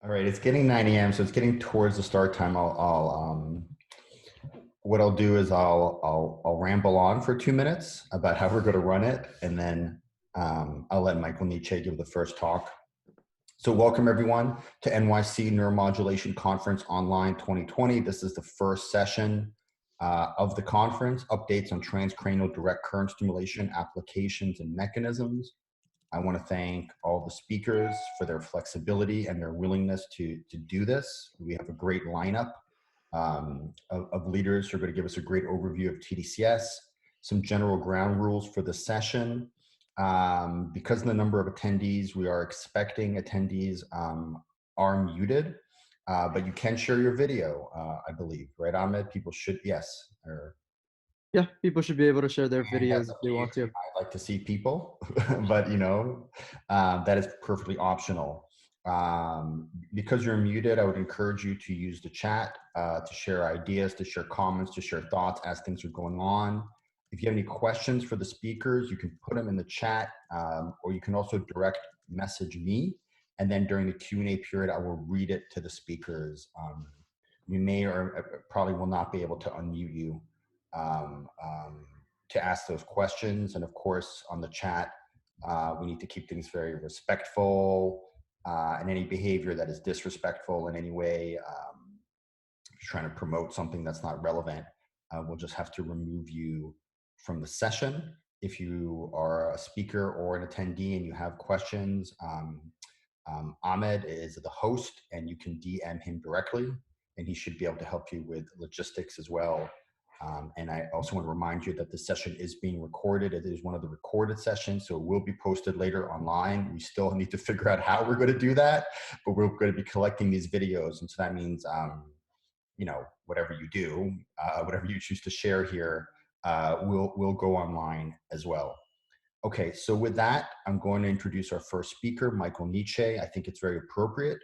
All right, it's getting 9 a.m., so it's getting towards the start time. What I'll do is I'll ramble on for 2 minutes about how we're going to run it, and then I'll let Michael Nitsche give the first talk. So welcome everyone to NYC Neuromodulation Conference Online 2020. This is the first session of the conference, updates on transcranial direct current stimulation applications and mechanisms. I want to thank all the speakers for their flexibility and their willingness to do this. We have a great lineup of leaders who are going to give us a great overview of tDCS, some general ground rules for the session. Because of the number of attendees, we are expecting attendees are muted, but you can share your video, I believe, right, Ahmed? People should, yes. Yeah, people should be able to share their videos if they want to. I like to see people, but that is perfectly optional. Because you're muted, I would encourage you to use the chat to share ideas, to share comments, to share thoughts as things are going on. If you have any questions for the speakers, you can put them in the chat, or you can also direct message me. And then during the Q&A period, I will read it to the speakers. We may or probably will not be able to unmute you to ask those questions. And of course, on the chat, we need to keep things very respectful, and any behavior that is disrespectful in any way, if you're trying to promote something that's not relevant, we'll just have to remove you from the session. If you are a speaker or an attendee and you have questions, Ahmed is the host and you can DM him directly, and he should be able to help you with logistics as well. And I also want to remind you that this session is being recorded. It is one of the recorded sessions, so it will be posted later online. We still need to figure out how we're going to do that, but we're going to be collecting these videos. And so that means, whatever you do, whatever you choose to share here, will go online as well. Okay, so with that, I'm going to introduce our first speaker, Michael Nitsche. I think it's very appropriate.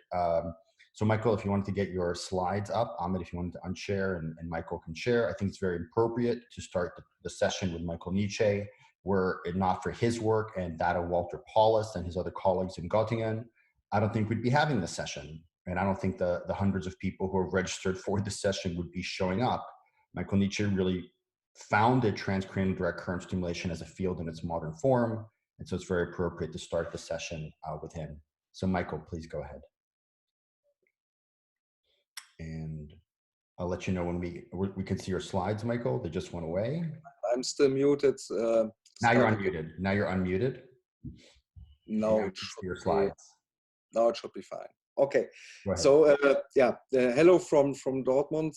So Michael, if you wanted to get your slides up, Ahmed, if you wanted to unshare and Michael can share, I think it's very appropriate to start the session with Michael Nitsche. Were it not for his work and that of Walter Paulus and his other colleagues in Göttingen, I don't think we'd be having this session. And I don't think the hundreds of people who have registered for this session would be showing up. Michael Nitsche really founded transcranial direct current stimulation as a field in its modern form. And so it's very appropriate to start the session with him. So Michael, please go ahead. And I'll let you know when we can see your slides, Michael. They just went away. I'm still muted. Now you're unmuted. Now you're unmuted. No, it should your slides. Now it should be fine. Okay. So hello from Dortmund,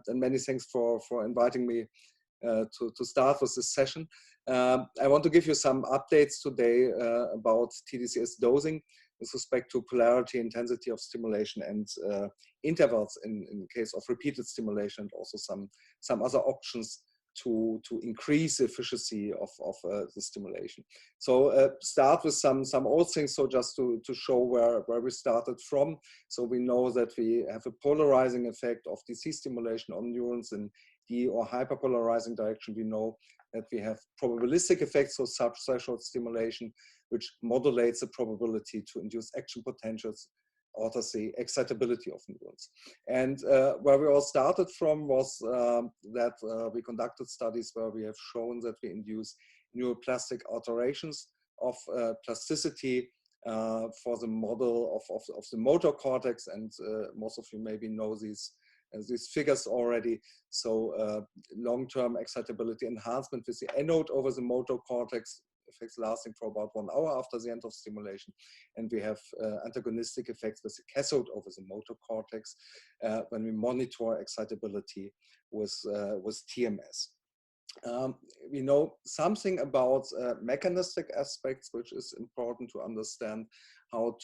and many thanks for inviting me to start with this session. I want to give you some updates today about tDCS dosing with respect to polarity, intensity of stimulation, and intervals in case of repeated stimulation, and also some other options to increase the efficiency of the stimulation. So start with some old things, so just to show where we started from. So we know that we have a polarizing effect of DC stimulation on neurons in the or hyperpolarizing direction. We know that we have probabilistic effects, so subthreshold stimulation, which modulates the probability to induce action potentials, or to say excitability of neurons. And where we all started from was that we conducted studies where we have shown that we induce neuroplastic alterations of plasticity for the model of the motor cortex, and most of you maybe know these figures already. So long-term excitability enhancement with the anode over the motor cortex, effects lasting for about 1 hour after the end of stimulation. And we have antagonistic effects with the cathode over the motor cortex when we monitor excitability with TMS. We know something about mechanistic aspects, which is important to understand how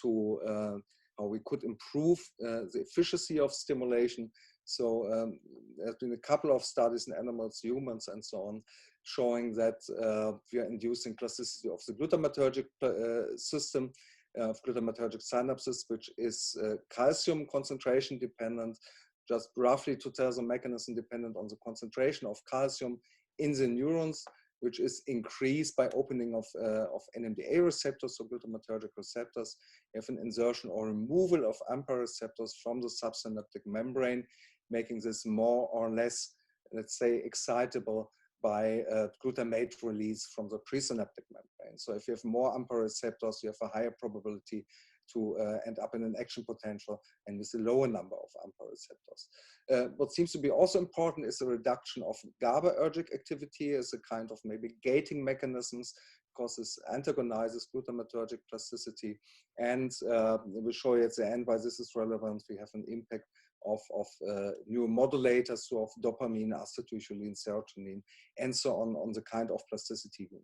we could improve the efficiency of stimulation. So there's been a couple of studies in animals, humans, and so on, showing that we are inducing plasticity of the glutamatergic system, of glutamatergic synapses, which is calcium concentration dependent, just roughly to tell the mechanism dependent on the concentration of calcium in the neurons. which is increased by opening of NMDA receptors, so glutamatergic receptors. You have an insertion or removal of AMPA receptors from the subsynaptic membrane, making this more or less, let's say, excitable by glutamate release from the presynaptic membrane. So if you have more AMPA receptors, you have a higher probability to end up in an action potential and with a lower number of AMPA receptors. What seems to be also important is the reduction of GABAergic activity as a kind of maybe gating mechanisms, because this antagonizes glutamatergic plasticity. And we'll show you at the end why this is relevant. We have an impact of neuromodulators, so of dopamine, acetylcholine, serotonin, and so on the kind of plasticity we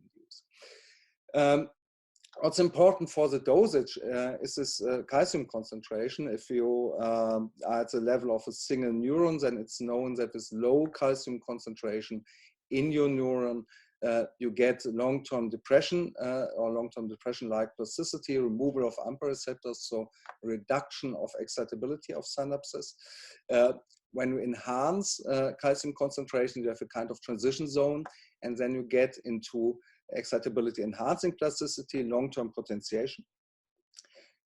induce. What's important for the dosage is this calcium concentration. If you are at the level of a single neuron, then it's known that with low calcium concentration in your neuron, you get long-term depression or long-term depression-like plasticity, removal of AMPA receptors, so reduction of excitability of synapses. When you enhance calcium concentration, you have a kind of transition zone, and then you get into excitability enhancing plasticity, long-term potentiation.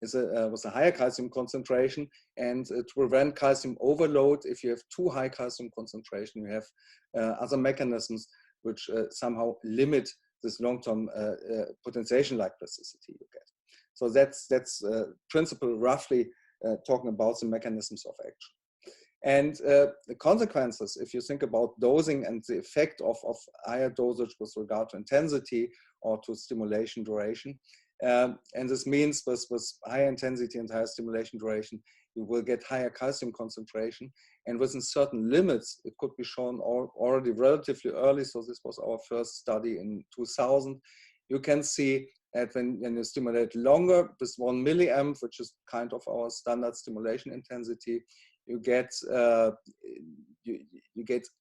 With a higher calcium concentration, and to prevent calcium overload, if you have too high calcium concentration, you have other mechanisms which somehow limit this long-term potentiation-like plasticity you get. So that's principle roughly talking about the mechanisms of action. And the consequences, if you think about dosing and the effect of higher dosage with regard to intensity or to stimulation duration, and this means with higher intensity and higher stimulation duration, you will get higher calcium concentration. And within certain limits, it could be shown already relatively early. So this was our first study in 2000. You can see that when you stimulate longer with 1 milliamp, which is kind of our standard stimulation intensity, you get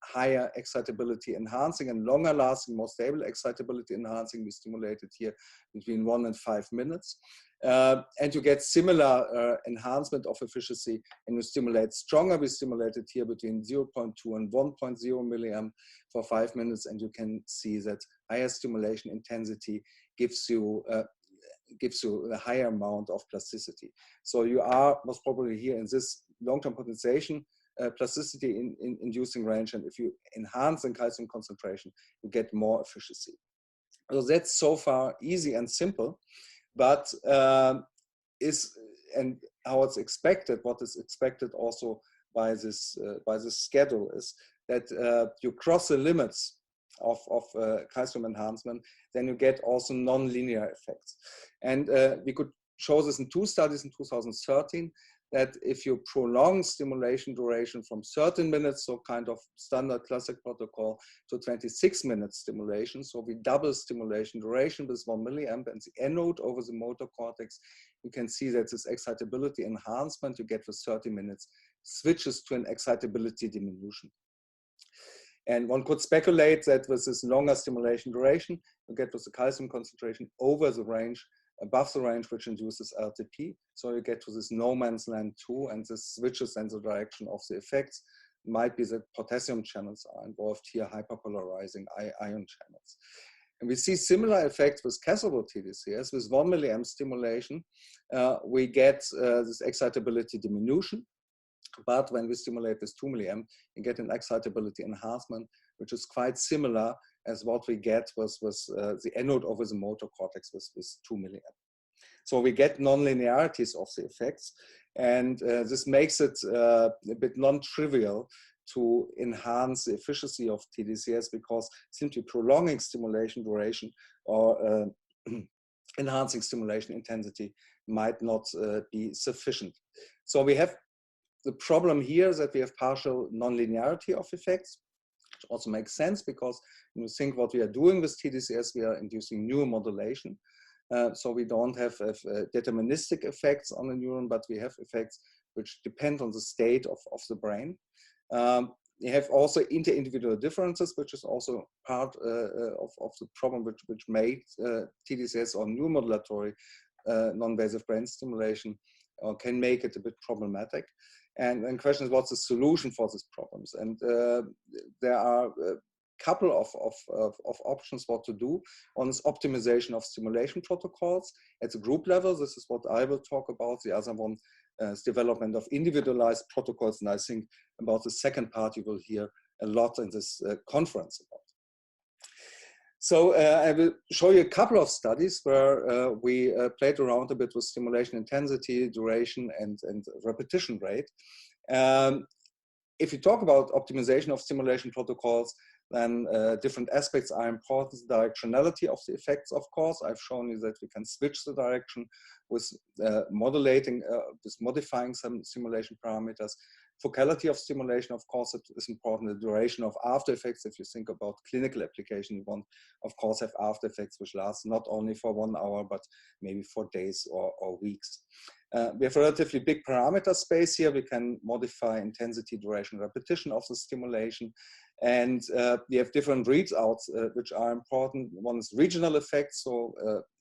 higher excitability enhancing and longer lasting, more stable excitability enhancing. We stimulated here between 1 and 5 minutes. And you get similar enhancement of efficiency, and you stimulate stronger. We stimulated here between 0.2 and 1.0 milliamp for 5 minutes, and you can see that higher stimulation intensity gives you a higher amount of plasticity. So you are most probably here in this long-term potentiation plasticity inducing range, and if you enhance the calcium concentration, you get more efficiency. So that's so far easy and simple, but and how it's expected, what is expected also by this schedule is that you cross the limits of calcium enhancement, then you get also non-linear effects. And we could show this in 2 studies in 2013, that if you prolong stimulation duration from 13 minutes, so kind of standard classic protocol, to 26 minutes stimulation, so we double stimulation duration with 1 milliamp and the anode over the motor cortex, you can see that this excitability enhancement you get with 30 minutes switches to an excitability diminution. And one could speculate that with this longer stimulation duration, you get with the calcium concentration over the range, above the range, which induces RTP. So you get to this no man's land 2, and this switches in the direction of the effects. Might be that potassium channels are involved here, hyperpolarizing ion channels. And we see similar effects with cathode tDCS. With 1 milliamp stimulation, we get this excitability diminution. But when we stimulate with 2 milliamp, you get an excitability enhancement, which is quite similar as what we get with the anode over the motor cortex with 2 milliamp. So we get non-linearities of the effects, and this makes it a bit non-trivial to enhance the efficiency of tDCS, because simply prolonging stimulation duration or enhancing stimulation intensity might not be sufficient. So we have the problem here is that we have partial non-linearity of effects, which also makes sense because when you think what we are doing with tDCS, we are inducing neuromodulation. So we don't have deterministic effects on the neuron, but we have effects which depend on the state of the brain. You have also inter-individual differences, which is also part of the problem which made tDCS or neuromodulatory non-invasive brain stimulation can make it a bit problematic. And the question is, what's the solution for these problems? And there are couple of options what to do. One is optimization of stimulation protocols at the group level. This is what I will talk about. The other one is development of individualized protocols. And I think about the second part you will hear a lot in this conference about. So I will show you a couple of studies where we played around a bit with stimulation intensity, duration, and repetition rate. If you talk about optimization of stimulation protocols, then different aspects are important. Directionality of the effects, of course. I've shown you that we can switch the direction with modulating, with modifying some stimulation parameters. Focality of stimulation, of course, it is important. The duration of after effects, if you think about clinical application, you want, of course, have after effects which last not only for 1 hour, but maybe for days or weeks. We have a relatively big parameter space here. We can modify intensity, duration, repetition of the stimulation. And we have different readouts which are important. One is regional effects. So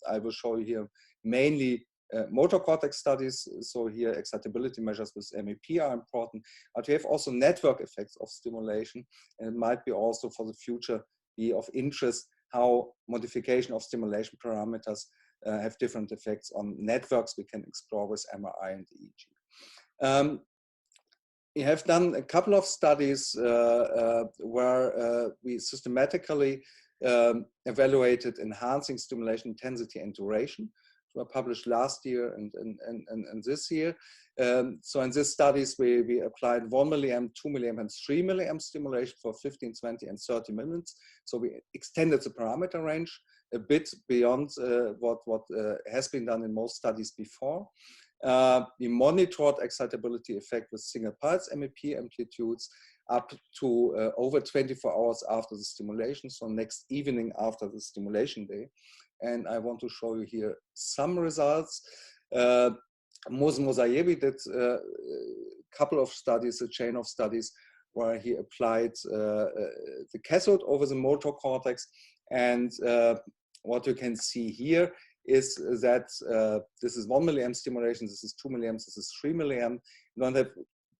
I will show you here mainly motor cortex studies. So here excitability measures with MEP are important. But we have also network effects of stimulation. And it might be also for the future be of interest how modification of stimulation parameters have different effects on networks we can explore with MRI and EEG. We have done a couple of studies where we systematically evaluated enhancing stimulation intensity and duration. Were published last year and this year. So in these studies, we applied 1 milliamp, 2 milliamp, and 3 milliamp stimulation for 15, 20, and 30 minutes. So we extended the parameter range a bit beyond what has been done in most studies before. We monitored excitability effect with single pulse MEP amplitudes up to over 24 hours after the stimulation, so next evening after the stimulation day. And I want to show you here some results. Mosaiebi did a couple of studies, a chain of studies, where he applied the cathode over the motor cortex. And what you can see here is that this is 1 milliamp stimulation, this is 2 milliamps, this is 3 milliamp.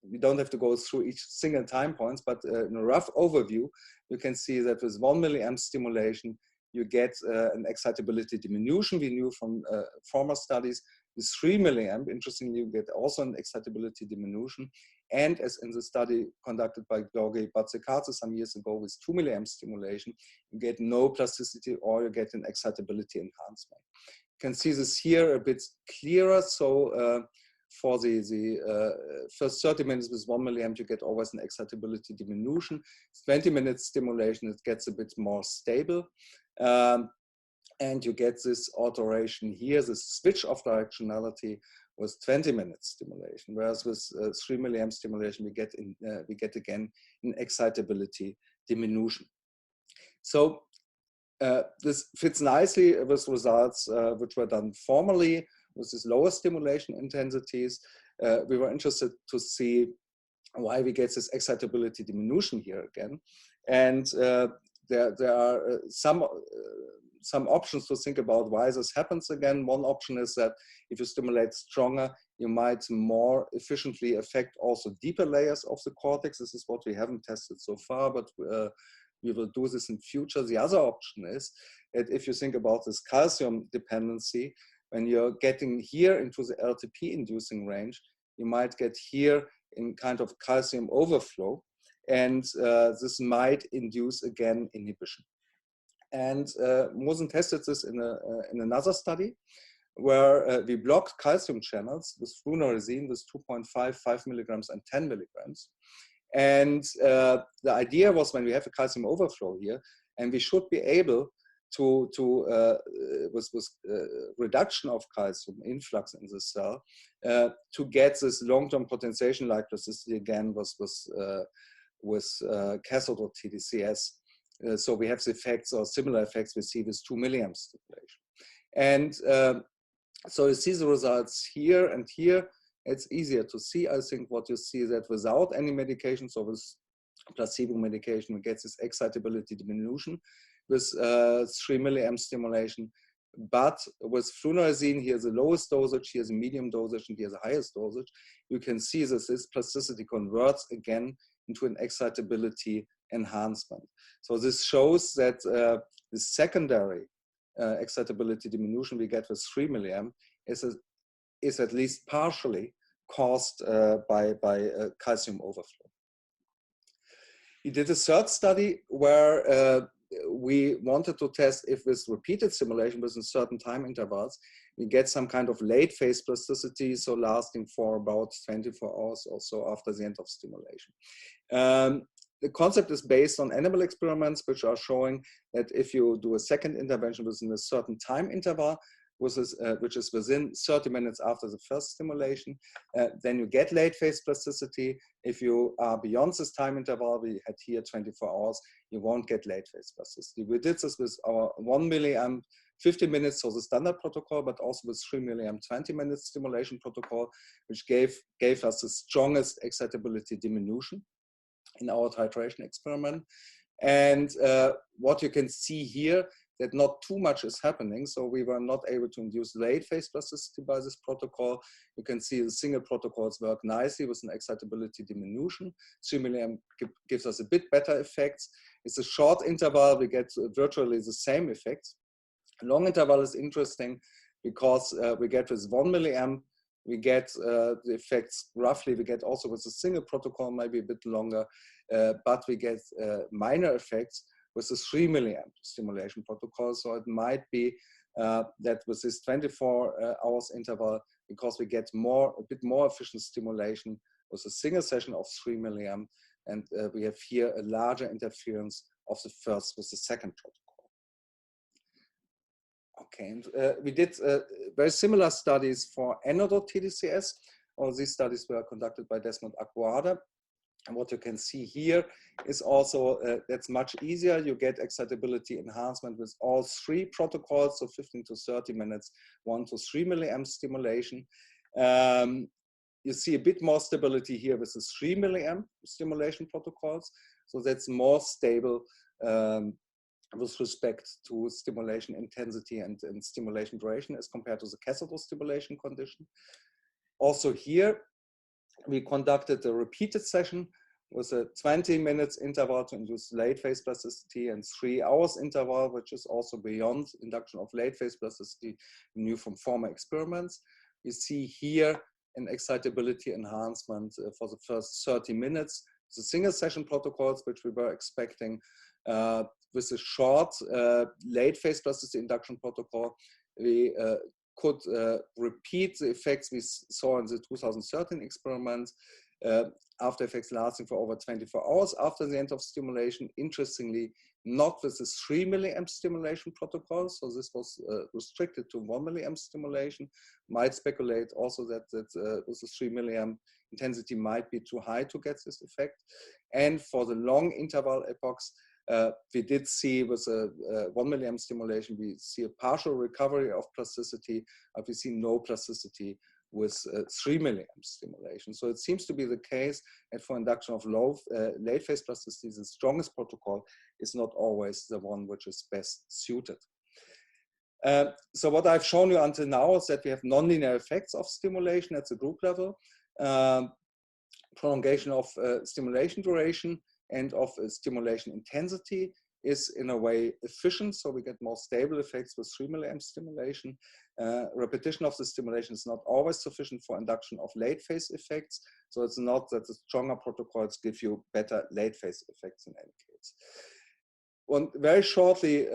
We don't have to go through each single time points, but in a rough overview, you can see that with 1 milliamp stimulation, you get an excitability diminution. We knew from former studies. With 3 milliamp, interestingly, you get also an excitability diminution. And as in the study conducted by Georgi Batsekadze some years ago with 2 milliamp stimulation, you get no plasticity or you get an excitability enhancement. You can see this here a bit clearer. So for the first 30 minutes with 1 milliamp, you get always an excitability diminution. 20 minutes stimulation, it gets a bit more stable. And you get this alteration here, this switch of directionality with 20 minutes stimulation, whereas with 3 milliamp stimulation, we get again an excitability diminution. So this fits nicely with results which were done formerly with these lower stimulation intensities. We were interested to see why we get this excitability diminution here again. And there are some options to think about why this happens again. One option is that if you stimulate stronger, you might more efficiently affect also deeper layers of the cortex. This is what we haven't tested so far, but we will do this in future. The other option is that if you think about this calcium dependency, when you're getting here into the LTP inducing range, you might get here in kind of calcium overflow, and this might induce again inhibition. And Mosen tested this in another study where we blocked calcium channels with flunarizine with 2.5, 5 milligrams, and 10 milligrams. And the idea was when we have a calcium overflow here, and we should be able to with reduction of calcium influx in the cell, to get this long-term potentiation like plasticity again with cathode or tDCS. So we have the effects or similar effects we see with 2 milliamp stimulation. And so you see the results here and here. It's easier to see. I think what you see that without any medication, so with placebo medication, we get this excitability diminution with 3 milliamp stimulation. But with flunarizine, here's the lowest dosage, here's the medium dosage, and here's the highest dosage. You can see that this plasticity converts again into an excitability enhancement. So this shows that the secondary excitability diminution we get with 3 milliamp is at least partially caused by calcium overflow. We did a third study where we wanted to test if with repeated stimulation within certain time intervals, we get some kind of late phase plasticity, so lasting for about 24 hours or so after the end of stimulation. The concept is based on animal experiments, which are showing that if you do a second intervention within a certain time interval, which is within 30 minutes after the first stimulation, then you get late phase plasticity. If you are beyond this time interval, we had here 24 hours, you won't get late phase plasticity. We did this with our 1 milliamp 50 minutes, so the standard protocol, but also with 3 milliamp 20 minutes stimulation protocol, which gave us the strongest excitability diminution in our titration experiment. And what you can see here, that not too much is happening. So we were not able to induce late phase plasticity by this protocol. You can see the single protocols work nicely with an excitability diminution. 3 milliamp gives us a bit better effects. It's a short interval, we get virtually the same effects. A long interval is interesting because we get with 1 milliamp, we get the effects roughly, we get also with a single protocol, maybe a bit longer, but we get minor effects with the 3 milliamp stimulation protocol. So it might be that with this 24 hours interval, because we get a bit more efficient stimulation with a single session of 3 milliamp, and we have here a larger interference of the first with the second protocol. Okay, and we did very similar studies for anodot tDCS. All these studies were conducted by Desmond Aguada. And what you can see here is also that's much easier. You get excitability enhancement with all three protocols, so 15 to 30 minutes, 1 to 3 milliamp stimulation. You see a bit more stability here with the 3 milliamp stimulation protocols. So that's more stable with respect to stimulation intensity and stimulation duration as compared to the cathode stimulation condition. Also here, we conducted a repeated session with a 20 minutes interval to induce late phase plasticity and 3 hours interval, which is also beyond induction of late phase plasticity we knew from former experiments. We see here an excitability enhancement for the first 30 minutes. The single session protocols, which we were expecting, with a short late phase plasticity induction protocol, we could repeat the effects we saw in the 2013 experiment, after effects lasting for over 24 hours after the end of stimulation. Interestingly, not with the 3 milliamp stimulation protocol. So this was restricted to 1 milliamp stimulation. Might speculate also that with the 3 milliamp intensity might be too high to get this effect. And for the long interval epochs, we did see with a 1 milliamp stimulation, we see a partial recovery of plasticity, but we see no plasticity with 3 milliamp stimulation. So it seems to be the case that for induction of late phase plasticity, the strongest protocol is not always the one which is best suited. So what I've shown you until now is that we have nonlinear effects of stimulation at the group level, prolongation of stimulation duration and of stimulation intensity is in a way efficient, so we get more stable effects with 3 milliamp stimulation. Repetition of the stimulation is not always sufficient for induction of late phase effects, so it's not that the stronger protocols give you better late phase effects in any case. Well, very shortly,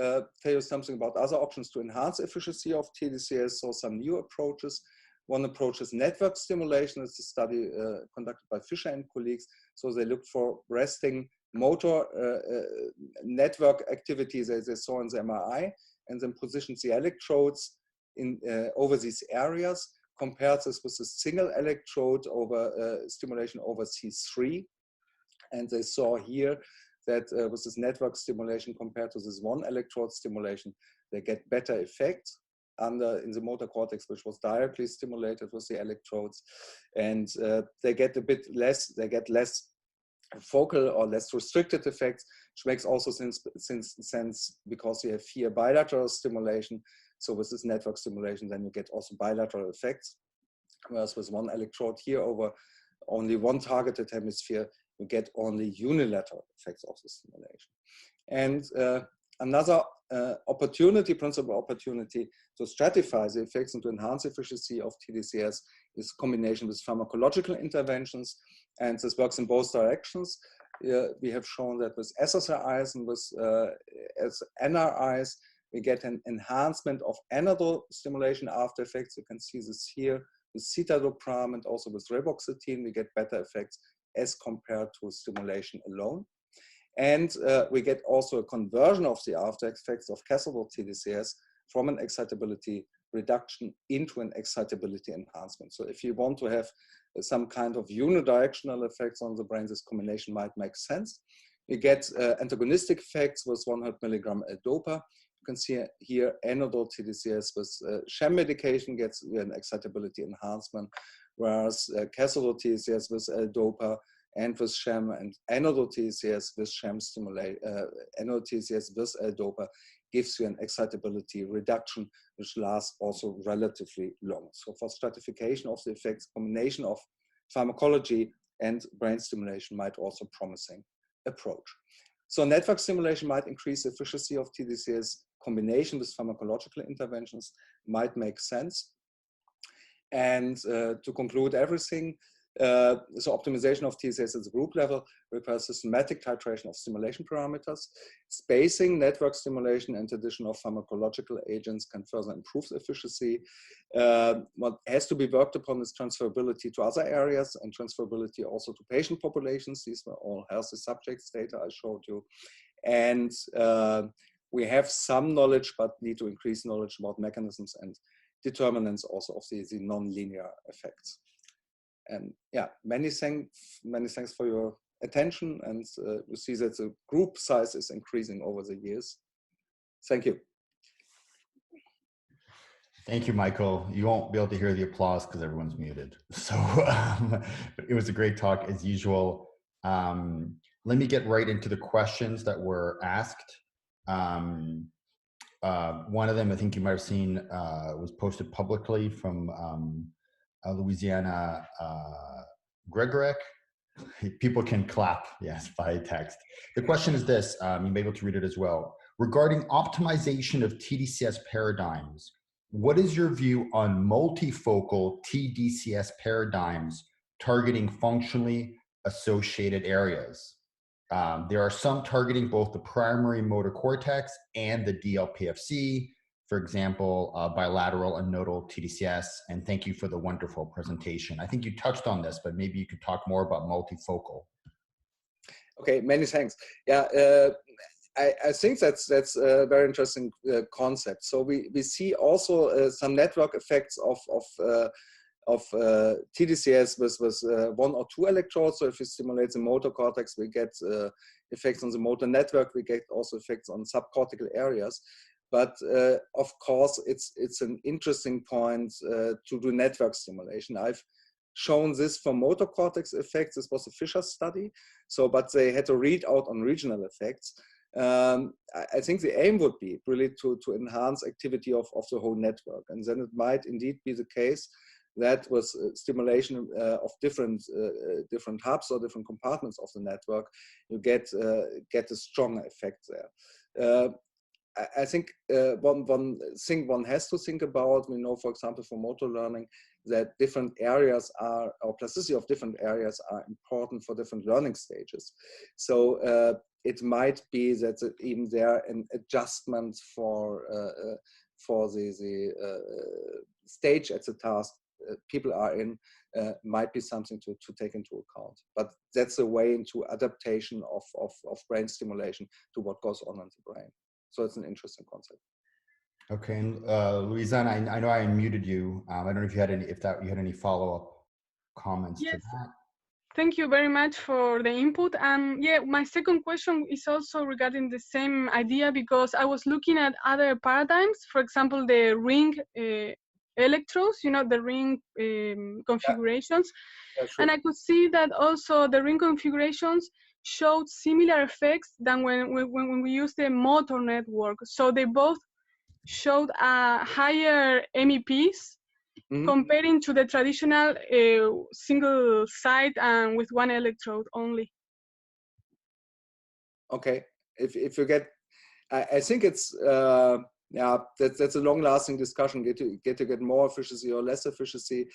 tell you something about other options to enhance efficiency of tDCS, so some new approaches. One approach is network stimulation. It's a study conducted by Fischer and colleagues. So they looked for resting motor network activities as they saw in the MRI, and then positioned the electrodes over these areas, compared this with a single electrode over stimulation over C3. And they saw here that with this network stimulation compared to this one electrode stimulation, they get better effects in the motor cortex, which was directly stimulated with the electrodes, and they get a bit less, they get less focal or less restricted effects, which makes also sense because you have here bilateral stimulation. So with this network stimulation, then you get also bilateral effects, whereas with one electrode here over only one targeted hemisphere, you get only unilateral effects of the stimulation. And another principal opportunity to stratify the effects and to enhance efficiency of tDCS is combination with pharmacological interventions, and this works in both directions. We have shown that with SSRIs and with NRIs, we get an enhancement of anadrol stimulation after effects. You can see this here with citalopram and also with reboxetine. We get better effects as compared to stimulation alone. And we get also a conversion of the after effects of cathodal tDCS from an excitability reduction into an excitability enhancement. So if you want to have some kind of unidirectional effects on the brain, this combination might make sense. You get antagonistic effects with 100 milligram L-DOPA. You can see here anadrol tDCS with sham medication gets an excitability enhancement, whereas cathodal tDCS with L-DOPA and with sham and anadrol tDCS with sham anadrol tDCS with L-DOPA gives you an excitability reduction, which lasts also relatively long. So for stratification of the effects, combination of pharmacology and brain stimulation might also promising approach. So network stimulation might increase the efficiency of tDCS. Combination with pharmacological interventions might make sense. And to conclude everything, so optimization of tDCS at the group level requires systematic titration of stimulation parameters. Spacing, network stimulation, and addition of pharmacological agents can further improve the efficiency. What has to be worked upon is transferability to other areas and transferability also to patient populations. These were all healthy subjects data I showed you. And we have some knowledge, but need to increase knowledge about mechanisms and determinants also of the non-linear effects. And yeah, many thanks for your attention. And you see that the group size is increasing over the years. Thank you. Thank you, Michael. You won't be able to hear the applause because everyone's muted. So but it was a great talk as usual. Let me get right into the questions that were asked. One of them, I think you might have seen, was posted publicly from Louisiana Gregorek. People can clap, yes, by text. The question is this, you may be able to read it as well. Regarding optimization of tDCS paradigms, what is your view on multifocal tDCS paradigms targeting functionally associated areas? There are some targeting both the primary motor cortex and the DLPFC, for example, bilateral and nodal tDCS. And thank you for the wonderful presentation. I think you touched on this, but maybe you could talk more about multifocal. Okay, many thanks. Yeah, I think that's a very interesting concept. So we see also some network effects of tDCS with one or two electrodes. So if you stimulate the motor cortex, we get effects on the motor network. We get also effects on subcortical areas. But of course, it's an interesting point to do network stimulation. I've shown this for motor cortex effects. This was a Fisher study. So, but they had to read out on regional effects. I think the aim would be really to enhance activity of the whole network. And then it might indeed be the case that with stimulation of different hubs or different compartments of the network, you get a stronger effect there. I think one thing one has to think about, we know, for example, for motor learning, that different areas are, or plasticity of different areas are important for different learning stages. So it might be that even there an adjustment for the stage at the task people are in might be something to take into account. But that's a way into adaptation of brain stimulation to what goes on in the brain. So it's an interesting concept. Okay, and Louisiana, I know I unmuted you. I don't know if you had any follow-up comments to that. Thank you very much for the input. And yeah, my second question is also regarding the same idea, because I was looking at other paradigms, for example, the ring electrodes, you know, the ring configurations. Yeah, sure. And I could see that also the ring configurations showed similar effects than when we use the motor network. So they both showed higher MEPs comparing to the traditional single site and with one electrode only. Okay, if you get, I think it's yeah, that's a long-lasting discussion. Get more efficiency or less efficiency.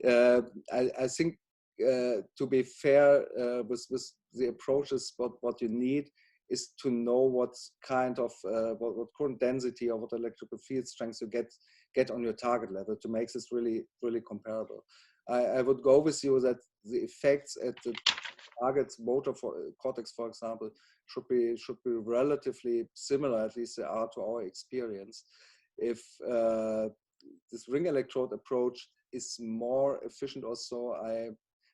I think to be fair with the approaches, what you need is to know what kind of what current density or what electrical field strength you get on your target level to make this really comparable. I would go with you that the effects at the target's motor cortex, for example, should be relatively similar, at least they are to our experience. If this ring electrode approach is more efficient or so, I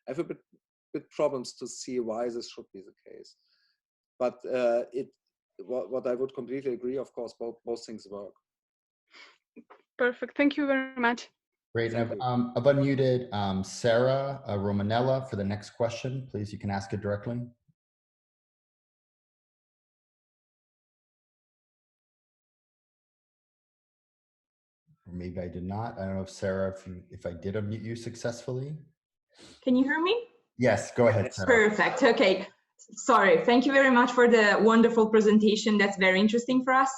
have a bit problems to see why this should be the case. But what I would completely agree, of course, both things work. Perfect. Thank you very much. Great. I've unmuted Sarah Romanella for the next question. Please, you can ask it directly. Or maybe I did not. I don't know if Sarah, if I did unmute you successfully. Can you hear me? Yes, go ahead, Sarah. Perfect. Okay. Sorry. Thank you very much for the wonderful presentation. That's very interesting for us.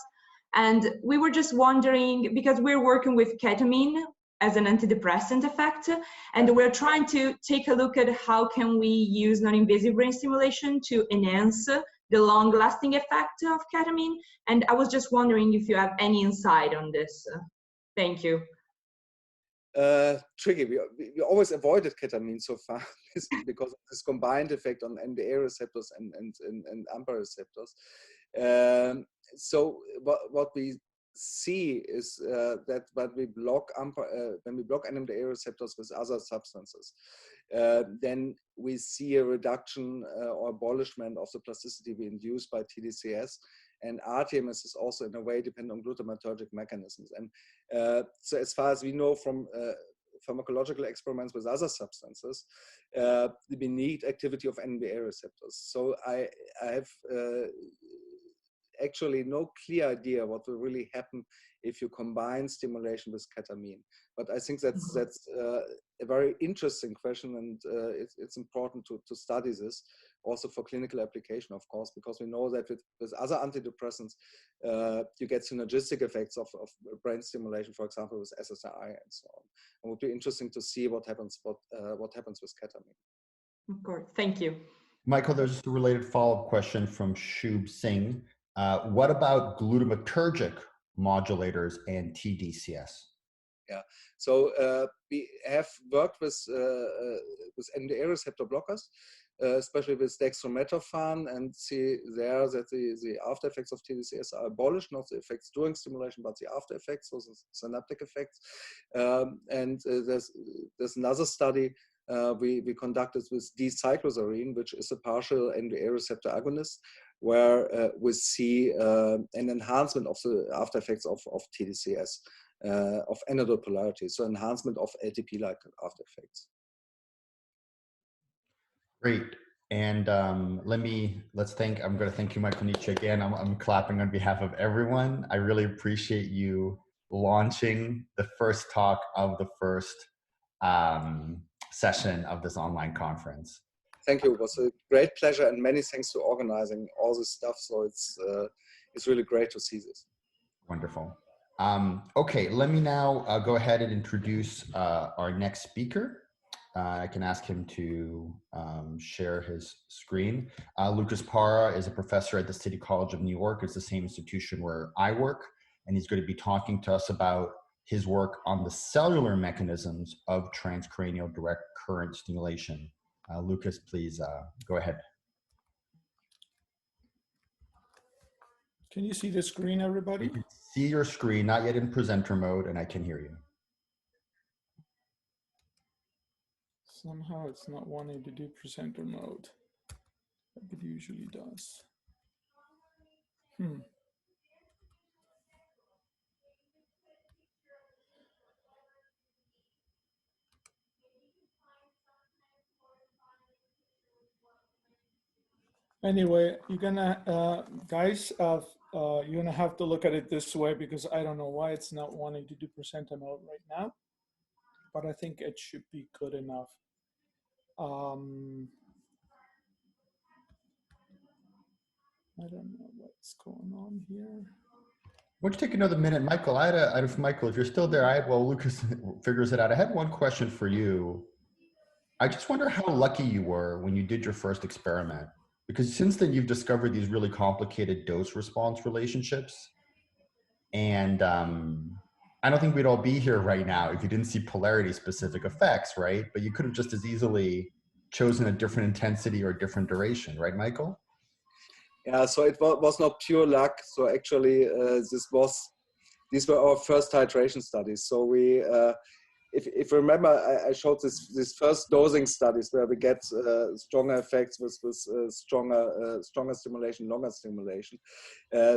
And we were just wondering, because we're working with ketamine as an antidepressant effect, and we're trying to take a look at how can we use non-invasive brain stimulation to enhance the long-lasting effect of ketamine. And I was just wondering if you have any insight on this. Thank you. Tricky. We always avoided ketamine so far because of this combined effect on NMDA receptors and AMPA receptors. So what we see is that when we block NMDA receptors with other substances, then we see a reduction or abolishment of the plasticity we induce by tDCS. And RTMS is also in a way dependent on glutamatergic mechanisms. And so as far as we know from pharmacological experiments with other substances, we need activity of NMDA receptors. So I have actually no clear idea what will really happen if you combine stimulation with ketamine. But I think that's a very interesting question, and it's important to study this also for clinical application, of course, because we know that with other antidepressants, you get synergistic effects of brain stimulation, for example, with SSRI and so on. It would be interesting to see what happens with ketamine. Of course, thank you. Michael, there's just a related follow-up question from Shub Singh. What about glutamatergic modulators and tDCS? Yeah, so we have worked with NMDA receptor blockers, especially with dextromethorphan, and see there that the after effects of tDCS are abolished, not the effects during stimulation, but the after effects, so the synaptic effects. And there's another study we conducted with D-cycloserine, which is a partial NMDA receptor agonist, where we see an enhancement of the after effects of tDCS, of anodal polarity, so enhancement of LTP-like after effects. Great. And I'm going to thank you, Michael Nitsche, again. I'm clapping on behalf of everyone. I really appreciate you launching the first talk of the first session of this online conference. Thank you. It was a great pleasure, and many thanks for organizing all this stuff. So it's really great to see this. Wonderful. Okay, let me now go ahead and introduce our next speaker. I can ask him to share his screen. Lucas Parra is a professor at the City College of New York. It's the same institution where I work, and he's going to be talking to us about his work on the cellular mechanisms of transcranial direct current stimulation. Lucas, please go ahead. Can you see the screen, everybody? I can see your screen, not yet in presenter mode, and I can hear you. Somehow it's not wanting to do presenter mode, like it usually does. Anyway, you're gonna, guys, you're gonna have to look at it this way, because I don't know why it's not wanting to do presenter mode right now, but I think it should be good enough. I don't know what's going on here. Why don't you take another minute, Michael? Michael, if you're still there, while Lucas figures it out, I had one question for you. I just wonder how lucky you were when you did your first experiment, because since then you've discovered these really complicated dose-response relationships. And I don't think we'd all be here right now if you didn't see polarity-specific effects, right? But you could have just as easily chosen a different intensity or a different duration, right, Michael? Yeah, so it was not pure luck. So actually, these were our first titration studies. So we, if you remember, I showed this first dosing studies where we get stronger effects with stronger stimulation, longer stimulation.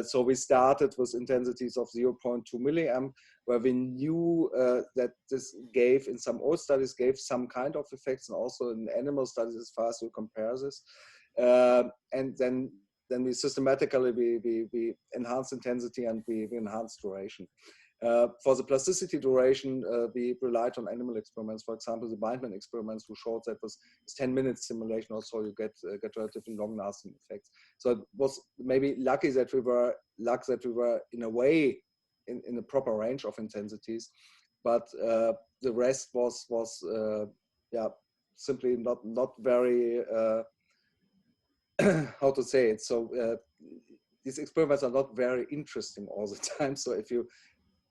So we started with intensities of 0.2 milliamp, where we knew that this gave, in some old studies, gave some kind of effects, and also in animal studies, as far as you compare this. And then we systematically we enhance intensity and we enhance duration. For the plasticity duration, we relied on animal experiments. For example, the Bindman experiments, who showed that with 10-minute stimulation also you get relatively long-lasting effects. So it was maybe lucky that we were in a way in a proper range of intensities, but the rest was simply not very. How to say it? So these experiments are not very interesting all the time. So if you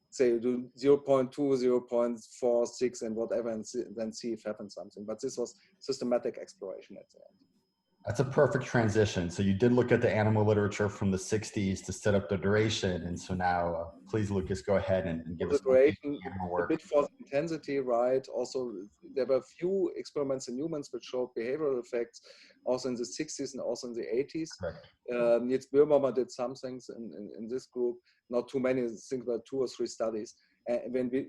say you do 0.2, 0.46 and whatever, and then see if happens something. But this was systematic exploration at the end. That's a perfect transition. So you did look at the animal literature from the 60s to set up the duration. And so now, please, Lucas, go ahead and give us the duration, animal work. a bit for intensity, right? Also, there were a few experiments in humans which showed behavioral effects, also in the 60s and also in the 80s. Nitsche did some things in this group, not too many, I think about 2 or 3 studies. And when we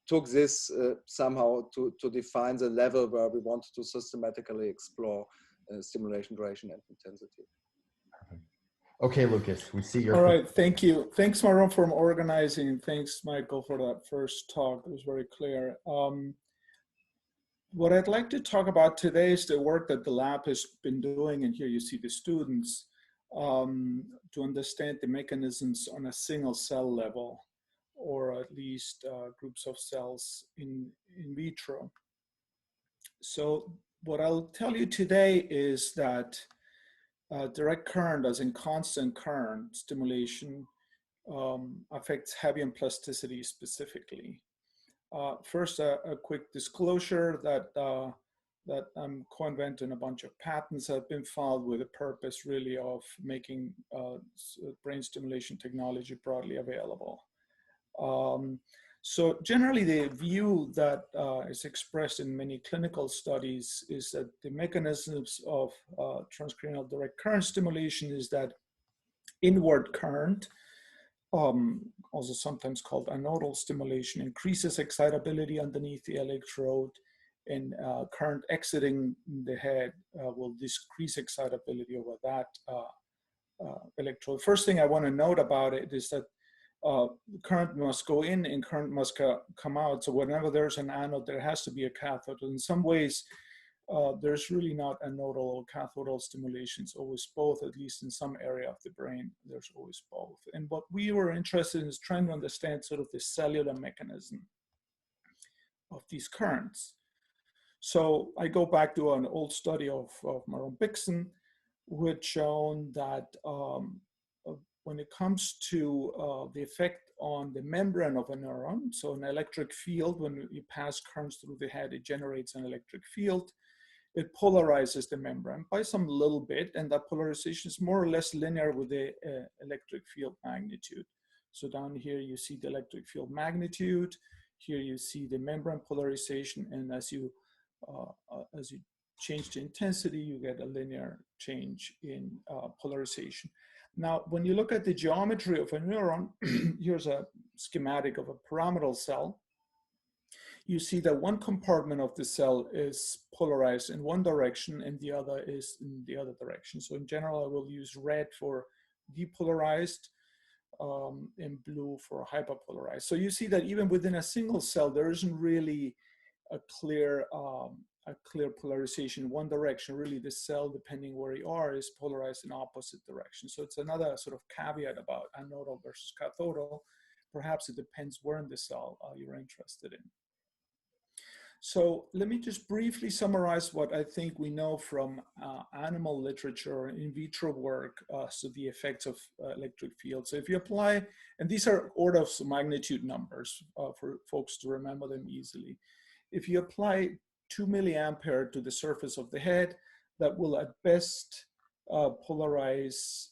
took this somehow to define the level where we wanted to systematically explore stimulation, duration, and intensity. Okay, Lucas, we see your. All right, thank you. Thanks, Marom, for organizing, and thanks, Michael, for that first talk. It was very clear. What I'd like to talk about today is the work that the lab has been doing, and here you see the students, to understand the mechanisms on a single cell level, or at least groups of cells in vitro. So what I'll tell you today is that direct current, as in constant current stimulation, affects Hebbian plasticity specifically. First, a quick disclosure that I'm co-inventing a bunch of patents that have been filed with the purpose really of making brain stimulation technology broadly available. So generally, the view that is expressed in many clinical studies is that the mechanisms of transcranial direct current stimulation is that inward current, also sometimes called anodal stimulation, increases excitability underneath the electrode, and current exiting the head will decrease excitability over that electrode. First thing I want to note about it is that current must go in and current must come out. So whenever there's an anode, there has to be a cathode. In some ways, there's really not anodal or cathodal stimulation. It's always both, at least in some area of the brain, there's always both. And what we were interested in is trying to understand sort of the cellular mechanism of these currents. So I go back to an old study of Marom Bikson, which shown that when it comes to the effect on the membrane of a neuron, so an electric field, when you pass currents through the head, it generates an electric field. It polarizes the membrane by some little bit, and that polarization is more or less linear with the electric field magnitude. So down here, you see the electric field magnitude. Here you see the membrane polarization, and as you change the intensity, you get a linear change in polarization. Now, when you look at the geometry of a neuron, here's a schematic of a pyramidal cell. You see that one compartment of the cell is polarized in one direction and the other is in the other direction. So in general, I will use red for depolarized and blue for hyperpolarized. So you see that even within a single cell, there isn't really a clear a clear polarization in one direction. Really, the cell, depending where you are, is polarized in opposite direction. So it's another sort of caveat about anodal versus cathodal. Perhaps it depends where in the cell you're interested in. So let me just briefly summarize what I think we know from animal literature, in vitro work, so the effects of electric fields. So if you apply, and these are orders of magnitude numbers for folks to remember them easily. If you apply 2 milliampere to the surface of the head, that will at best polarize,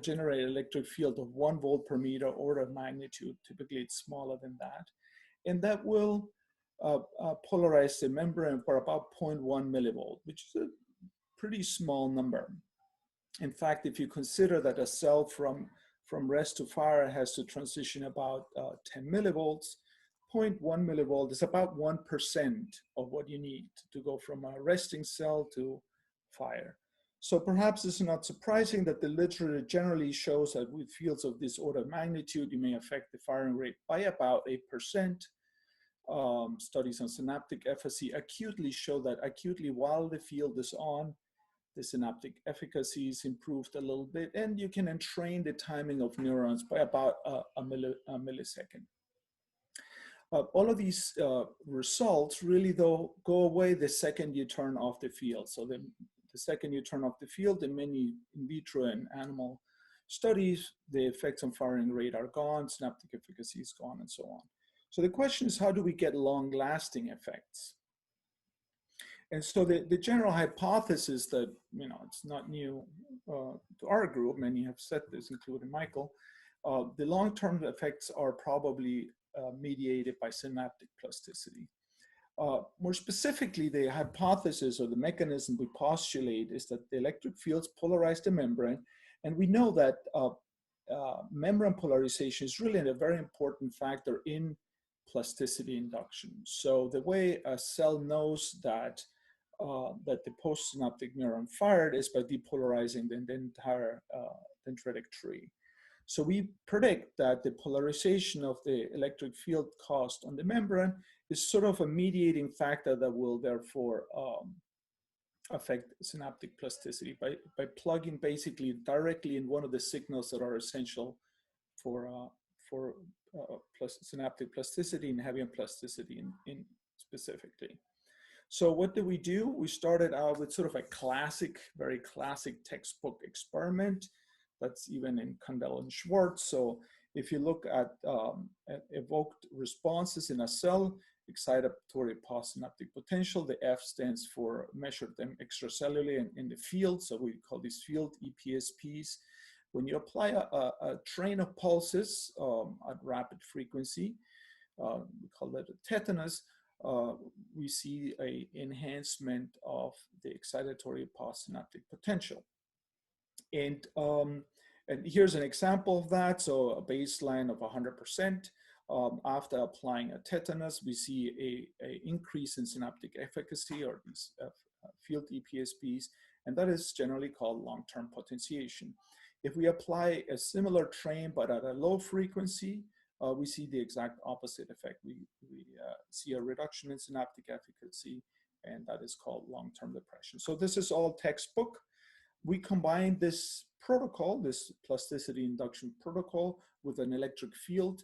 generate an electric field of 1 volt per meter, order of magnitude. Typically it's smaller than that. And that will polarize the membrane for about 0.1 millivolt, which is a pretty small number. In fact, if you consider that a cell from rest to fire has to transition about 10 millivolts, 0.1 millivolt is about 1% of what you need to go from a resting cell to fire. So perhaps it's not surprising that the literature generally shows that with fields of this order of magnitude, you may affect the firing rate by about 8%. Studies on synaptic efficacy acutely show that acutely while the field is on, the synaptic efficacy is improved a little bit, and you can entrain the timing of neurons by about a millisecond. All of these results really, though, go away the second you turn off the field. So the second you turn off the field, in many in vitro and animal studies, the effects on firing rate are gone, synaptic efficacy is gone, and so on. So the question is, how do we get long-lasting effects? And so the general hypothesis that, you know, it's not new to our group, many have said this, including Michael, the long-term effects are probably mediated by synaptic plasticity. More specifically, the hypothesis or the mechanism we postulate is that the electric fields polarize the membrane, and we know that membrane polarization is really a very important factor in plasticity induction. So the way a cell knows that the postsynaptic neuron fired is by depolarizing the entire dendritic tree. So we predict that the polarization of the electric field caused on the membrane is sort of a mediating factor that will therefore affect synaptic plasticity by plugging basically directly in one of the signals that are essential for synaptic plasticity and having plasticity in specifically. So what did we do? We started out with sort of a classic, very classic textbook experiment that's even in Kandel and Schwartz. So if you look at evoked responses in a cell, excitatory postsynaptic potential, the F stands for measured them extracellularly in the field. So we call these field EPSPs. When you apply a train of pulses at rapid frequency, we call that a tetanus, we see an enhancement of the excitatory postsynaptic potential. And here's an example of that. So a baseline of 100%. After applying a tetanus, we see an increase in synaptic efficacy, or these field EPSPs, and that is generally called long-term potentiation. If we apply a similar train but at a low frequency, we see the exact opposite effect. We see a reduction in synaptic efficacy, and that is called long-term depression. So this is all textbook. We combine this protocol, this plasticity induction protocol, with an electric field.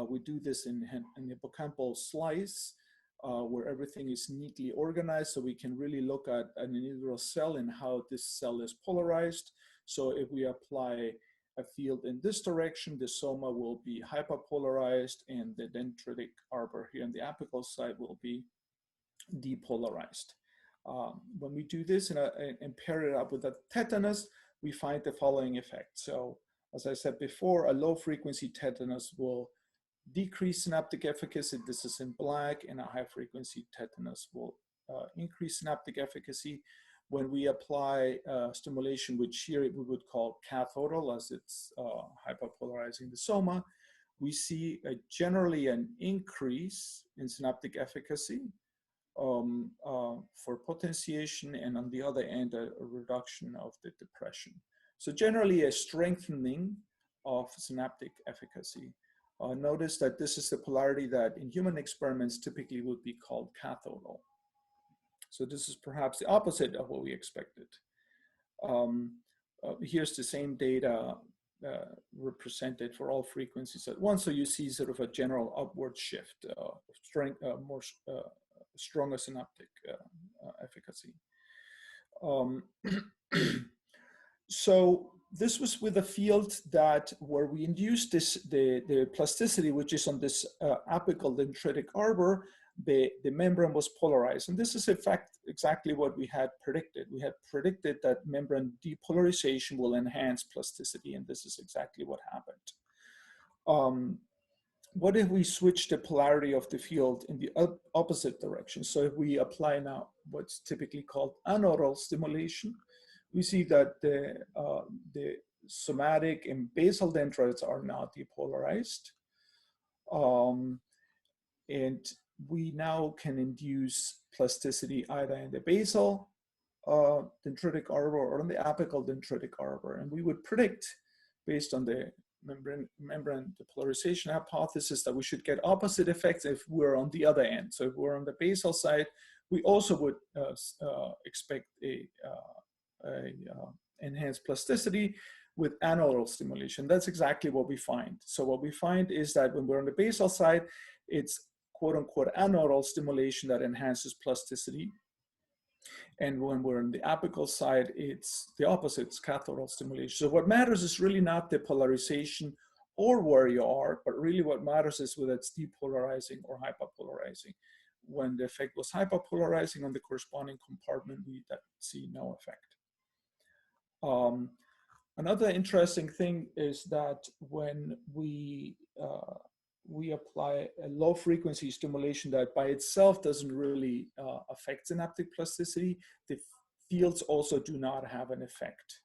We do this in hippocampal slice, where everything is neatly organized, so we can really look at an individual cell and how this cell is polarized. So if we apply a field in this direction, the soma will be hyperpolarized, and the dendritic arbor here on the apical side will be depolarized. When we do this and pair it up with a tetanus, we find the following effect. So as I said before, a low frequency tetanus will decrease synaptic efficacy. This is in black, and a high frequency tetanus will increase synaptic efficacy. When we apply stimulation, which here we would call cathodal, as it's hyperpolarizing the soma, we see generally an increase in synaptic efficacy for potentiation, and on the other end, a reduction of the depression. So generally a strengthening of synaptic efficacy. Notice that this is the polarity that in human experiments typically would be called cathodal. So this is perhaps the opposite of what we expected. Here's the same data represented for all frequencies at once. So you see sort of a general upward shift, stronger synaptic efficacy. So this was with a field where we induced the plasticity, which is on this apical dendritic arbor. The membrane was polarized, and this is in fact exactly what we had predicted. We had predicted that membrane depolarization will enhance plasticity, and this is exactly what happened. What if we switch the polarity of the field in the opposite direction? So if we apply now what's typically called anodal stimulation, we see that the somatic and basal dendrites are now depolarized. And we now can induce plasticity either in the basal dendritic arbor or on the apical dendritic arbor. And we would predict, based on the membrane depolarization hypothesis, that we should get opposite effects if we're on the other end. So if we're on the basal side, we also would expect a enhanced plasticity with anodal stimulation. That's exactly what we find. So what we find is that when we're on the basal side, it's quote unquote anodal stimulation that enhances plasticity. And when we're on the apical side, it's the opposite, it's cathodal stimulation. So what matters is really not the polarization or where you are, but really what matters is whether it's depolarizing or hyperpolarizing. When the effect was hyperpolarizing on the corresponding compartment, we see no effect. Another interesting thing is that when we apply a low frequency stimulation that by itself doesn't really affect synaptic plasticity, the fields also do not have an effect.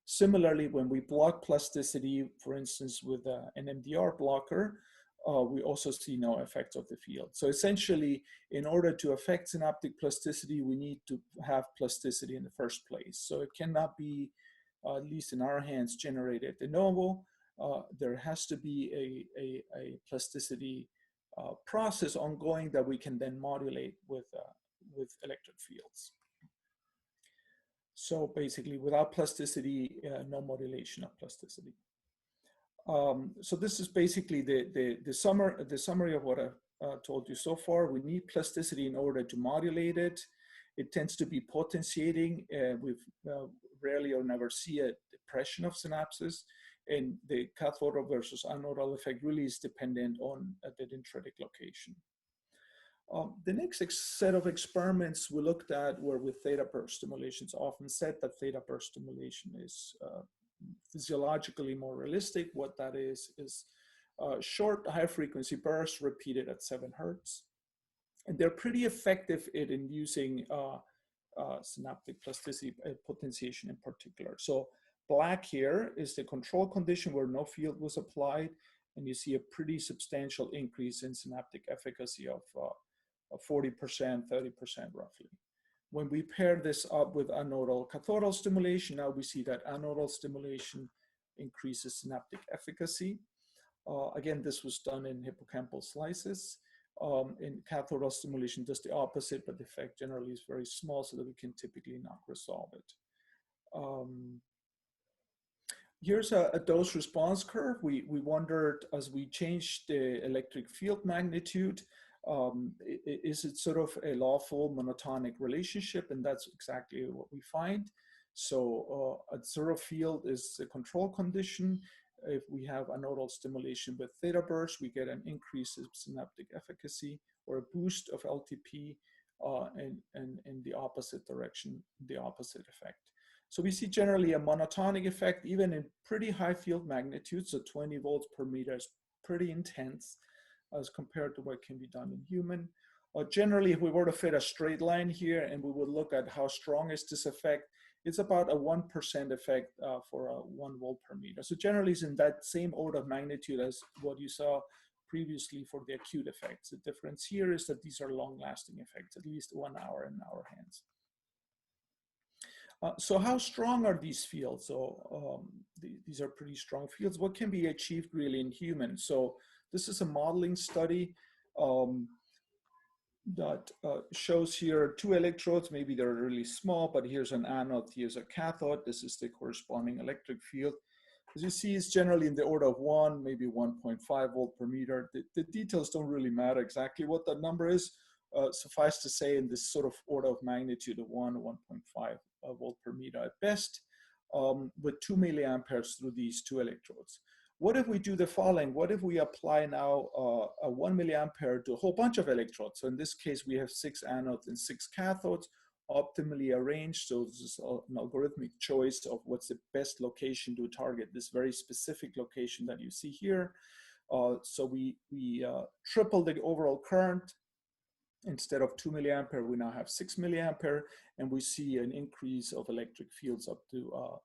Similarly, when we block plasticity, for instance, with an MDR blocker, we also see no effects of the field. So essentially, in order to affect synaptic plasticity, we need to have plasticity in the first place. So it cannot be, at least in our hands, generated de novo. There has to be a plasticity process ongoing that we can then modulate with electric fields. So basically, without plasticity, no modulation of plasticity. So this is basically the summary of what I've told you so far. We need plasticity in order to modulate it. It tends to be potentiating. We rarely or never see a depression of synapses. And the cathodal versus anodal effect really is dependent on the dendritic location. The next set of experiments we looked at were with theta burst stimulation. It's often said that theta burst stimulation is physiologically more realistic. What that is short high frequency bursts repeated at 7 Hertz. And they're pretty effective at inducing synaptic plasticity potentiation in particular. So black here is the control condition where no field was applied, and you see a pretty substantial increase in synaptic efficacy of 40%, 30% roughly. When we pair this up with anodal cathodal stimulation, now we see that anodal stimulation increases synaptic efficacy. Again, this was done in hippocampal slices. In cathodal stimulation does the opposite, but the effect generally is very small so that we can typically not resolve it. Here's a dose response curve. We wondered, as we changed the electric field magnitude, is it sort of a lawful monotonic relationship? And that's exactly what we find. So a zero field is a control condition. If we have anodal stimulation with theta burst, we get an increase of synaptic efficacy or a boost of LTP and in the opposite direction, the opposite effect. So we see generally a monotonic effect, even in pretty high field magnitudes. So 20 volts per meter is pretty intense as compared to what can be done in human. Generally, if we were to fit a straight line here and we would look at how strong is this effect, it's about a 1% effect for a 1 volt per meter. So generally it's in that same order of magnitude as what you saw previously for the acute effects. The difference here is that these are long-lasting effects, at least 1 hour in our hands. So how strong are these fields? So these are pretty strong fields. What can be achieved really in humans? So this is a modeling study. that shows here two electrodes. Maybe they're really small, but here's an anode, here's a cathode. This is the corresponding electric field. As you see, it's generally in the order of 1, maybe 1.5 volt per meter. The details don't really matter exactly what that number is. Suffice to say, in this sort of order of magnitude of 1 or 1.5 volt per meter at best, with 2 milliamperes through these two electrodes. What if we do the following? What if we apply now a 1 milliampere to a whole bunch of electrodes? So in this case, we have 6 anodes and 6 cathodes, optimally arranged. So this is an algorithmic choice of what's the best location to target this very specific location that you see here. So we triple the overall current. Instead of 2 milliampere, we now have 6 milliampere, and we see an increase of electric fields up to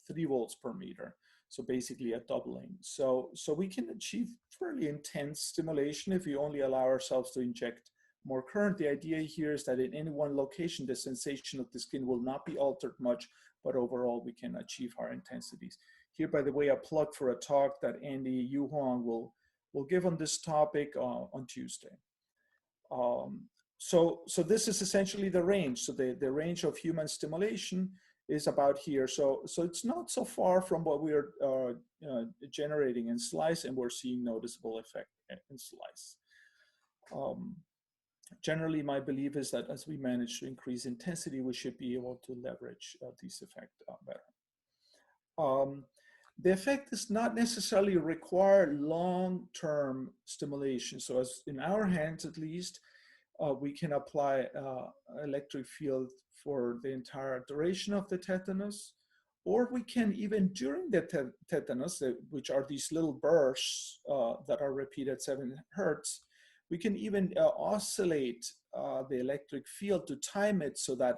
3 volts per meter. So basically a doubling. So we can achieve fairly intense stimulation if we only allow ourselves to inject more current. The idea here is that in any one location, the sensation of the skin will not be altered much, but overall we can achieve higher intensities. Here, by the way, a plug for a talk that Andy Yu Huang will give on this topic on Tuesday. So this is essentially the range. So the range of human stimulation is about here. So it's not so far from what we are generating in slice, and we're seeing noticeable effect in slice. Generally, my belief is that as we manage to increase intensity, we should be able to leverage these effects better. The effect does not necessarily require long-term stimulation. So as in our hands, at least, we can apply electric field for the entire duration of the tetanus, or we can even during the tetanus, which are these little bursts that are repeated at 7 hertz, we can even oscillate the electric field to time it so that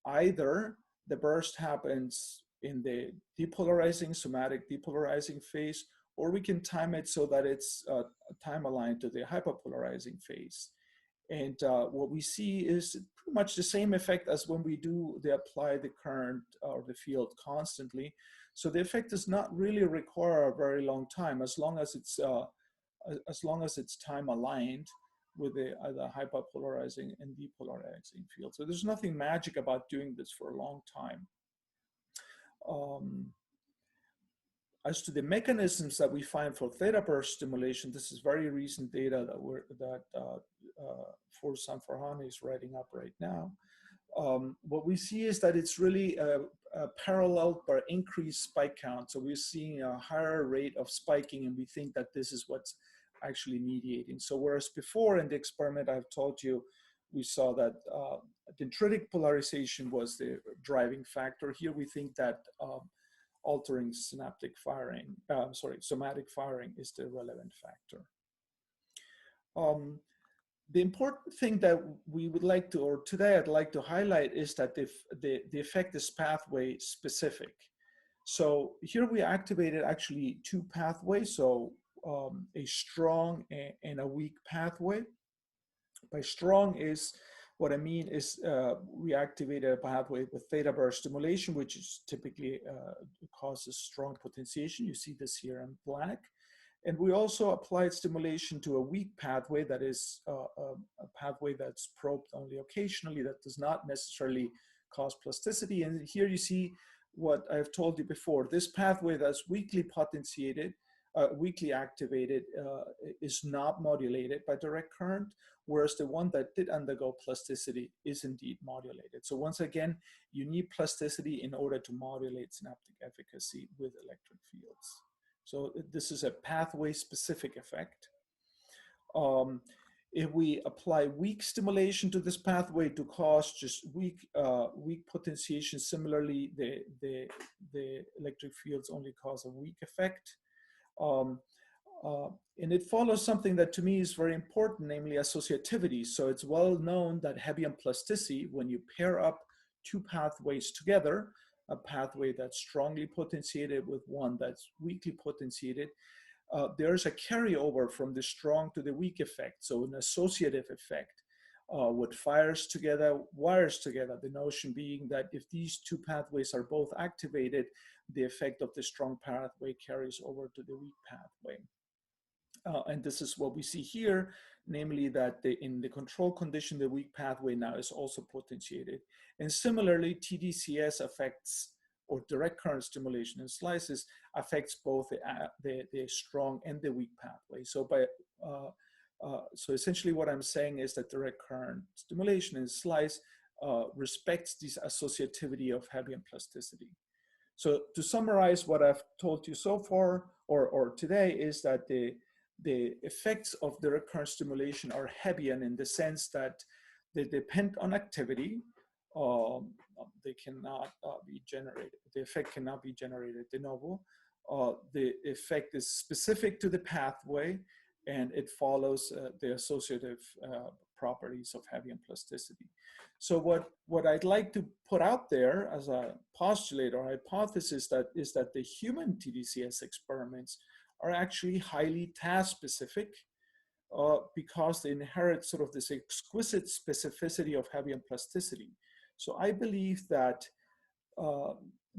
either the burst happens in the depolarizing, somatic depolarizing phase, or we can time it so that it's time aligned to the hyperpolarizing phase. And what we see is pretty much the same effect as when we apply the current or the field constantly. So the effect does not really require a very long time, as long as it's time aligned with the either hyperpolarizing and depolarizing field. So there's nothing magic about doing this for a long time. As to the mechanisms that we find for theta burst stimulation, this is very recent data that Forsan Farhani is writing up right now. What we see is that it's really paralleled by increased spike count. So we're seeing a higher rate of spiking, and we think that this is what's actually mediating. So whereas before in the experiment I've told you, we saw that dendritic polarization was the driving factor. Here we think that altering somatic firing is the relevant factor. The important thing that we would like to, or today I'd like to highlight, is that the effect is pathway specific. So here we activated actually 2 pathways, so a strong and a weak pathway. By strong is, what I mean is we activated a pathway with theta burst stimulation, which is typically causes strong potentiation. You see this here in black. And we also applied stimulation to a weak pathway, that is a pathway that's probed only occasionally, that does not necessarily cause plasticity. And here you see what I've told you before. This pathway that's weakly potentiated, weakly activated, is not modulated by direct current, whereas the one that did undergo plasticity is indeed modulated. So once again, you need plasticity in order to modulate synaptic efficacy with electric fields. So this is a pathway-specific effect. If we apply weak stimulation to this pathway to cause just weak potentiation, similarly, the electric fields only cause a weak effect. And it follows something that to me is very important, namely associativity. So it's well known that Hebbian plasticity, when you pair up 2 pathways together, a pathway that's strongly potentiated with one that's weakly potentiated, there's a carryover from the strong to the weak effect. So an associative effect, what wires together. The notion being that if these 2 pathways are both activated, the effect of the strong pathway carries over to the weak pathway. And this is what we see here. namely that in the control condition, the weak pathway now is also potentiated. And similarly, tDCS affects, or direct current stimulation in slices affects both the strong and the weak pathway. So so essentially what I'm saying is that direct current stimulation in slice respects this associativity of Hebbian plasticity. So to summarize what I've told you so far or today is that the effects of direct current stimulation are Hebbian in the sense that they depend on activity. They cannot be generated. The effect cannot be generated de novo. The effect is specific to the pathway, and it follows the associative properties of Hebbian plasticity. So what I'd like to put out there as a postulate or hypothesis is that the human tDCS experiments are actually highly task specific because they inherit sort of this exquisite specificity of Hebbian plasticity. So I believe that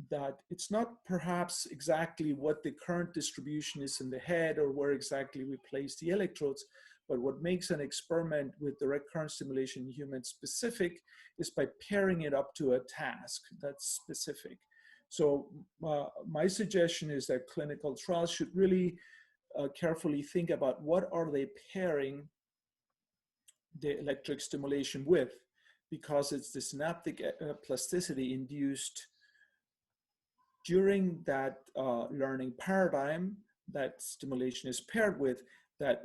that it's not perhaps exactly what the current distribution is in the head or where exactly we place the electrodes, but what makes an experiment with direct current stimulation in humans specific is by pairing it up to a task that's specific. So my suggestion is that clinical trials should really carefully think about what are they pairing the electric stimulation with, because it's the synaptic plasticity induced during that learning paradigm that stimulation is paired with that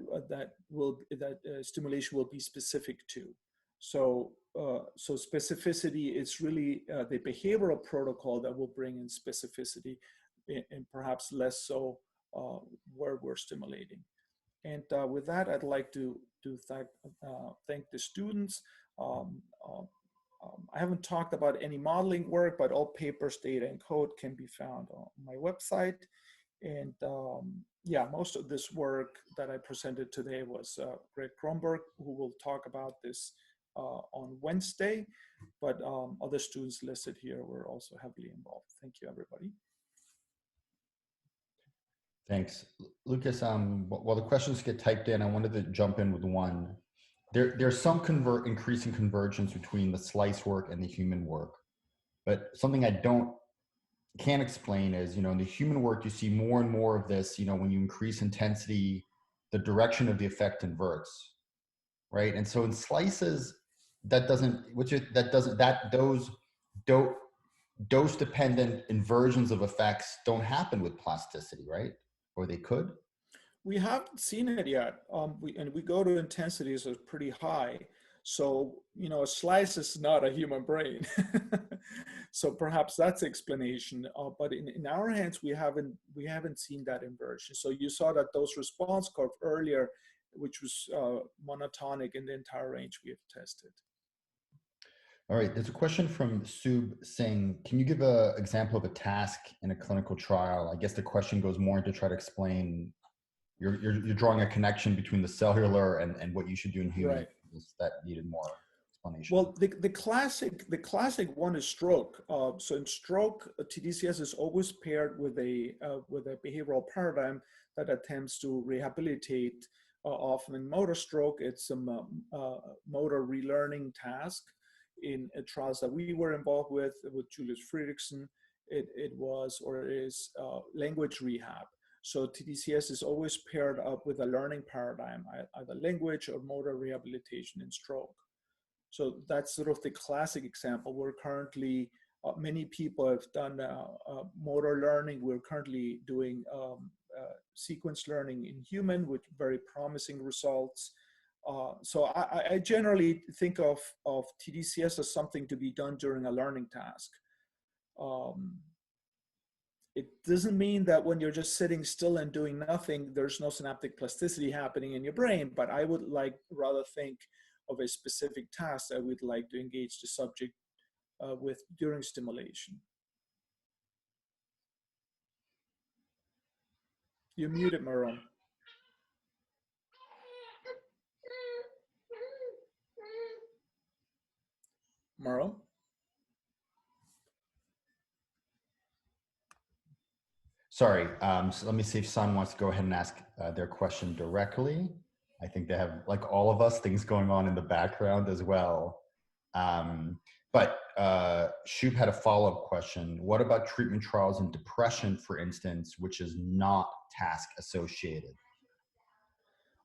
stimulation will be specific to. So so specificity is really the behavioral protocol that will bring in specificity, and perhaps less so where we're stimulating. And with that, I'd like to thank the students. I haven't talked about any modeling work, but all papers, data, and code can be found on my website. And yeah, most of this work that I presented today was Greg Kronberg, who will talk about this on Wednesday. But other students listed here were also heavily involved. Thank you, everybody. Thanks. Lucas, while the questions get typed in, I wanted to jump in with one. There's some increasing convergence between the slice work and the human work. But something I can't explain is, you know, in the human work, you see more and more of this, you know, when you increase intensity, the direction of the effect inverts, right? And so in slices, those dose-dependent inversions of effects don't happen with plasticity, right? Or they could? We haven't seen it yet. We go to intensities that are pretty high. So, you know, a slice is not a human brain. So perhaps that's the explanation. But in our hands, we haven't seen that inversion. So you saw that dose response curve earlier, which was monotonic in the entire range we have tested. All right, there's a question from Sub Singh. Can you give an example of a task in a clinical trial? I guess the question goes more into try to explain, you're drawing a connection between the cellular and what you should do in humans. Right. That needed more explanation. Well, the classic one is stroke. So in stroke, tDCS is always paired with a behavioral paradigm that attempts to rehabilitate. Often in motor stroke, it's a motor relearning task. In trials that we were involved with Julius Friedrichsen, it was or is language rehab. So tDCS is always paired up with a learning paradigm, either language or motor rehabilitation in stroke. So that's sort of the classic example. We're currently, many people have done motor learning. We're currently doing sequence learning in human with very promising results. So I generally think of tDCS as something to be done during a learning task. It doesn't mean that when you're just sitting still and doing nothing, there's no synaptic plasticity happening in your brain, but I would rather think of a specific task that we'd like to engage the subject with during stimulation. You're muted, Marom. Marom? Sorry, so let me see if Sun wants to go ahead and ask their question directly. I think they have, like all of us, things going on in the background as well. But Shub had a follow-up question. What about treatment trials in depression, for instance, which is not task associated?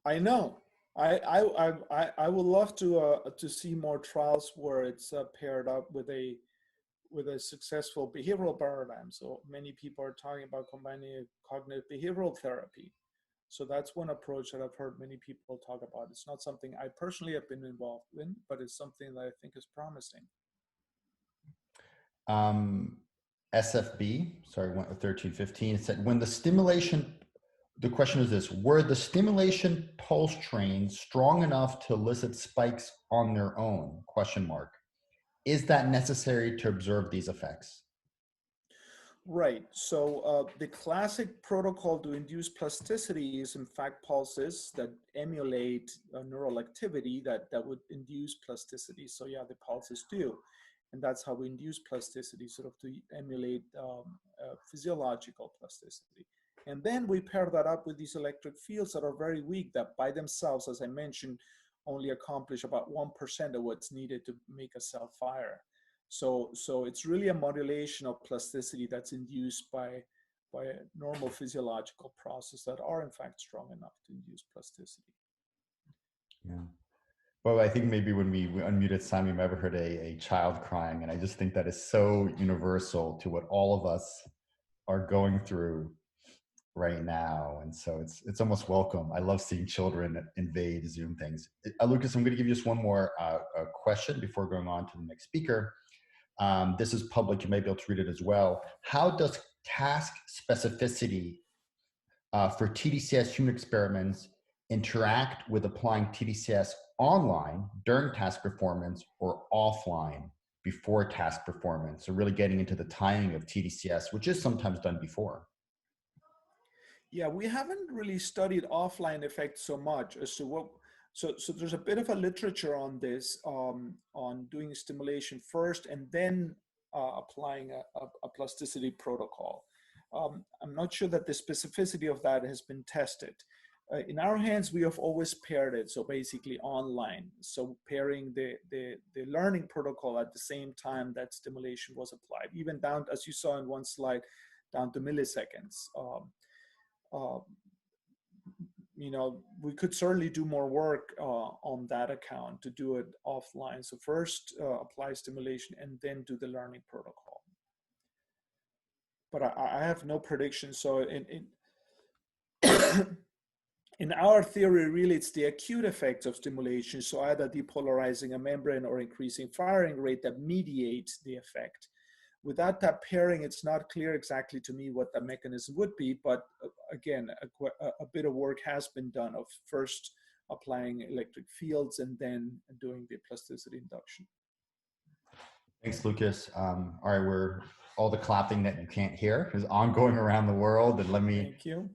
I know. I would love to see more trials where it's paired up with a successful behavioral paradigm. So many people are talking about combining cognitive behavioral therapy. So that's one approach that I've heard many people talk about. It's not something I personally have been involved in, but it's something that I think is promising. SFB, sorry, 1315, it said, when the stimulation, the question is this, were the stimulation pulse trains strong enough to elicit spikes on their own, question mark. Is that necessary to observe these effects? Right, so the classic protocol to induce plasticity is in fact pulses that emulate neural activity that would induce plasticity. So yeah, the pulses do. And that's how we induce plasticity, sort of to emulate physiological plasticity. And then we pair that up with these electric fields that are very weak, that by themselves, as I mentioned, only accomplish about 1% of what's needed to make a cell fire. So it's really a modulation of plasticity that's induced by a normal physiological process that are in fact strong enough to induce plasticity. Yeah. Well, I think maybe when we unmuted Simon, we ever heard a child crying, and I just think that is so universal to what all of us are going through right now, and so it's almost welcome. I love seeing children invade Zoom things. Lucas, I'm going to give you just one more question before going on to the next speaker. This is public; you may be able to read it as well. How does task specificity for tDCS human experiments interact with applying tDCS online during task performance or offline before task performance? So really getting into the timing of tDCS, which is sometimes done before. Yeah, we haven't really studied offline effects so much as to what, so there's a bit of a literature on this, on doing stimulation first and then applying a plasticity protocol. I'm not sure that the specificity of that has been tested. In our hands, we have always paired it, so basically online. So pairing the learning protocol at the same time that stimulation was applied, even down, as you saw in one slide, down to milliseconds. You know, we could certainly do more work on that account to do it offline. So first apply stimulation and then do the learning protocol. But I have no prediction. So in our theory, really, it's the acute effects of stimulation, so either depolarizing a membrane or increasing firing rate, that mediates the effect. Without that pairing, it's not clear exactly to me what the mechanism would be, but again, a bit of work has been done of first applying electric fields and then doing the plasticity induction. Thanks, Lucas. All right, all the clapping that you can't hear is ongoing around the world, and let me Thank you.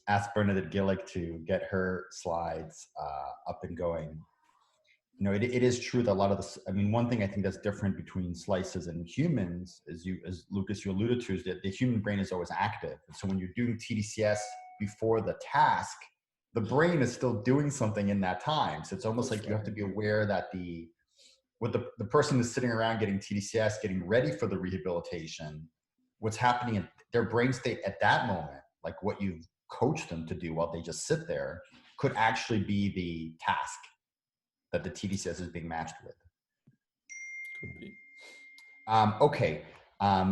Ask Bernadette Gillick to get her slides up and going. You know, it is true that a lot of this, I mean, one thing I think that's different between slices and humans, as Lucas, you alluded to, is that the human brain is always active. And so when you're doing tDCS before the task, the brain is still doing something in that time. So it's almost like you have to be aware that the person is sitting around getting tDCS, getting ready for the rehabilitation, what's happening in their brain state at that moment, like what you've coached them to do while they just sit there, could actually be the task that the tDCS is being matched with. Could be. Okay,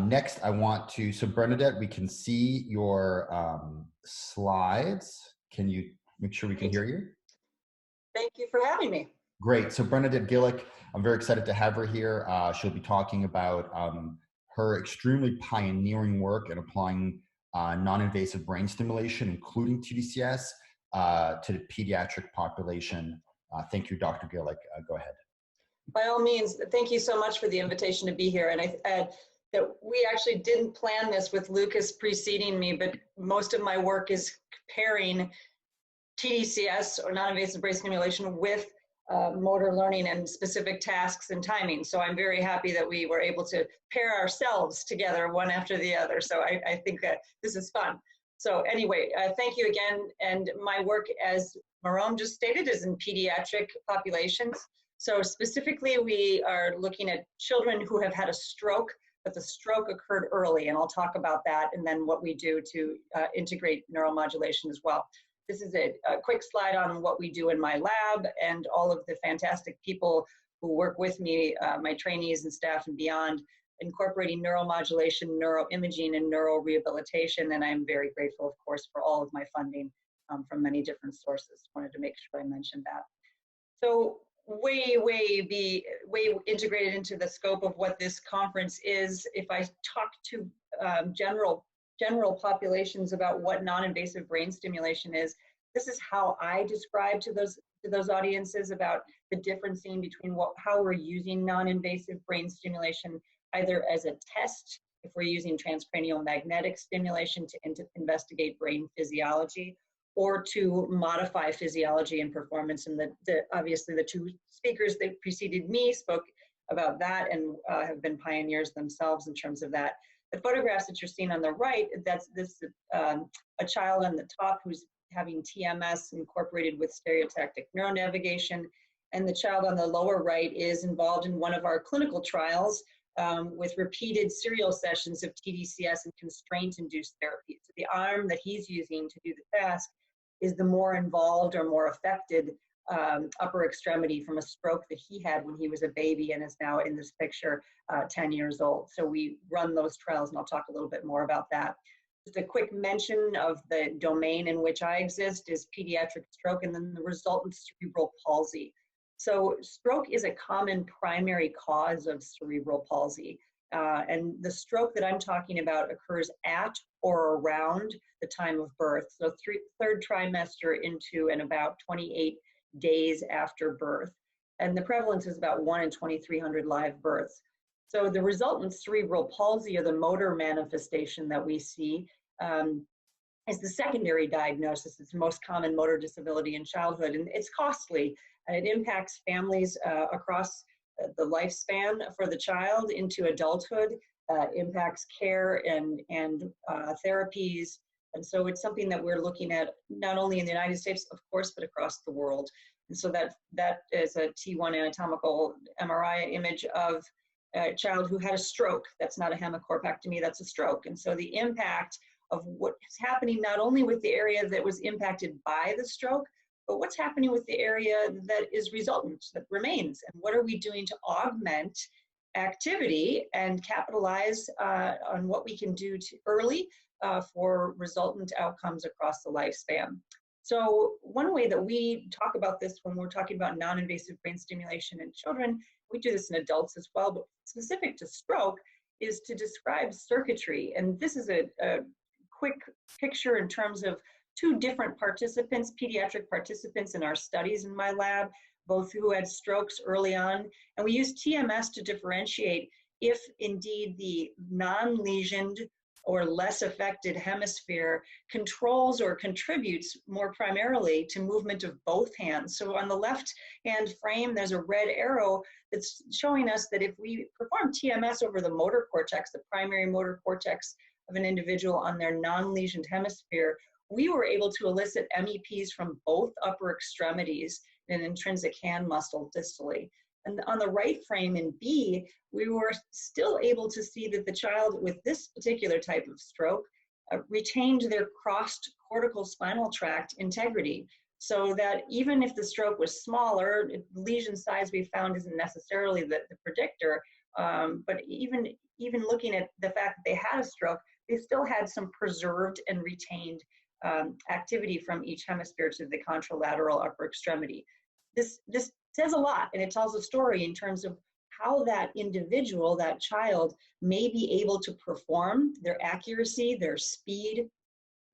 next I want to, so Bernadette, we can see your slides. Can you make sure we can hear you? Thank you for having me. Great, so Bernadette Gillick, I'm very excited to have her here. She'll be talking about her extremely pioneering work in applying non-invasive brain stimulation, including tDCS, to the pediatric population. Thank you, Dr. Gillick. Go ahead. By all means, thank you so much for the invitation to be here. And that we actually didn't plan this with Lucas preceding me, but most of my work is pairing tDCS, or non-invasive brain stimulation, with motor learning and specific tasks and timing. So I'm very happy that we were able to pair ourselves together one after the other. So I think that this is fun. So anyway, thank you again. And my work, as Marom just stated, is in pediatric populations. So specifically, we are looking at children who have had a stroke, but the stroke occurred early, and I'll talk about that and then what we do to integrate neuromodulation as well. This is a quick slide on what we do in my lab and all of the fantastic people who work with me, my trainees and staff and beyond, incorporating neuromodulation, neuroimaging, and neurorehabilitation. And I'm very grateful, of course, for all of my funding from many different sources. Wanted to make sure I mentioned that. So way integrated into the scope of what this conference is. If I talk to general populations about what non-invasive brain stimulation is, this is how I describe to those audiences about the differencing between how we're using non-invasive brain stimulation, either as a test, if we're using transcranial magnetic stimulation to investigate brain physiology, or to modify physiology and performance. And obviously the two speakers that preceded me spoke about that and have been pioneers themselves in terms of that. The photographs that you're seeing on the right, that's a child on the top who's having TMS incorporated with stereotactic neuronavigation. And the child on the lower right is involved in one of our clinical trials with repeated serial sessions of tDCS and constraint-induced therapy. So the arm that he's using to do the task is the more involved or more affected upper extremity from a stroke that he had when he was a baby and is now in this picture 10 years old. So we run those trials, and I'll talk a little bit more about that. Just a quick mention of the domain in which I exist is pediatric stroke and then the resultant cerebral palsy. So stroke is a common primary cause of cerebral palsy. And the stroke that I'm talking about occurs at or around the time of birth. So third trimester into and about 28 days after birth. And the prevalence is about 1 in 2,300 live births. So the resultant cerebral palsy, or the motor manifestation that we see, is the secondary diagnosis. It's the most common motor disability in childhood, and it's costly. And it impacts families across the lifespan for the child into adulthood, impacts care and therapies. And so it's something that we're looking at not only in the United States, of course, but across the world. And so that is a T1 anatomical MRI image of a child who had a stroke. That's not a hemicorpectomy, that's a stroke. And so the impact of what is happening not only with the area that was impacted by the stroke, but what's happening with the area that is resultant, that remains, and what are we doing to augment activity and capitalize on what we can do early for resultant outcomes across the lifespan. So one way that we talk about this when we're talking about non-invasive brain stimulation in children, we do this in adults as well, but specific to stroke, is to describe circuitry. And this is a quick picture in terms of two different participants, pediatric participants in our studies in my lab, both who had strokes early on. And we use TMS to differentiate if indeed the non-lesioned or less affected hemisphere controls or contributes more primarily to movement of both hands. So on the left hand frame, there's a red arrow that's showing us that if we perform TMS over the motor cortex, the primary motor cortex of an individual on their non-lesioned hemisphere, we were able to elicit MEPs from both upper extremities and intrinsic hand muscle distally. And on the right frame in B, we were still able to see that the child with this particular type of stroke retained their crossed cortical spinal tract integrity. So that even if the stroke was smaller, the lesion size we found isn't necessarily the predictor, but even looking at the fact that they had a stroke, they still had some preserved and retained activity from each hemisphere to the contralateral upper extremity. This says a lot, and it tells a story in terms of how that individual, that child, may be able to perform, their accuracy, their speed,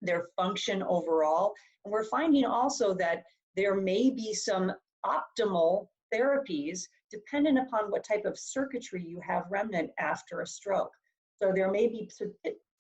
their function overall. And we're finding also that there may be some optimal therapies dependent upon what type of circuitry you have remnant after a stroke. So there may be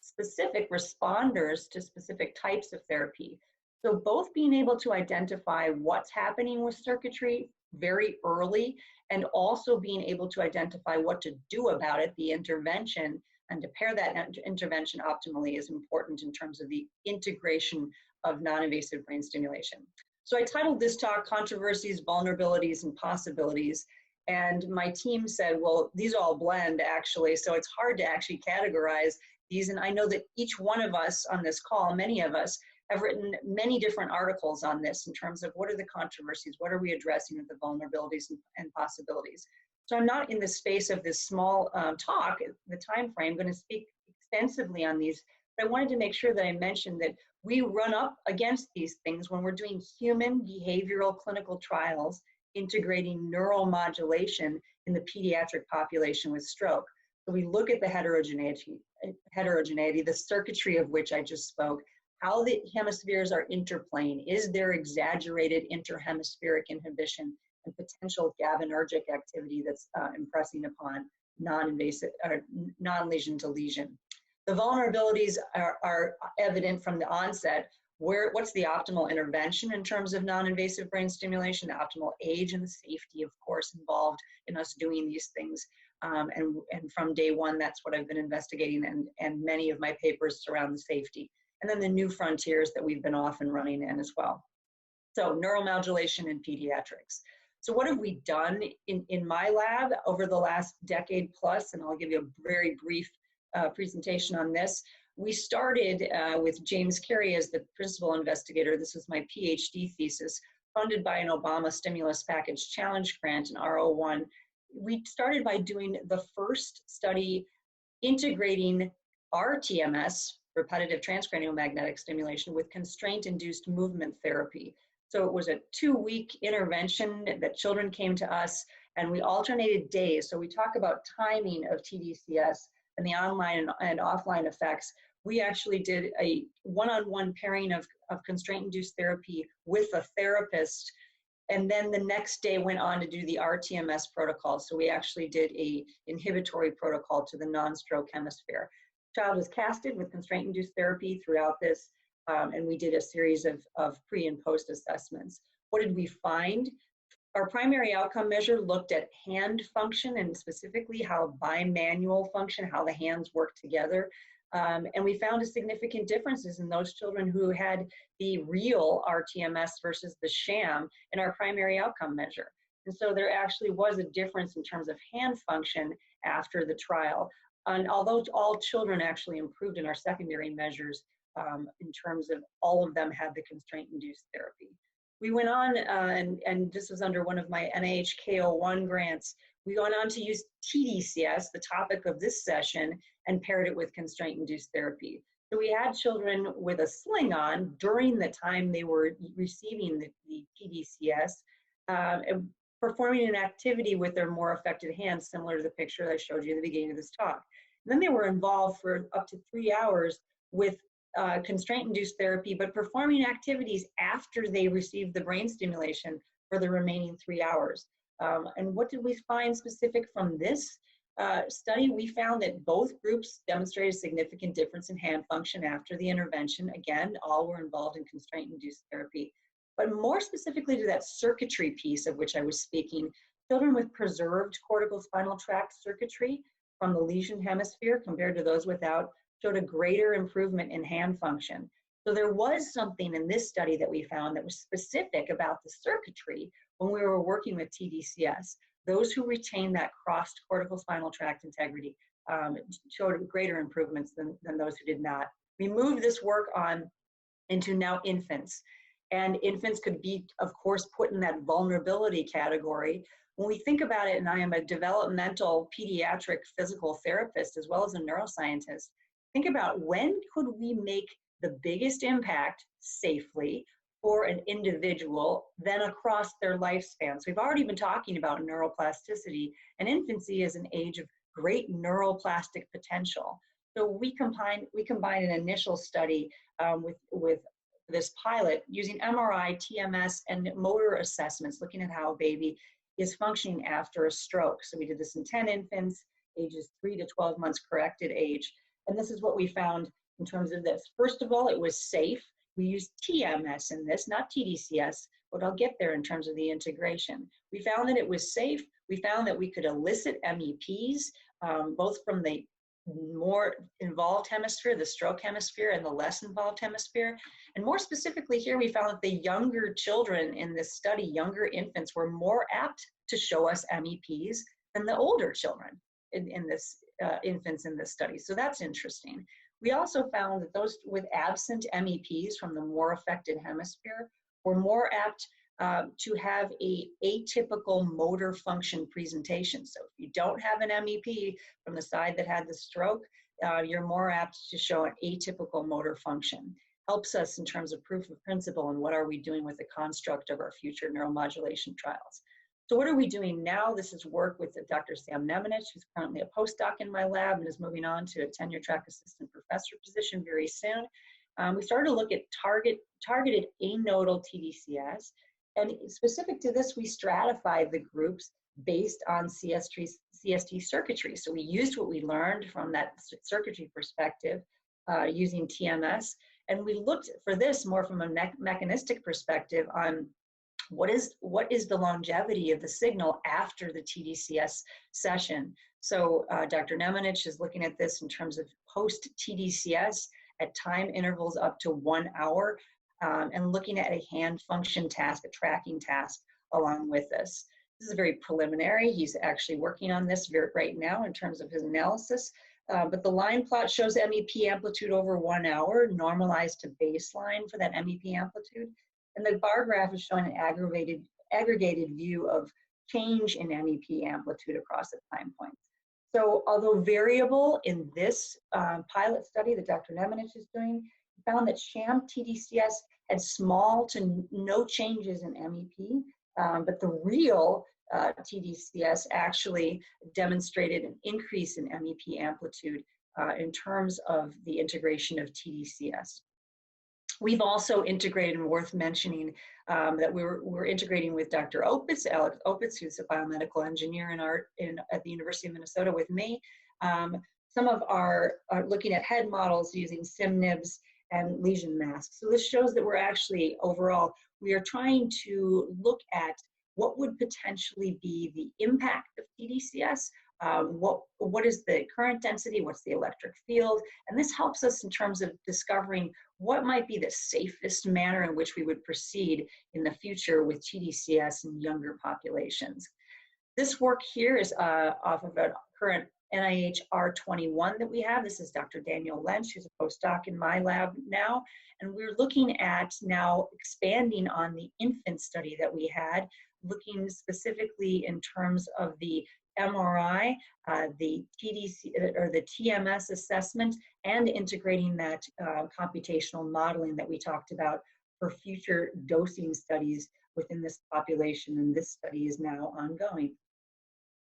specific responders to specific types of therapy. So both being able to identify what's happening with circuitry very early and also being able to identify what to do about it, the intervention, And to pair that intervention optimally is important in terms of the integration of non-invasive brain stimulation. So I titled this talk, Controversies, Vulnerabilities, and Possibilities. And my team said, well, these all blend actually, so it's hard to actually categorize these. And I know that each one of us on this call, many of us, have written many different articles on this in terms of what are the controversies, what are we addressing with the vulnerabilities and possibilities. So I'm not in the space of this small talk, the time frame, going to speak extensively on these, but I wanted to make sure that I mentioned that we run up against these things when we're doing human behavioral clinical trials integrating neuromodulation in the pediatric population with stroke. So we look at the heterogeneity, the circuitry of which I just spoke, how the hemispheres are interplaying. Is there exaggerated interhemispheric inhibition and potential GABAergic activity that's impressing upon non-invasive or non-lesion to lesion? The vulnerabilities are evident from the onset. What's the optimal intervention in terms of non-invasive brain stimulation, the optimal age and the safety, of course, involved in us doing these things. And from day one, that's what I've been investigating, and many of my papers surround the safety. And then the new frontiers that we've been off and running in as well. So neuromodulation in pediatrics. So what have we done in my lab over the last decade plus? And I'll give you a very brief presentation on this. We started with James Carey as the principal investigator. This was my PhD thesis, funded by an Obama stimulus package challenge grant in R01. We started by doing the first study integrating RTMS, repetitive transcranial magnetic stimulation, with constraint-induced movement therapy. So it was a 2-week intervention that children came to us, and we alternated days. So we talk about timing of tDCS and the online and offline effects. We actually did a one-on-one pairing of constraint-induced therapy with a therapist, and then the next day went on to do the RTMS protocol. So we actually did a inhibitory protocol to the non-stroke hemisphere. Child was casted with constraint-induced therapy throughout this, and we did a series of pre and post assessments. What did we find? Our primary outcome measure looked at hand function, and specifically how bimanual function, how the hands work together. And we found a significant differences in those children who had the real RTMS versus the sham in our primary outcome measure. And so there actually was a difference in terms of hand function after the trial. And although all children actually improved in our secondary measures, in terms of all of them had the constraint-induced therapy. We went on, and this was under one of my NIH K01 grants, we went on to use tDCS, the topic of this session, and paired it with constraint-induced therapy. So we had children with a sling on during the time they were receiving the tDCS, and performing an activity with their more affected hands, similar to the picture that I showed you at the beginning of this talk. And then they were involved for up to 3 hours with constraint-induced therapy, but performing activities after they received the brain stimulation for the remaining 3 hours. And what did we find specific from this study? We found that both groups demonstrated significant difference in hand function after the intervention. Again, all were involved in constraint-induced therapy. But more specifically to that circuitry piece of which I was speaking, children with preserved cortical spinal tract circuitry from the lesion hemisphere compared to those without showed a greater improvement in hand function. So there was something in this study that we found that was specific about the circuitry when we were working with tDCS. Those who retained that crossed cortical spinal tract integrity showed greater improvements than those who did not. We moved this work on into now infants. And infants could be, of course, put in that vulnerability category. When we think about it, and I am a developmental pediatric physical therapist as well as a neuroscientist, think about when could we make the biggest impact safely for an individual then across their lifespan. So we've already been talking about neuroplasticity, and infancy is an age of great neuroplastic potential. So we combine an initial study with this pilot using MRI, TMS, and motor assessments, looking at how a baby is functioning after a stroke. So we did this in 10 infants, ages 3 to 12 months corrected age. And this is what we found in terms of this. First of all, it was safe. We used TMS in this, not tDCS, but I'll get there in terms of the integration. We found that it was safe. We found that we could elicit MEPs, both from the more involved hemisphere, the stroke hemisphere, and the less involved hemisphere. And more specifically here, we found that the younger children in this study, younger infants, were more apt to show us MEPs than the older children in this infants in this study. So that's interesting. We also found that those with absent MEPs from the more affected hemisphere were more apt to have a atypical motor function presentation. So if you don't have an MEP from the side that had the stroke, you're more apt to show an atypical motor function. Helps us in terms of proof of principle and what are we doing with the construct of our future neuromodulation trials. So what are we doing now? This is work with Dr. Sam Nemenich, who's currently a postdoc in my lab and is moving on to a tenure track assistant professor position very soon. We started to look at targeted anodal tDCS. And specific to this, we stratified the groups based on CST circuitry. So we used what we learned from that circuitry perspective using TMS. And we looked for this more from a mechanistic perspective on what is the longevity of the signal after the tDCS session. So Dr. Nemenich is looking at this in terms of post-tDCS at time intervals up to 1 hour. And looking at a hand function task, a tracking task along with this. This is very preliminary. He's actually working on this right now in terms of his analysis. But the line plot shows MEP amplitude over 1 hour, normalized to baseline for that MEP amplitude. And the bar graph is showing an aggregated view of change in MEP amplitude across the time points. So although variable in this pilot study that Dr. Nemenich is doing, found that sham tDCS had small to no changes in MEP, but the real tDCS actually demonstrated an increase in MEP amplitude in terms of the integration of tDCS. We've also integrated, and worth mentioning, that we're integrating with Dr. Opitz, Alex Opitz, who's a biomedical engineer at the University of Minnesota with me. Some of our looking at head models using SimNibs and lesion masks. So this shows that we're actually, overall, we are trying to look at what would potentially be the impact of tDCS, what is the current density, what's the electric field, and this helps us in terms of discovering what might be the safest manner in which we would proceed in the future with tDCS in younger populations. This work here is off of a current NIH R21 that we have. This is Dr. Daniel Lynch, who's a postdoc in my lab now. And we're looking at now expanding on the infant study that we had, looking specifically in terms of the MRI, the TDC or the TMS assessment, and integrating that computational modeling that we talked about for future dosing studies within this population. And this study is now ongoing.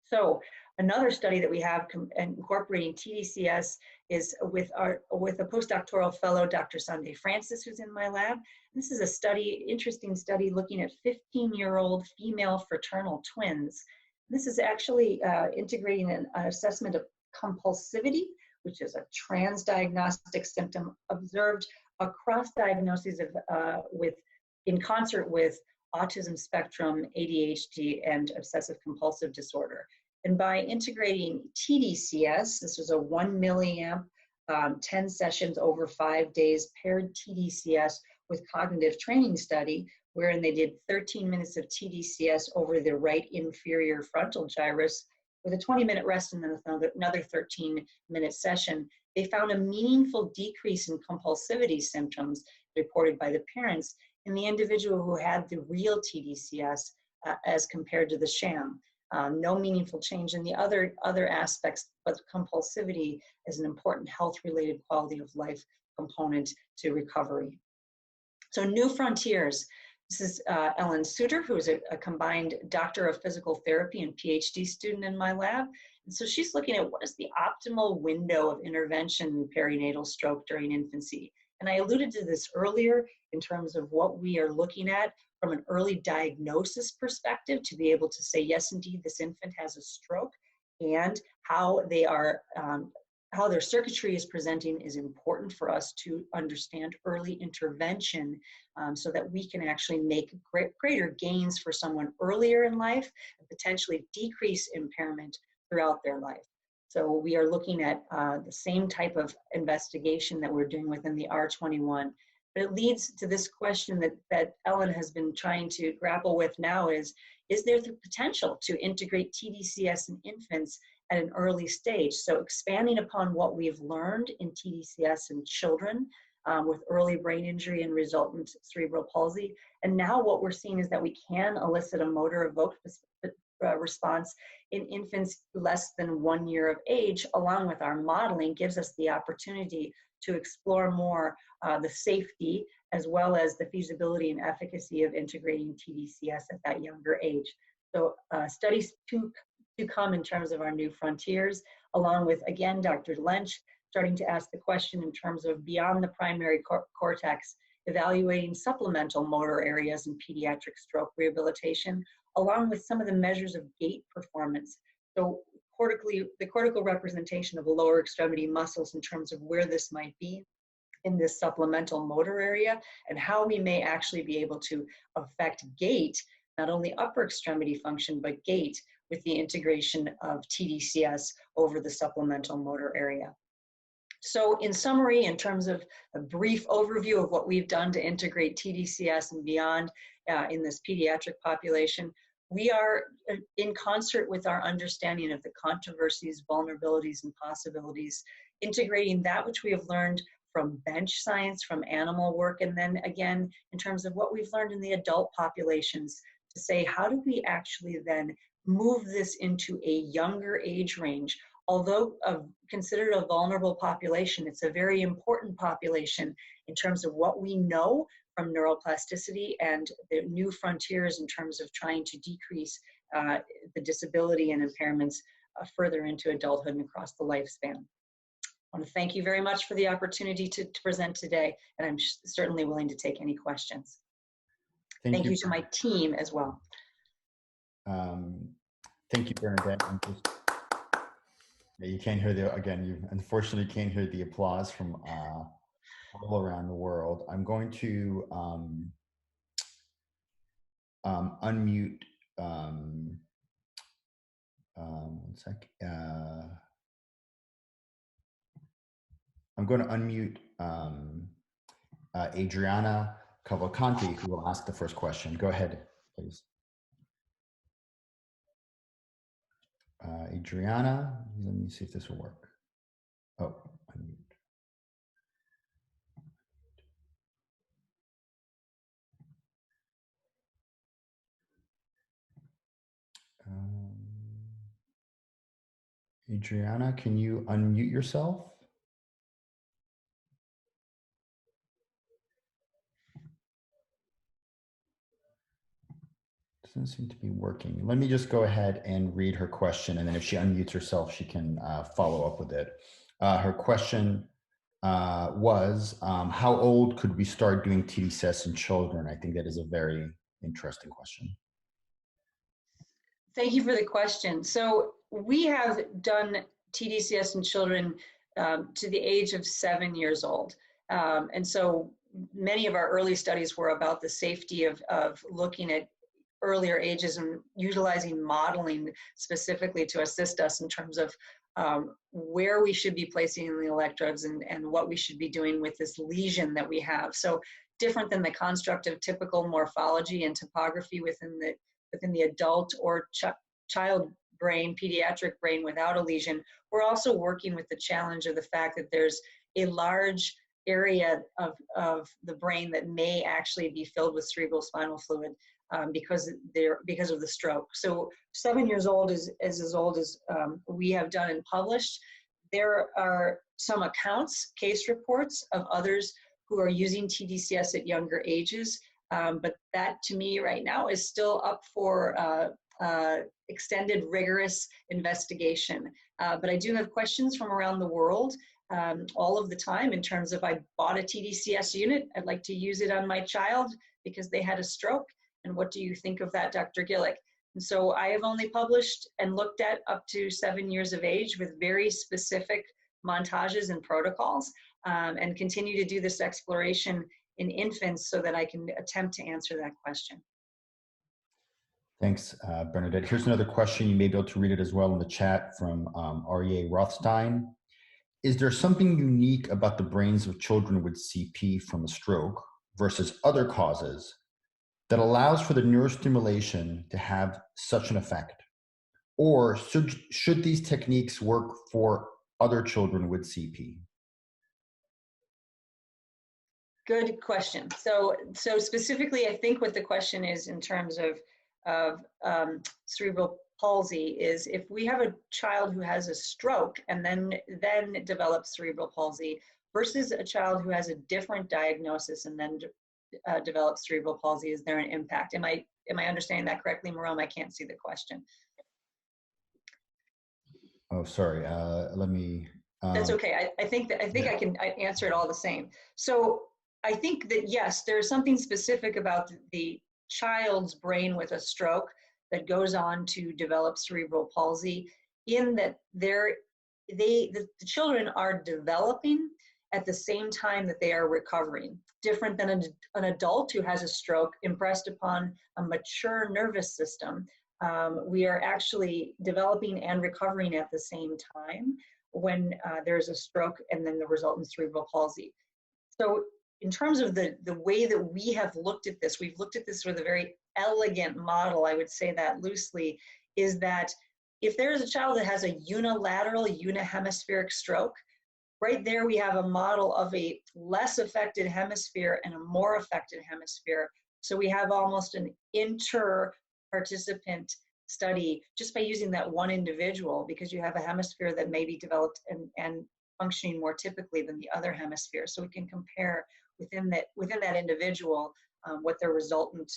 So another study that we have incorporating tDCS is with a postdoctoral fellow, Dr. Sunday Francis, who's in my lab. This is a study, interesting study, looking at 15-year-old female fraternal twins. This is actually integrating an assessment of compulsivity, which is a transdiagnostic symptom observed across diagnoses of in concert with autism spectrum, ADHD, and obsessive compulsive disorder. And by integrating tDCS, this was a 1 milliamp, 10 sessions over 5 days paired tDCS with cognitive training study, wherein they did 13 minutes of tDCS over the right inferior frontal gyrus with a 20-minute rest and then another 13-minute session. They found a meaningful decrease in compulsivity symptoms reported by the parents in the individual who had the real tDCS as compared to the sham. No meaningful change in the other aspects, but compulsivity is an important health-related quality of life component to recovery. So New Frontiers. This is Ellen Suter, who is a combined Doctor of Physical Therapy and PhD student in my lab. And so she's looking at what is the optimal window of intervention in perinatal stroke during infancy. And I alluded to this earlier in terms of what we are looking at from an early diagnosis perspective to be able to say, yes, indeed, this infant has a stroke, and how they are, how their circuitry is presenting is important for us to understand early intervention so that we can actually make greater gains for someone earlier in life and potentially decrease impairment throughout their life. So we are looking at the same type of investigation that we're doing within the R21. But it leads to this question that Ellen has been trying to grapple with now is there the potential to integrate tDCS in infants at an early stage? So expanding upon what we've learned in tDCS in children with early brain injury and resultant cerebral palsy. And now what we're seeing is that we can elicit a motor evoked response in infants less than 1 year of age, along with our modeling, gives us the opportunity to explore more the safety as well as the feasibility and efficacy of integrating tDCS at that younger age. So studies to come in terms of our new frontiers, along with, again, Dr. Lynch starting to ask the question in terms of beyond the primary cortex, evaluating supplemental motor areas in pediatric stroke rehabilitation, along with some of the measures of gait performance. So the cortical representation of the lower extremity muscles in terms of where this might be in this supplemental motor area, and how we may actually be able to affect gait, not only upper extremity function, but gait with the integration of tDCS over the supplemental motor area. So in summary, in terms of a brief overview of what we've done to integrate tDCS and beyond in this pediatric population, we are in concert with our understanding of the controversies, vulnerabilities, and possibilities, integrating that which we have learned from bench science, from animal work, and then again, in terms of what we've learned in the adult populations, to say, how do we actually then move this into a younger age range? Although considered a vulnerable population, it's a very important population in terms of what we know from neuroplasticity and the new frontiers in terms of trying to decrease the disability and impairments further into adulthood and across the lifespan. I want to thank you very much for the opportunity to present today, and I'm certainly willing to take any questions. Thank you to my team as well. Thank you, Bernadette. You can't hear you unfortunately can't hear the applause from all around the world. I'm going to unmute, one sec. I'm going to unmute Adriana Cavalcanti, who will ask the first question. Go ahead, please. Adriana, let me see if this will work. Oh, unmute. Adriana, can you unmute yourself? Doesn't seem to be working. Let me just go ahead and read her question, and then if she unmutes herself, she can follow up with it. Her question was, how old could we start doing tDCS in children? I think that is a very interesting question. Thank you for the question. So we have done tDCS in children to the age of 7 years old. And so many of our early studies were about the safety of looking at earlier ages and utilizing modeling specifically to assist us in terms of where we should be placing the electrodes and what we should be doing with this lesion that we have. So different than the construct of typical morphology and topography within the adult or child brain, pediatric brain without a lesion, we're also working with the challenge of the fact that there's a large area of the brain that may actually be filled with cerebral spinal fluid because of the stroke. So 7 years old is as old as we have done and published. There are some accounts, case reports of others who are using tDCS at younger ages, but that to me right now is still up for extended rigorous investigation. But I do have questions from around the world all of the time in terms of, I bought a tDCS unit, I'd like to use it on my child because they had a stroke. And what do you think of that, Dr. Gillick? And so I have only published and looked at up to 7 years of age with very specific montages and protocols, and continue to do this exploration in infants so that I can attempt to answer that question. Thanks, Bernadette. Here's another question. You may be able to read it as well in the chat from R.E.A. Rothstein. Is there something unique about the brains of children with CP from a stroke versus other causes that allows for the neurostimulation to have such an effect? Or should these techniques work for other children with CP? Good question. So specifically, I think what the question is in terms of cerebral palsy is if we have a child who has a stroke and then develops cerebral palsy versus a child who has a different diagnosis and then develops cerebral palsy, is there an impact? Am I understanding that correctly, Marom? I can't see the question. Oh, sorry. Let me. That's okay. I think I can answer it all the same. So I think that yes, there's something specific about the child's brain with a stroke that goes on to develop cerebral palsy, in that the children are developing at the same time that they are recovering, different than an adult who has a stroke impressed upon a mature nervous system. We are actually developing and recovering at the same time when there's a stroke and then the resultant cerebral palsy. So in terms of the way that we have looked at this, we've looked at this with a very elegant model, I would say that loosely, is that if there is a child that has a unilateral unihemispheric stroke, right there we have a model of a less affected hemisphere and a more affected hemisphere. So we have almost an inter-participant study just by using that one individual, because you have a hemisphere that may be developed and functioning more typically than the other hemisphere. So we can compare within that individual what their resultant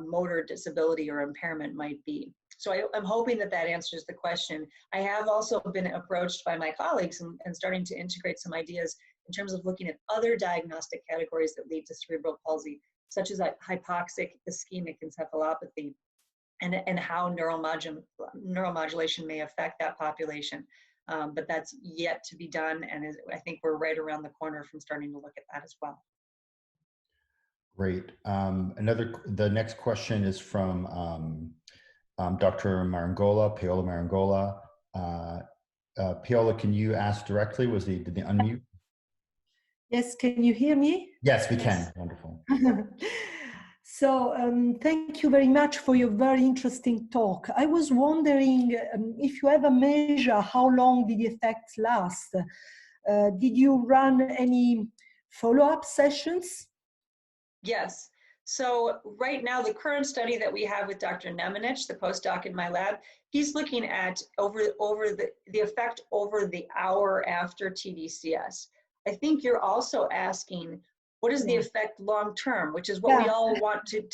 motor disability or impairment might be. So I'm hoping that answers the question. I have also been approached by my colleagues and starting to integrate some ideas in terms of looking at other diagnostic categories that lead to cerebral palsy, such as hypoxic ischemic encephalopathy, and how neuromodulation may affect that population. But that's yet to be done, and I think we're right around the corner from starting to look at that as well. Great. The next question is from Dr. Marangola, Paola Marangola. Paola, can you ask directly? Did they unmute? Yes, can you hear me? Yes, we can. Wonderful. So thank you very much for your very interesting talk. I was wondering if you have a measure, how long did the effects last? Did you run any follow-up sessions? Yes. So right now, the current study that we have with Dr. Nitsche, the postdoc in my lab, he's looking at over the effect over the hour after tDCS. I think you're also asking, what is the effect long term, which is what we all want to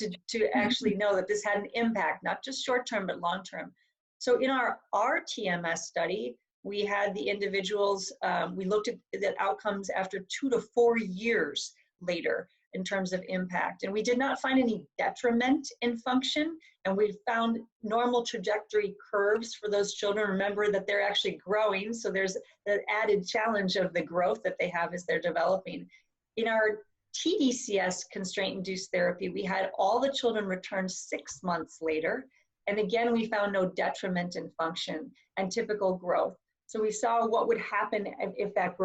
actually know, that this had an impact, not just short term, but long term. So in our TMS study, we had the individuals, we looked at the outcomes after 2 to 4 years later in terms of impact. And we did not find any detriment in function. And we found normal trajectory curves for those children. Remember that they're actually growing. So there's the added challenge of the growth that they have as they're developing. In our tDCS constraint-induced therapy, we had all the children return 6 months later. And again, we found no detriment in function and typical growth. So we saw what would happen if that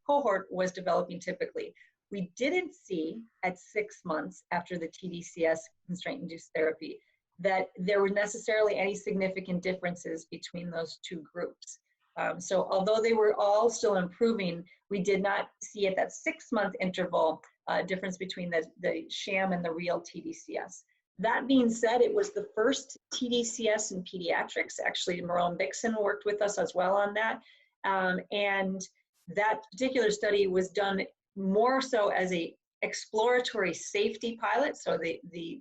cohort was developing typically. We didn't see at 6 months after the tDCS constraint-induced therapy that there were necessarily any significant differences between those two groups. So although they were all still improving, we did not see at that 6-month interval difference between the sham and the real tDCS. That being said, it was the first tDCS in pediatrics. Actually, Marom Bikson worked with us as well on that. And that particular study was done more so as a exploratory safety pilot. So the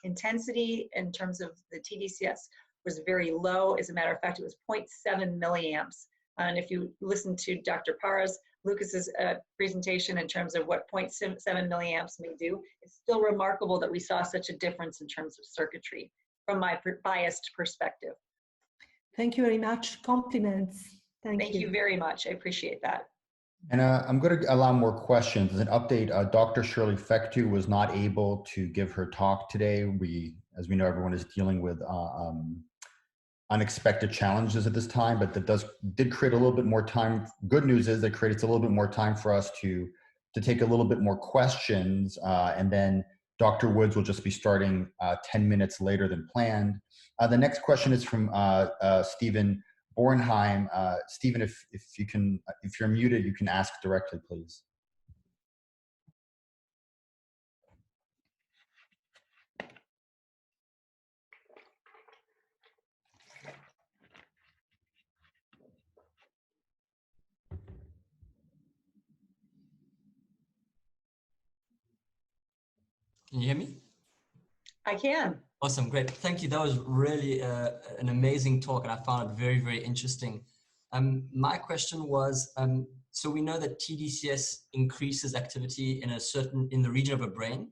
intensity in terms of the tDCS was very low. As a matter of fact, it was 0.7 milliamps. And if you listen to Dr. Parra's, Lucas's presentation in terms of what 0.7 milliamps may do, it's still remarkable that we saw such a difference in terms of circuitry from my biased perspective. Thank you very much. Compliments. Thank you. Thank you very much. I appreciate that. And I'm going to allow more questions. As an update, Dr. Shirley Fectu was not able to give her talk today. As we know, everyone is dealing with unexpected challenges at this time, but that did create a little bit more time. Good news is that creates a little bit more time for us to take a little bit more questions, and then Dr. Woods will just be starting 10 minutes later than planned. The next question is from Stephen Bornheim. Stephen, if you're muted, you can ask directly, please. Can you hear me? I can. Awesome, great. Thank you. That was really an amazing talk, and I found it very, very interesting. My question was, so we know that tDCS increases activity in the region of a brain,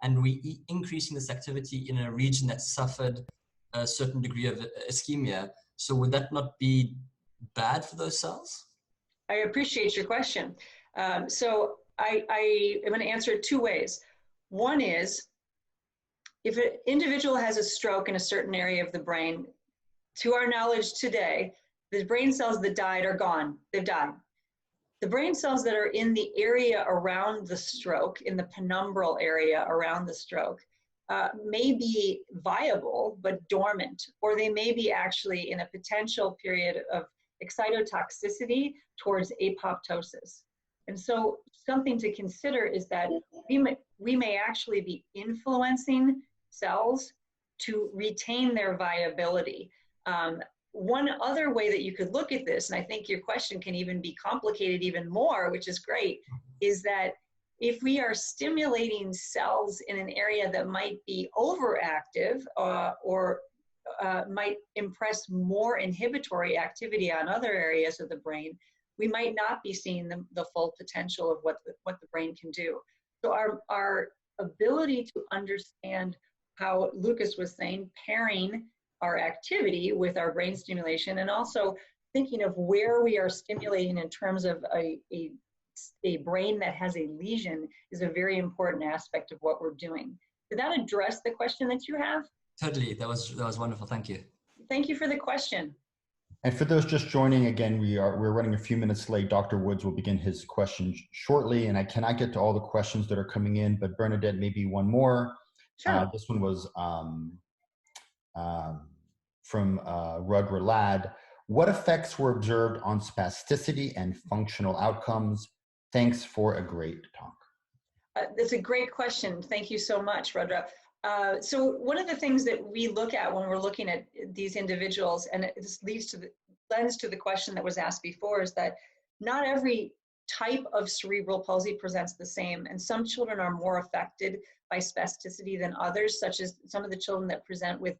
and we increasing this activity in a region that suffered a certain degree of ischemia. So would that not be bad for those cells? I appreciate your question. So I am going to answer it two ways. One is, if an individual has a stroke in a certain area of the brain, to our knowledge today, the brain cells that died are gone. They've died. The brain cells that are in the area around the stroke, in the penumbral area around the stroke, may be viable but dormant, or they may be actually in a potential period of excitotoxicity towards apoptosis. And so something to consider is that we may actually be influencing cells to retain their viability. One other way that you could look at this, and I think your question can even be complicated even more, which is great, is that if we are stimulating cells in an area that might be overactive or might impress more inhibitory activity on other areas of the brain, we might not be seeing the full potential of what the brain can do. So our ability to understand how Lucas was saying, pairing our activity with our brain stimulation, and also thinking of where we are stimulating in terms of a brain that has a lesion, is a very important aspect of what we're doing. Did that address the question that you have? Totally, that was wonderful. Thank you. Thank you for the question. And for those just joining, again, we're running a few minutes late. Dr. Woods will begin his question shortly, and I cannot get to all the questions that are coming in, but Bernadette, maybe one more. Sure. This one was from Rudra Ladd. What effects were observed on spasticity and functional outcomes? Thanks for a great talk. That's a great question. Thank you so much, Rudra. So one of the things that we look at when we're looking at these individuals, and this lends to the question that was asked before, is that not every type of cerebral palsy presents the same, and some children are more affected by spasticity than others, such as some of the children that present with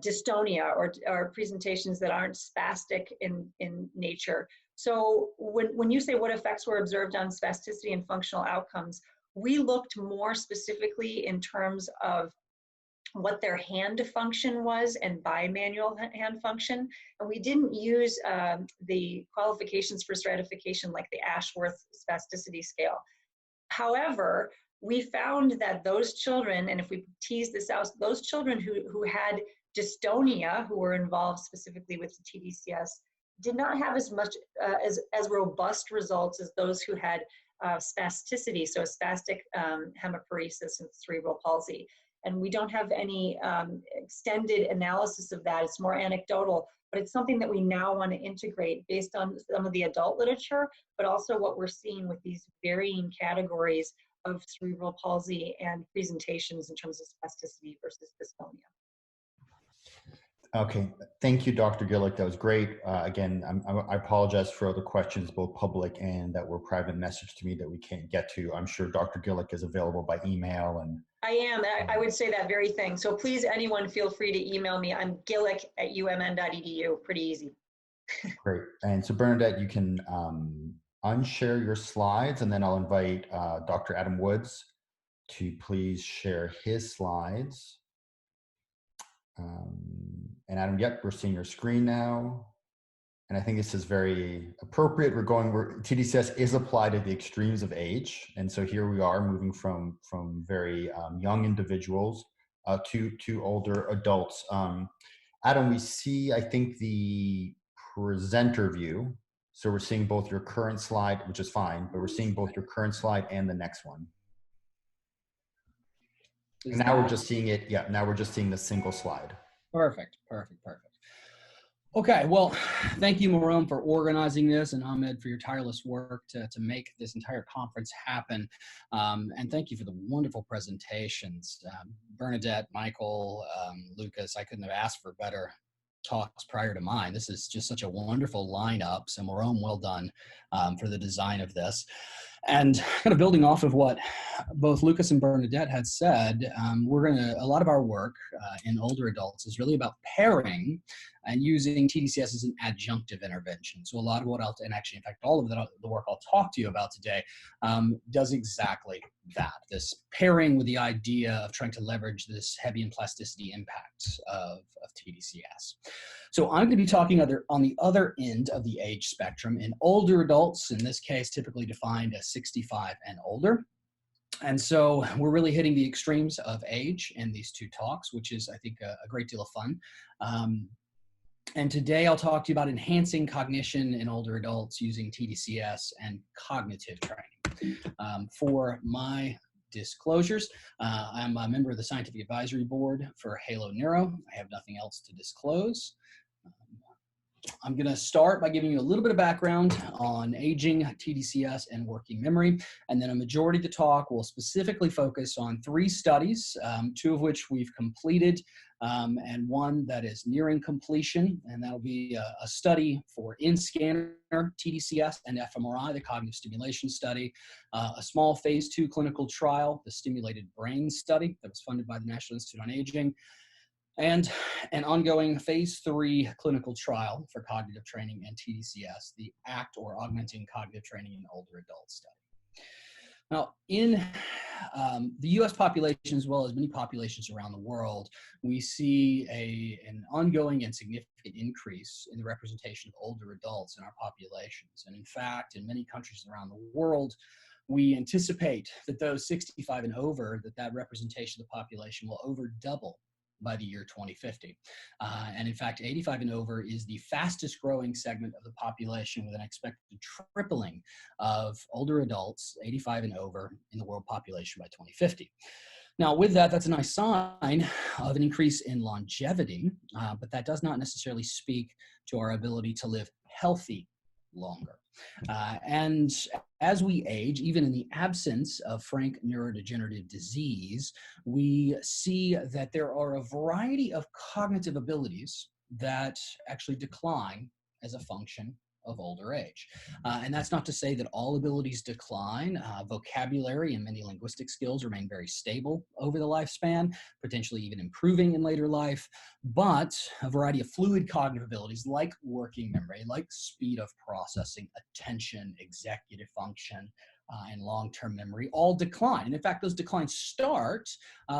dystonia or presentations that aren't spastic in nature. So when you say what effects were observed on spasticity and functional outcomes, we looked more specifically in terms of what their hand function was and bimanual hand function. And we didn't use the qualifications for stratification like the Ashworth spasticity scale. However, we found that those children, and if we tease this out, those children who had dystonia, who were involved specifically with the tDCS, did not have as much as robust results as those who had spasticity, so spastic hemiparesis and cerebral palsy. And we don't have any extended analysis of that. It's more anecdotal, but it's something that we now want to integrate based on some of the adult literature, but also what we're seeing with these varying categories of cerebral palsy and presentations in terms of spasticity versus dystonia. Okay, thank you, Dr. Gillick. That was great. Again, I apologize for other questions, both public and that were private message to me that we can't get to. I'm sure Dr. Gillick is available by email. And I am. I would say that very thing. So please, anyone, feel free to email me. I'm gillick@umn.edu. Pretty easy. Great. And so Bernadette, you can unshare your slides, and then I'll invite Dr. Adam Woods to please share his slides. And Adam, yep, we're seeing your screen now. and I think this is very appropriate. We're going where tDCS is applied at the extremes of age, and so here we are moving from very young individuals to older adults. Adam, we see, I think, the presenter view. So we're seeing both your current slide, which is fine, but we're seeing both your current slide and the next one. And now we're just seeing it. Yeah, now we're just seeing the single slide. Perfect, perfect, perfect. Okay, well, thank you, Marom, for organizing this, and Ahmed for your tireless work to make this entire conference happen. And thank you for the wonderful presentations. Bernadette, Michael, Lucas, I couldn't have asked for better talks prior to mine. This is just such a wonderful lineup. So Marom, well done for the design of this. And kind of building off of what both Lucas and Bernadette had said, a lot of our work in older adults is really about pairing and using tDCS as an adjunctive intervention. So a lot of what else, and actually, in fact, all of the work I'll talk to you about today does exactly that, this pairing with the idea of trying to leverage this Hebbian plasticity impact of tDCS. So I'm going to be talking on the other end of the age spectrum in older adults, in this case, typically defined as 65 and older. And so we're really hitting the extremes of age in these two talks, which is, I think, a great deal of fun. And today I'll talk to you about enhancing cognition in older adults using tDCS and cognitive training. For my disclosures, I'm a member of the Scientific Advisory Board for Halo Neuro. I have nothing else to disclose. I'm going to start by giving you a little bit of background on aging, tDCS, and working memory, and then a majority of the talk will specifically focus on 3 studies, 2 of which we've completed, and 1 that is nearing completion, and that'll be a study for in-scanner tDCS and fMRI, the cognitive stimulation study, a small phase 2 clinical trial, the stimulated brain study that was funded by the National Institute on Aging, and an ongoing phase 3 clinical trial for cognitive training and tDCS, the ACT, or Augmenting Cognitive Training in Older Adults study. Now, in the US population, as well as many populations around the world, we see an ongoing and significant increase in the representation of older adults in our populations. And in fact, in many countries around the world, we anticipate that those 65 and over, that representation of the population will over double by the year 2050. And in fact, 85 and over is the fastest growing segment of the population, with an expected tripling of older adults, 85 and over, in the world population by 2050. Now, with that, that's a nice sign of an increase in longevity, but that does not necessarily speak to our ability to live healthy longer. And as we age, even in the absence of frank neurodegenerative disease, we see that there are a variety of cognitive abilities that actually decline as a function of older age. And that's not to say that all abilities decline. Vocabulary and many linguistic skills remain very stable over the lifespan, potentially even improving in later life. But a variety of fluid cognitive abilities like working memory, like speed of processing, attention, executive function, and long-term memory all decline. And in fact, those declines start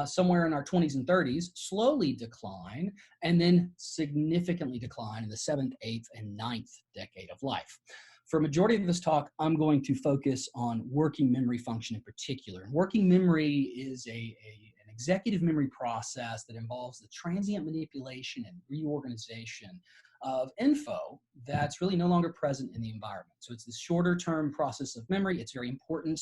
somewhere in our 20s and 30s, slowly decline, and then significantly decline in the 7th, 8th, and 9th decade of life. For a majority of this talk, I'm going to focus on working memory function in particular. Working memory is an executive memory process that involves the transient manipulation and reorganization of info that's really no longer present in the environment. So it's this shorter term process of memory. It's very important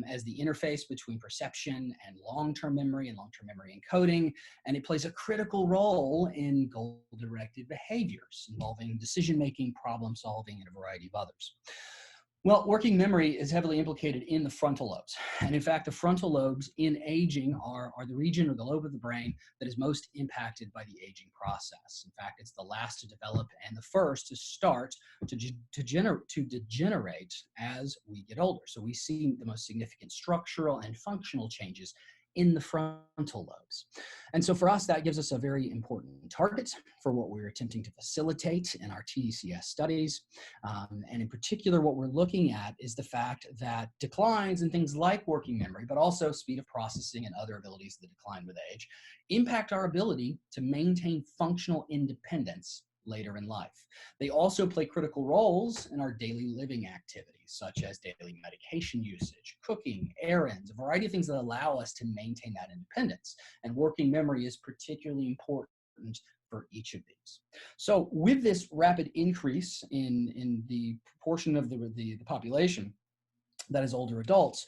as the interface between perception and long-term memory encoding, and it plays a critical role in goal-directed behaviors involving decision-making, problem-solving, and a variety of others. Well, working memory is heavily implicated in the frontal lobes. And in fact, the frontal lobes in aging are the region or the lobe of the brain that is most impacted by the aging process. In fact, it's the last to develop and the first to start to degenerate as we get older. So we see the most significant structural and functional changes in the frontal lobes. And so for us, that gives us a very important target for what we're attempting to facilitate in our tDCS studies. And in particular, what we're looking at is the fact that declines in things like working memory, but also speed of processing and other abilities that decline with age, impact our ability to maintain functional independence later in life. They also play critical roles in our daily living activities, such as daily medication usage, cooking, errands, a variety of things that allow us to maintain that independence. And working memory is particularly important for each of these. So with this rapid increase in the proportion of the population that is older adults,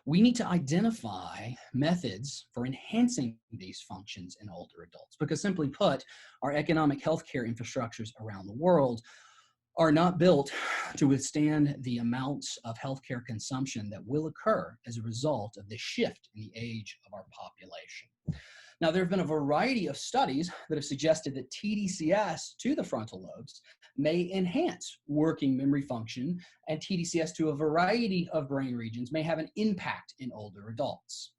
we need to identify methods for enhancing these functions in older adults, because simply put, our economic healthcare infrastructures around the world are not built to withstand the amounts of healthcare consumption that will occur as a result of the shift in the age of our population. Now, there have been a variety of studies that have suggested that tDCS to the frontal lobes may enhance working memory function, and tDCS to a variety of brain regions may have an impact in older adults.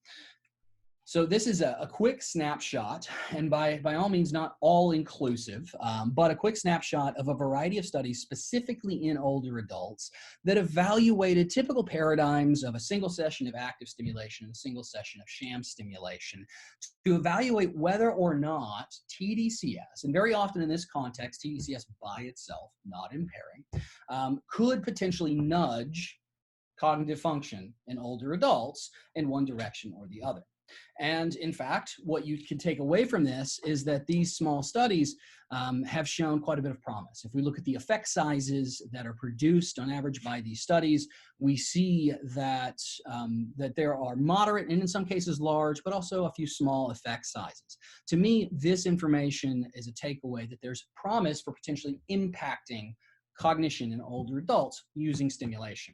So this is a quick snapshot, and by all means not all inclusive, but a quick snapshot of a variety of studies specifically in older adults that evaluated typical paradigms of a single session of active stimulation and a single session of sham stimulation to evaluate whether or not tDCS, and very often in this context, tDCS by itself, not impairing, could potentially nudge cognitive function in older adults in one direction or the other. And in fact, what you can take away from this is that these small studies have shown quite a bit of promise. If we look at the effect sizes that are produced on average by these studies, we see that, that there are moderate and in some cases large, but also a few small effect sizes. To me, this information is a takeaway that there's promise for potentially impacting cognition in older adults using stimulation.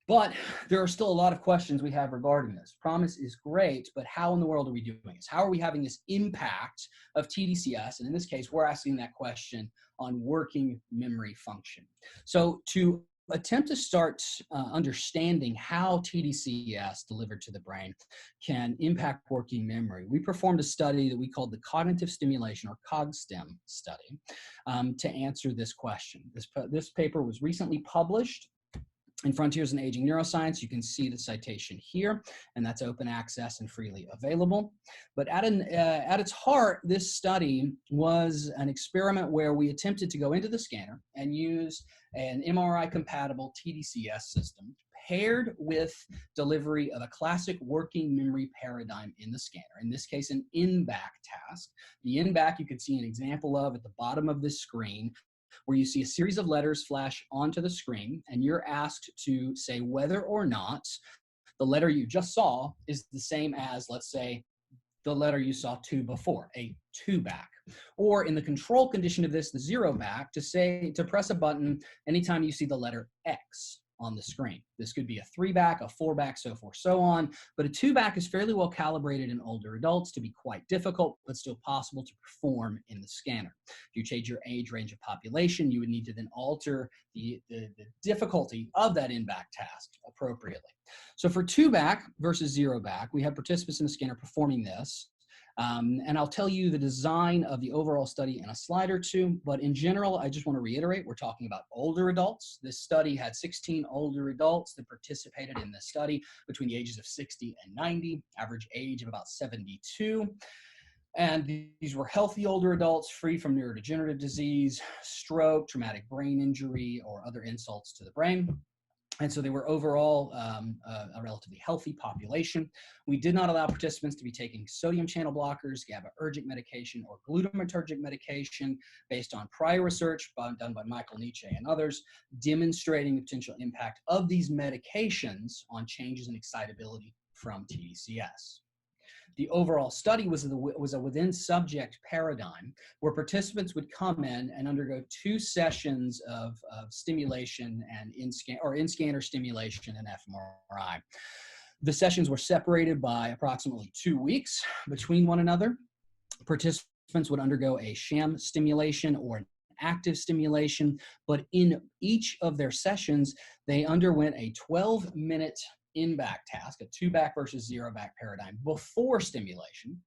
But there are still a lot of questions we have regarding this. Promise is great, but how in the world are we doing this? How are we having this impact of tDCS? And in this case, we're asking that question on working memory function. So to attempt to start understanding how tDCS delivered to the brain can impact working memory, we performed a study that we called the Cognitive Stimulation, or CogStim study, to answer this question. This paper was recently published in Frontiers in Aging Neuroscience. You can see the citation here, and that's open access and freely available. But at its heart, this study was an experiment where we attempted to go into the scanner and use an MRI-compatible tDCS system paired with delivery of a classic working memory paradigm in the scanner, in this case, an in-back task. The in-back you can see an example of at the bottom of this screen, where you see a series of letters flash onto the screen, and you're asked to say whether or not the letter you just saw is the same as, let's say, the letter you saw two before, a two back. Or in the control condition of this, the zero back, to press a button anytime you see the letter X on the screen. This could be a 3-back, a 4-back, so forth, so on. But a 2-back is fairly well calibrated in older adults to be quite difficult, but still possible to perform in the scanner. If you change your age range of population, you would need to then alter the difficulty of that in-back task appropriately. So for 2-back versus 0-back, we had participants in the scanner performing this. And I'll tell you the design of the overall study in a slide or two, but in general, I just want to reiterate, we're talking about older adults. This study had 16 older adults that participated in this study between the ages of 60 and 90, average age of about 72. And these were healthy older adults free from neurodegenerative disease, stroke, traumatic brain injury, or other insults to the brain. And so they were overall a relatively healthy population. We did not allow participants to be taking sodium channel blockers, GABAergic medication, or glutamatergic medication based on prior research done by Michael Nitsche and others, demonstrating the potential impact of these medications on changes in excitability from tDCS. The overall study was a within subject paradigm where participants would come in and undergo 2 sessions of stimulation and in-scanner stimulation and fMRI. The sessions were separated by approximately 2 weeks between one another. Participants would undergo a sham stimulation or an active stimulation, but in each of their sessions, they underwent a 12-minute in-back task, a 2-back versus 0-back paradigm before stimulation.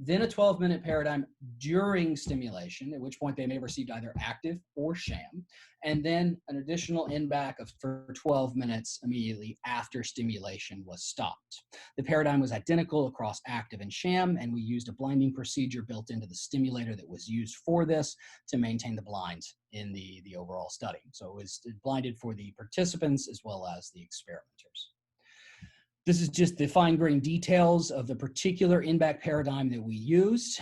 then a 12-minute paradigm during stimulation, at which point they may have received either active or sham, and then an additional in-back for 12 minutes immediately after stimulation was stopped. The paradigm was identical across active and sham, and we used a blinding procedure built into the stimulator that was used for this to maintain the blind in the overall study. So it was blinded for the participants as well as the experimenters. This is just the fine-grained details of the particular in-back paradigm that we used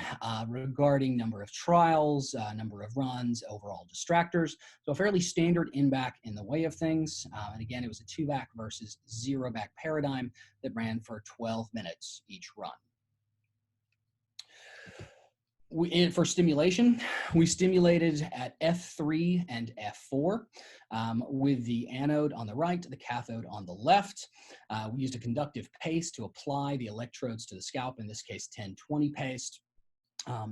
regarding number of trials, number of runs, overall distractors. So a fairly standard in-back in the way of things. And again, it was a 2-back versus 0-back paradigm that ran for 12 minutes each run. For stimulation, we stimulated at F3 and F4 with the anode on the right, the cathode on the left. We used a conductive paste to apply the electrodes to the scalp, in this case 1020 paste.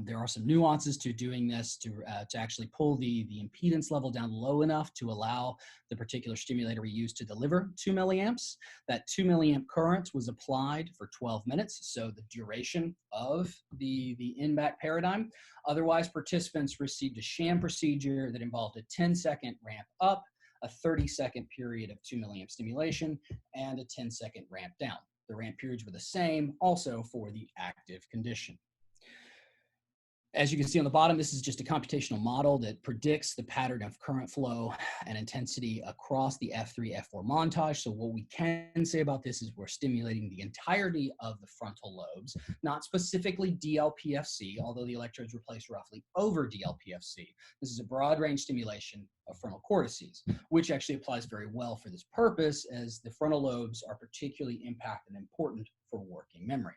There are some nuances to doing this to actually pull the impedance level down low enough to allow the particular stimulator we used to deliver 2 milliamps. That 2 milliamp current was applied for 12 minutes, so the duration of the in-back paradigm. Otherwise, participants received a sham procedure that involved a 10-second ramp up, a 30-second period of 2 milliamp stimulation, and a 10-second ramp down. The ramp periods were the same also for the active condition. As you can see on the bottom, this is just a computational model that predicts the pattern of current flow and intensity across the F3, F4 montage. So what we can say about this is we're stimulating the entirety of the frontal lobes, not specifically DLPFC, although the electrodes were placed roughly over DLPFC. This is a broad range stimulation of frontal cortices, which actually applies very well for this purpose, as the frontal lobes are particularly impacted and important for working memory.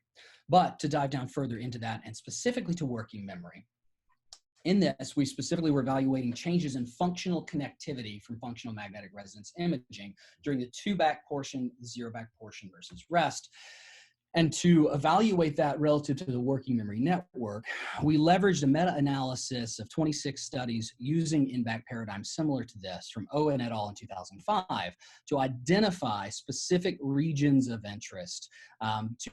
But to dive down further into that, and specifically to working memory, in this, we specifically were evaluating changes in functional connectivity from functional magnetic resonance imaging during the 2-back portion, the 0-back portion versus rest. And to evaluate that relative to the working memory network, we leveraged a meta-analysis of 26 studies using in-back paradigms similar to this from Owen et al. In 2005 to identify specific regions of interest to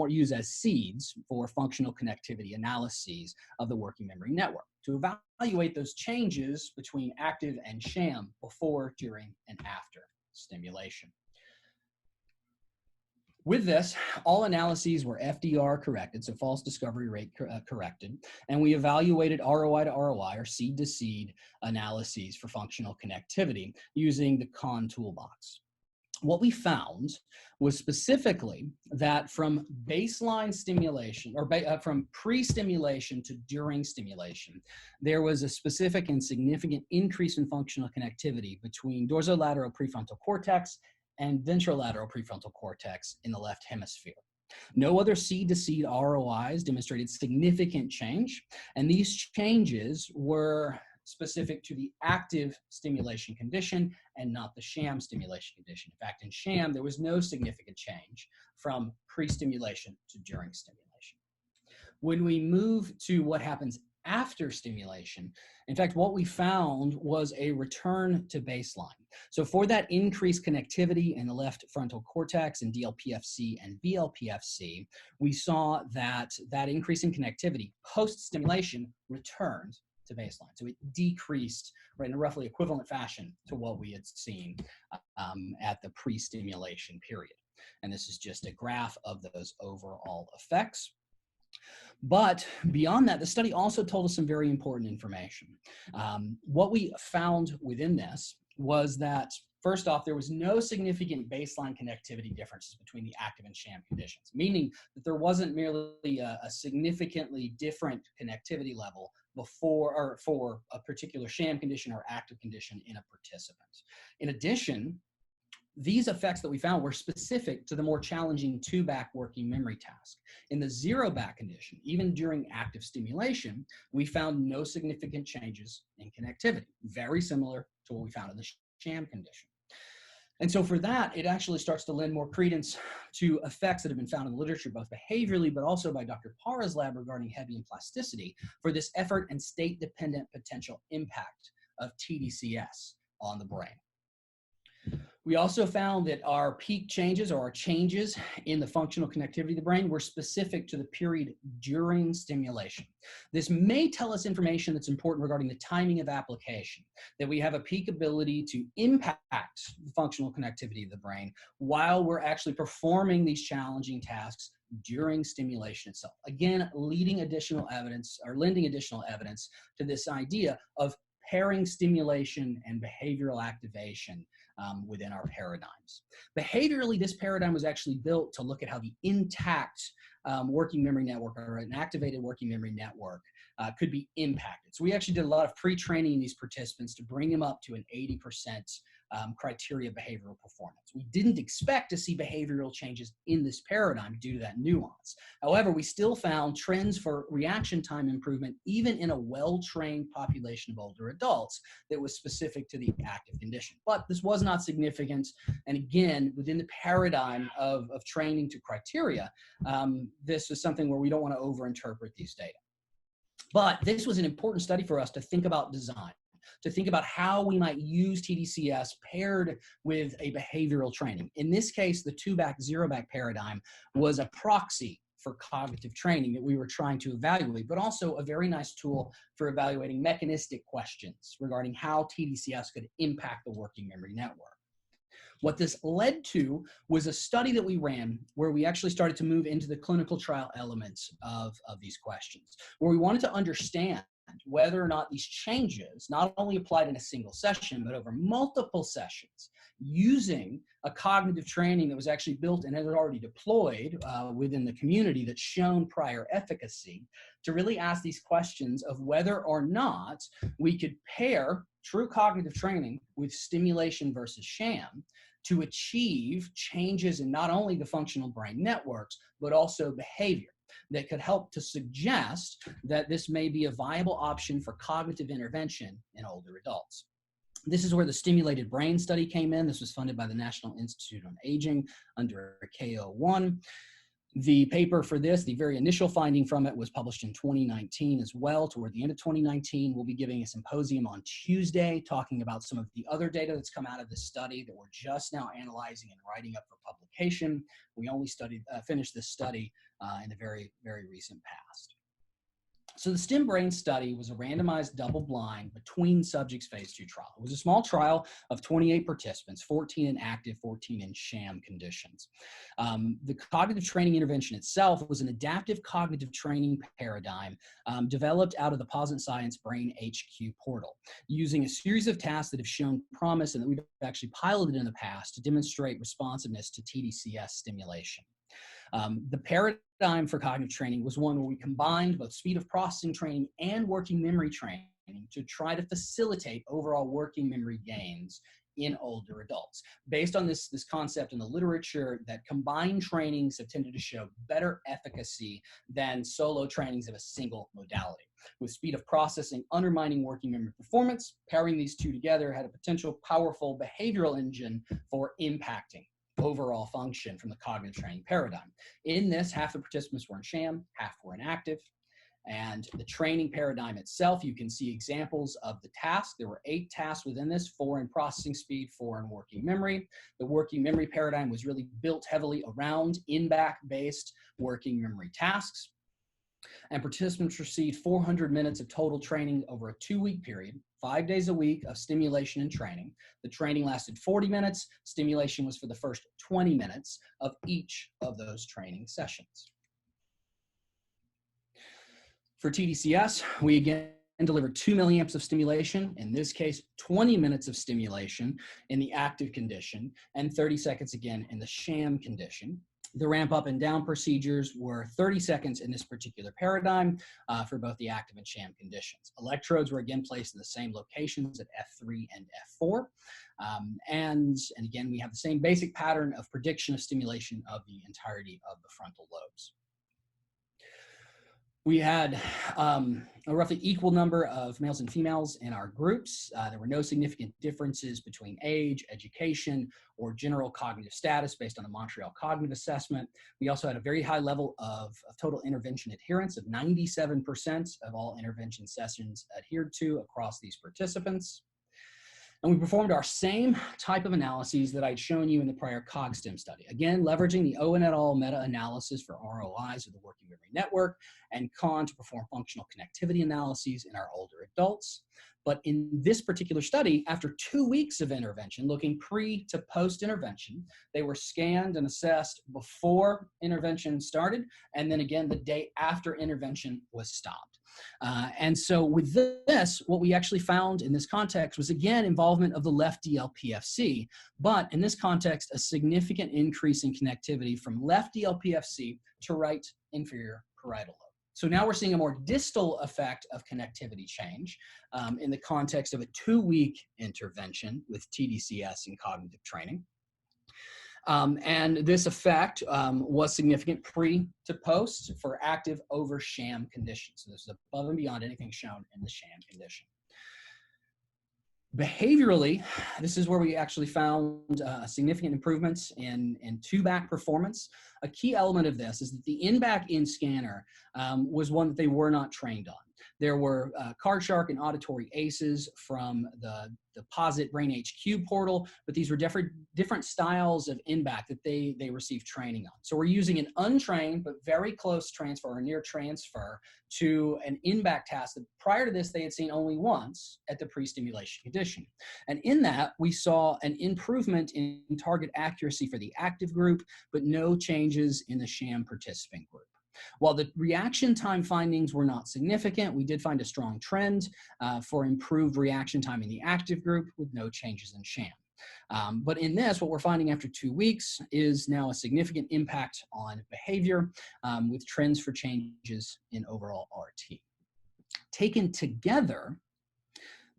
use as seeds for functional connectivity analyses of the working memory network, to evaluate those changes between active and sham before, during, and after stimulation. With this, all analyses were FDR corrected, so false discovery rate corrected, and we evaluated ROI to ROI, or seed to seed analyses for functional connectivity using the Con toolbox. What we found was specifically that from baseline stimulation, or from pre-stimulation to during stimulation, there was a specific and significant increase in functional connectivity between dorsolateral prefrontal cortex and ventrolateral prefrontal cortex in the left hemisphere. No other seed-to-seed ROIs demonstrated significant change, and these changes were specific to the active stimulation condition and not the sham stimulation condition. In fact, in sham, there was no significant change from pre-stimulation to during stimulation. When we move to what happens after stimulation, in fact, what we found was a return to baseline. So for that increased connectivity in the left frontal cortex in DLPFC and VLPFC, we saw that increase in connectivity post-stimulation returned to baseline. So it decreased in a roughly equivalent fashion to what we had seen at the pre-stimulation period. And this is just a graph of those overall effects. But beyond that, the study also told us some very important information. What we found within this was that, first off, there was no significant baseline connectivity differences between the active and sham conditions, meaning that there wasn't merely a significantly different connectivity level before or for a particular sham condition or active condition in a participant. In addition, these effects that we found were specific to the more challenging 2-back working memory task. In the 0-back condition, even during active stimulation, we found no significant changes in connectivity, very similar to what we found in the sham condition. And so for that, it actually starts to lend more credence to effects that have been found in the literature, both behaviorally, but also by Dr. Parra's lab regarding Hebbian plasticity for this effort and state-dependent potential impact of tDCS on the brain. We also found that our peak changes, or our changes in the functional connectivity of the brain, were specific to the period during stimulation. This may tell us information that's important regarding the timing of application, that we have a peak ability to impact the functional connectivity of the brain while we're actually performing these challenging tasks during stimulation itself. Again, lending additional evidence to this idea of pairing stimulation and behavioral activation within our paradigms. Behaviorally, this paradigm was actually built to look at how the intact working memory network, or an activated working memory network, could be impacted. So we actually did a lot of pre-training in these participants to bring them up to an 80% criteria behavioral performance. We didn't expect to see behavioral changes in this paradigm due to that nuance. However, we still found trends for reaction time improvement even in a well-trained population of older adults that was specific to the active condition. But this was not significant. And again, within the paradigm of training to criteria, this is something where we don't want to overinterpret these data. But this was an important study for us to think about design, to think about how we might use tDCS paired with a behavioral training. In this case, the 2-back, 0-back paradigm was a proxy for cognitive training that we were trying to evaluate, but also a very nice tool for evaluating mechanistic questions regarding how tDCS could impact the working memory network. What this led to was a study that we ran where we actually started to move into the clinical trial elements of these questions, where we wanted to understand whether or not these changes not only applied in a single session, but over multiple sessions, using a cognitive training that was actually built and had already deployed within the community that's shown prior efficacy, to really ask these questions of whether or not we could pair true cognitive training with stimulation versus sham to achieve changes in not only the functional brain networks, but also behavior that could help to suggest that this may be a viable option for cognitive intervention in older adults. This is where the stimulated brain study came in. This was funded by the National Institute on Aging under KO1. The paper for this, the very initial finding from it, was published in 2019 as well. Toward the end of 2019, we'll be giving a symposium on Tuesday talking about some of the other data that's come out of this study that we're just now analyzing and writing up for publication. We only finished this study in the very, very recent past. So the STIM brain study was a randomized double-blind between subjects phase 2 trial. It was a small trial of 28 participants, 14 in active, 14 in sham conditions. The cognitive training intervention itself was an adaptive cognitive training paradigm developed out of the Positive Science Brain HQ portal, using a series of tasks that have shown promise and that we've actually piloted in the past to demonstrate responsiveness to tDCS stimulation. The paradigm for cognitive training was one where we combined both speed of processing training and working memory training to try to facilitate overall working memory gains in older adults. Based on this concept in the literature, that combined trainings have tended to show better efficacy than solo trainings of a single modality. With speed of processing undermining working memory performance, pairing these two together had a potential powerful behavioral engine for impacting overall function from the cognitive training paradigm. In this, half the participants were in sham, half were in active. And the training paradigm itself, you can see examples of the tasks. There were 8 tasks within this, 4 in processing speed, 4 in working memory. The working memory paradigm was really built heavily around in-back-based working memory tasks. And participants received 400 minutes of total training over a 2-week period, 5 days a week of stimulation and training. The training lasted 40 minutes. Stimulation was for the first 20 minutes of each of those training sessions. For tDCS, we again delivered 2 milliamps of stimulation, in this case, 20 minutes of stimulation in the active condition, and 30 seconds again in the sham condition. The ramp up and down procedures were 30 seconds in this particular paradigm for both the active and sham conditions. Electrodes were again placed in the same locations at F3 and F4. And again, we have the same basic pattern of prediction of stimulation of the entirety of the frontal lobes. We had a roughly equal number of males and females in our groups. There were no significant differences between age, education, or general cognitive status based on the Montreal Cognitive Assessment. We also had a very high level of total intervention adherence of 97% of all intervention sessions adhered to across these participants. And we performed our same type of analyses that I'd shown you in the prior CogStim study. Again, leveraging the Owen et al. Meta-analysis for ROIs of the working memory network, and Kahn to perform functional connectivity analyses in our older adults. But in this particular study, after 2 weeks of intervention, looking pre to post intervention, they were scanned and assessed before intervention started, and then again the day after intervention was stopped. And so with this, what we actually found in this context was, again, involvement of the left DLPFC, but in this context, a significant increase in connectivity from left DLPFC to right inferior parietal lobe. So now we're seeing a more distal effect of connectivity change in the context of a 2-week intervention with tDCS and cognitive training. And this effect was significant pre to post for active over sham conditions. So this is above and beyond anything shown in the sham condition. Behaviorally, this is where we actually found significant improvements in two-back performance. A key element of this is that the in-back in scanner was one that they were not trained on. There were card shark and auditory ACEs from the POSIT Brain HQ portal, but these were different styles of in-back that they received training on. So we're using an untrained but very close transfer or near transfer to an in-back task that prior to this they had seen only once at the pre-stimulation condition. And in that, we saw an improvement in target accuracy for the active group, but no changes in the sham participant group. While the reaction time findings were not significant, we did find a strong trend for improved reaction time in the active group with no changes in sham. But in this, what we're finding after 2 weeks is now a significant impact on behavior with trends for changes in overall RT. Taken together,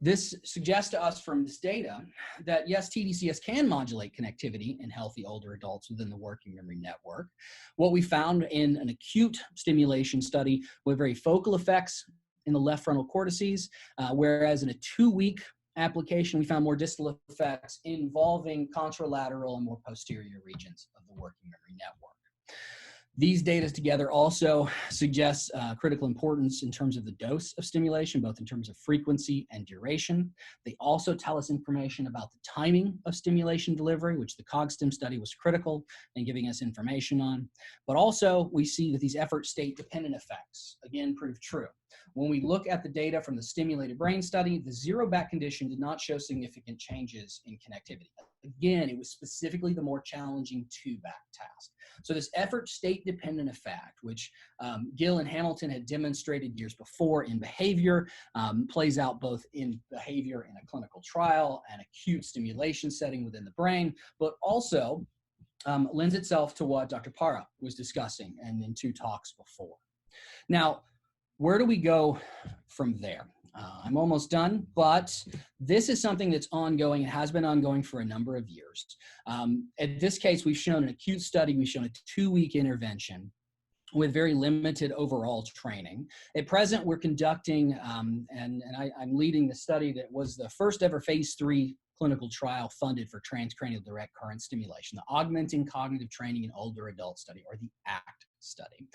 this suggests to us from this data that yes, tDCS can modulate connectivity in healthy older adults within the working memory network. What we found in an acute stimulation study were very focal effects in the left frontal cortices, whereas in a 2-week application, we found more distal effects involving contralateral and more posterior regions of the working memory network. These data together also suggest critical importance in terms of the dose of stimulation, both in terms of frequency and duration. They also tell us information about the timing of stimulation delivery, which the CogStim study was critical in giving us information on. But also, we see that these effort state dependent effects, again, prove true. When we look at the data from the stimulated brain study, the zero back condition did not show significant changes in connectivity. Again, it was specifically the more challenging 2-back task. So this effort state dependent effect, which Gill and Hamilton had demonstrated years before in behavior, plays out both in behavior in a clinical trial and acute stimulation setting within the brain, but also lends itself to what Dr. Parra was discussing and in 2 talks before. Now, where do we go from there? I'm almost done, but this is something that's ongoing. It has been ongoing for a number of years. In this case, we've shown an acute study. We've shown a 2-week intervention with very limited overall training. At present, we're conducting, I'm leading the study that was the first ever phase 3 clinical trial funded for transcranial direct current stimulation, the Augmenting Cognitive Training in Older Adult study, or the ACT study.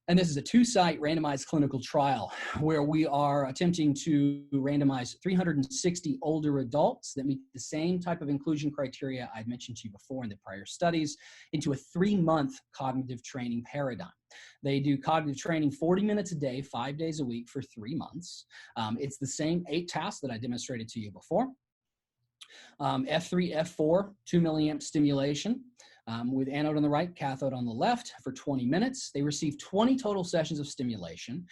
And this is a 2-site randomized clinical trial where we are attempting to randomize 360 older adults that meet the same type of inclusion criteria I'd mentioned to you before in the prior studies into a 3-month cognitive training paradigm. They do cognitive training 40 minutes a day, 5 days a week for 3 months. It's the same 8 tasks that I demonstrated to you before. F3, F4, 2 milliamp stimulation. With anode on the right, cathode on the left for 20 minutes. They receive 20 total sessions of stimulation,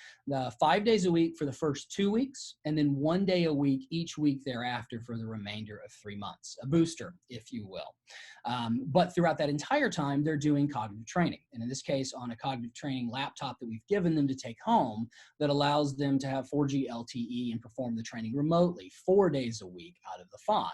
5 days a week for the first 2 weeks, and then 1 day a week each week thereafter for the remainder of 3 months, a booster, if you will. But throughout that entire time, they're doing cognitive training. And in this case, on a cognitive training laptop that we've given them to take home that allows them to have 4G LTE and perform the training remotely 4 days a week out of the 5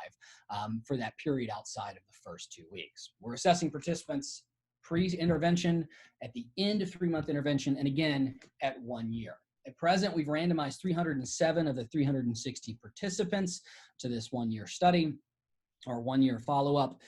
for that period outside of the first 2 weeks. We're assessing participants pre-intervention, at the end of 3-month intervention, and again at 1 year. At present, we've randomized 307 of the 360 participants to this 1-year study. or 1-year follow-up.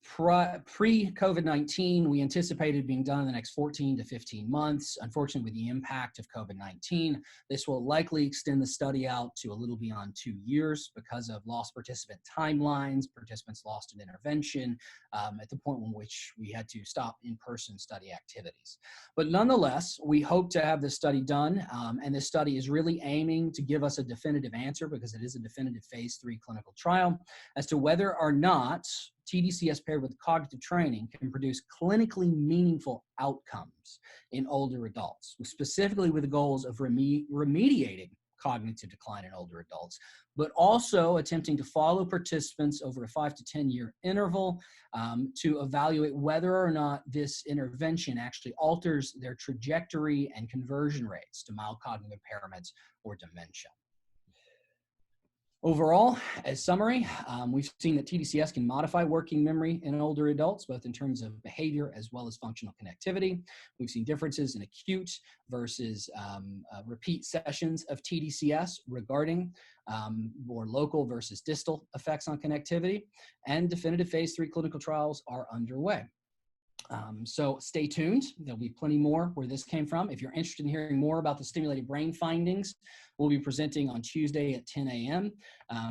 Pre-COVID-19, we anticipated being done in the next 14 to 15 months. Unfortunately, with the impact of COVID-19, this will likely extend the study out to a little beyond 2 years because of lost participant timelines, participants lost in intervention, at the point in which we had to stop in-person study activities. But nonetheless, we hope to have this study done, and this study is really aiming to give us a definitive answer, because it is a definitive phase 3 clinical trial, as to whether or not tDCS paired with cognitive training can produce clinically meaningful outcomes in older adults, specifically with the goals of remediating cognitive decline in older adults, but also attempting to follow participants over a 5 to 10 year interval to evaluate whether or not this intervention actually alters their trajectory and conversion rates to mild cognitive impairments or dementia. Overall, as summary, we've seen that tDCS can modify working memory in older adults, both in terms of behavior as well as functional connectivity. We've seen differences in acute versus repeat sessions of tDCS regarding more local versus distal effects on connectivity, and definitive phase 3 clinical trials are underway. So stay tuned. There'll be plenty more where this came from. If you're interested in hearing more about the stimulated brain findings, we'll be presenting on Tuesday at 10 a.m.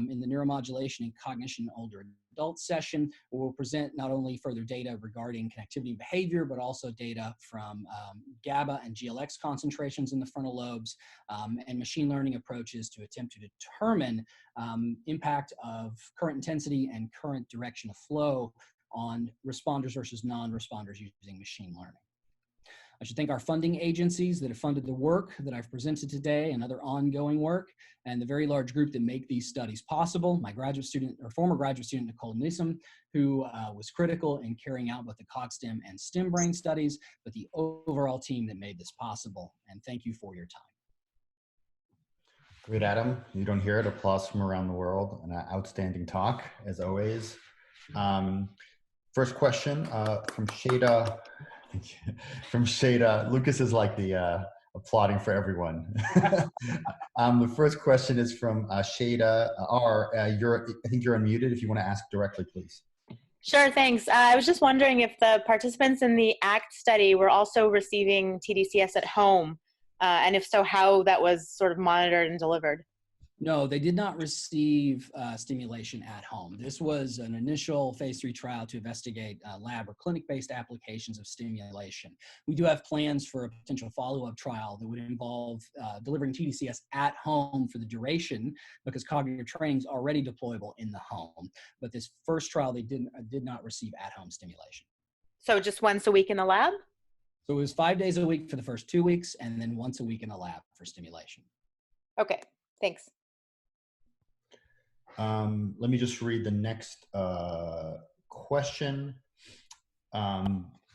In the Neuromodulation and Cognition Older Adult session. We'll present not only further data regarding connectivity and behavior, but also data from GABA and GLX concentrations in the frontal lobes, and machine learning approaches to attempt to determine impact of current intensity and current direction of flow on responders versus non-responders using machine learning. I should thank our funding agencies that have funded the work that I've presented today and other ongoing work, and the very large group that make these studies possible. My graduate student, or former graduate student, Nicole Nitsche, who was critical in carrying out both the CogStim and STEM brain studies, but the overall team that made this possible. And thank you for your time. Great, Adam. You don't hear it. Applause from around the world. An outstanding talk, as always. First question from Shada. From Shada. Lucas is like the applauding for everyone. The first question is from Shada R. I think you're unmuted. If you want to ask directly, please. Sure, thanks. I was just wondering if the participants in the ACT study were also receiving tDCS at home, and if so, how that was sort of monitored and delivered. No, they did not receive stimulation at home. This was an initial phase 3 trial to investigate lab or clinic-based applications of stimulation. We do have plans for a potential follow-up trial that would involve delivering tDCS at home for the duration, because cognitive training is already deployable in the home. But this first trial, they did not receive at-home stimulation. So just once a week in the lab? So it was 5 days a week for the first 2 weeks, and then once a week in the lab for stimulation. Okay, thanks. Let me just read the next question.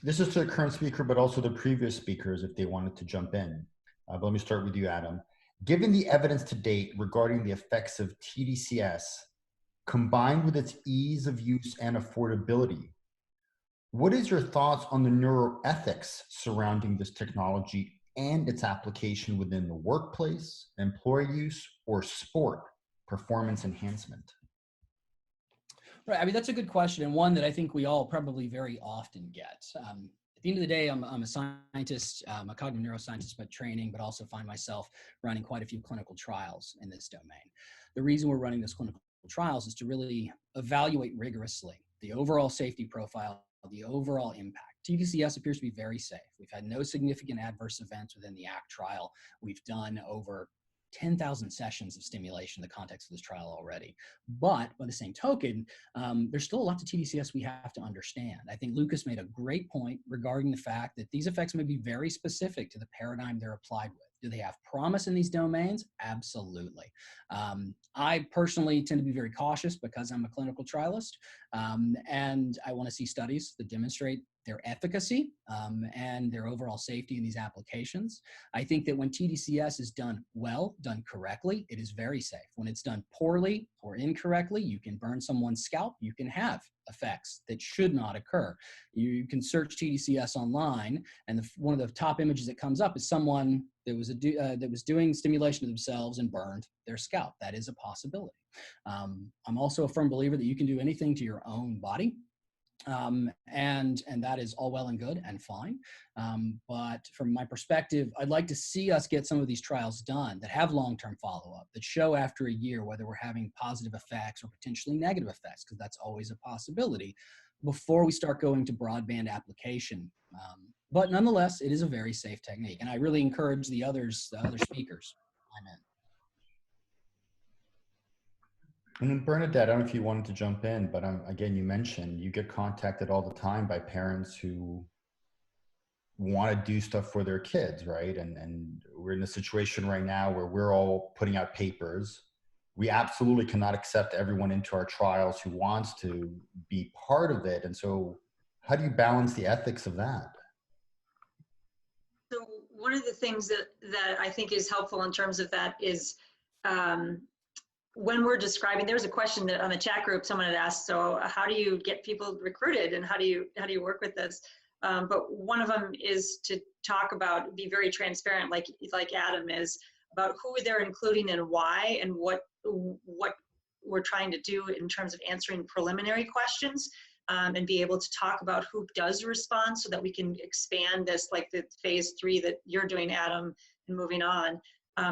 This is to the current speaker, but also the previous speakers if they wanted to jump in. But let me start with you, Adam. Given the evidence to date regarding the effects of tDCS, combined with its ease of use and affordability, what is your thoughts on the neuroethics surrounding this technology and its application within the workplace, employee use, or sport performance enhancement? Right, I mean, that's a good question, and one that I think we all probably very often get. At the end of the day, I'm a scientist, a cognitive neuroscientist by training, but also find myself running quite a few clinical trials in this domain. The reason we're running those clinical trials is to really evaluate rigorously the overall safety profile, the overall impact. tDCS appears to be very safe. We've had no significant adverse events within the ACT trial. We've done over 10,000 sessions of stimulation in the context of this trial already. But by the same token, there's still a lot to tDCS we have to understand. I think Lucas made a great point regarding the fact that these effects may be very specific to the paradigm they're applied with. Do they have promise in these domains? Absolutely. I personally tend to be very cautious because I'm a clinical trialist, and I want to see studies that demonstrate their efficacy and their overall safety in these applications. I think that when tDCS is done well, done correctly, it is very safe. When it's done poorly or incorrectly, you can burn someone's scalp, you can have effects that should not occur. You can search tDCS online, and one of the top images that comes up is someone that was doing stimulation of themselves and burned their scalp. That is a possibility. I'm also a firm believer that you can do anything to your own body. And that is all well and good and fine. But from my perspective, I'd like to see us get some of these trials done that have long-term follow-up, that show after a year whether we're having positive effects or potentially negative effects, because that's always a possibility, before we start going to broadband application. But nonetheless, it is a very safe technique. And I really encourage the other speakers. And then Bernadette, I don't know if you wanted to jump in, but again, you mentioned you get contacted all the time by parents who want to do stuff for their kids, right? And we're in a situation right now where we're all putting out papers. We absolutely cannot accept everyone into our trials who wants to be part of it. And so how do you balance the ethics of that? So one of the things that I think is helpful in terms of that is when we're describing, there was a question that on the chat group someone had asked, so how do you get people recruited and how do you work with this? But one of them is to talk about, be very transparent, like Adam is, about who they're including and why, and what we're trying to do in terms of answering preliminary questions, and be able to talk about who does respond so that we can expand this, like the phase 3 that you're doing, Adam, and moving on.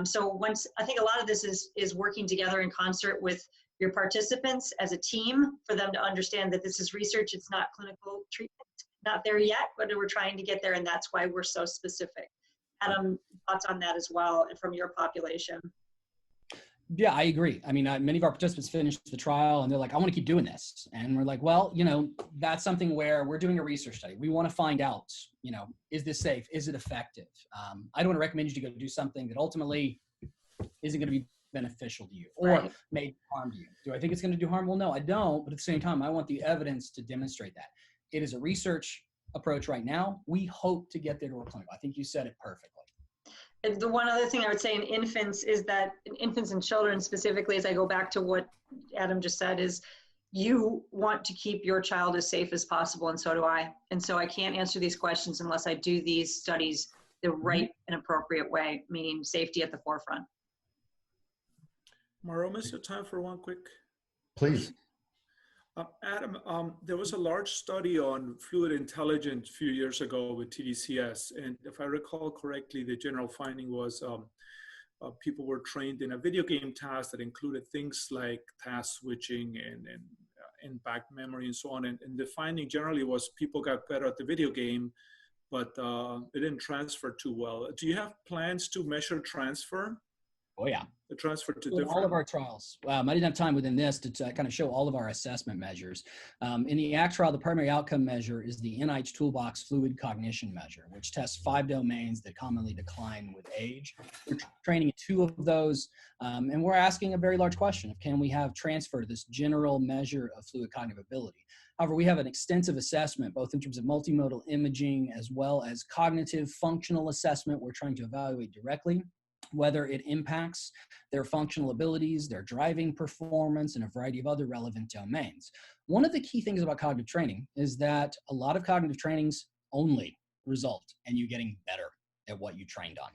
So I think a lot of this is working together in concert with your participants as a team for them to understand that this is research, it's not clinical treatment, not there yet, but we're trying to get there, and that's why we're so specific. Adam, thoughts on that as well from your population? Yeah, I agree. I mean, many of our participants finished the trial and they're like, I want to keep doing this. And we're like, well, that's something where we're doing a research study. We want to find out, is this safe? Is it effective? I don't want to recommend you to go do something that ultimately isn't going to be beneficial to you or may harm to you. Do I think it's going to do harm? Well, no, I don't. But at the same time, I want the evidence to demonstrate that. It is a research approach right now. We hope to get there to a clinical. I think you said it perfectly. And the one other thing I would say in infants is that in infants and children specifically, as I go back to what Adam just said, is you want to keep your child as safe as possible, and so do I. And so I can't answer these questions unless I do these studies the right and appropriate way, meaning safety at the forefront. Marom, is there time for one quick? Please. Adam, there was a large study on fluid intelligence a few years ago with tDCS, and if I recall correctly, the general finding was people were trained in a video game task that included things like task switching and impact memory and so on, and the finding generally was people got better at the video game, but it didn't transfer too well. Do you have plans to measure transfer? Oh yeah. The transfer to different. All of our trials. I didn't have time within this to kind of show all of our assessment measures. In the ACT trial, the primary outcome measure is the NICHE Toolbox Fluid Cognition Measure, which tests 5 domains that commonly decline with age. We're training 2 of those, and we're asking a very large question of can we have transfer to this general measure of fluid cognitive ability. However, we have an extensive assessment, both in terms of multimodal imaging as well as cognitive functional assessment. We're trying to evaluate directly whether it impacts their functional abilities, their driving performance, and a variety of other relevant domains. One of the key things about cognitive training is that a lot of cognitive trainings only result in you getting better at what you trained on.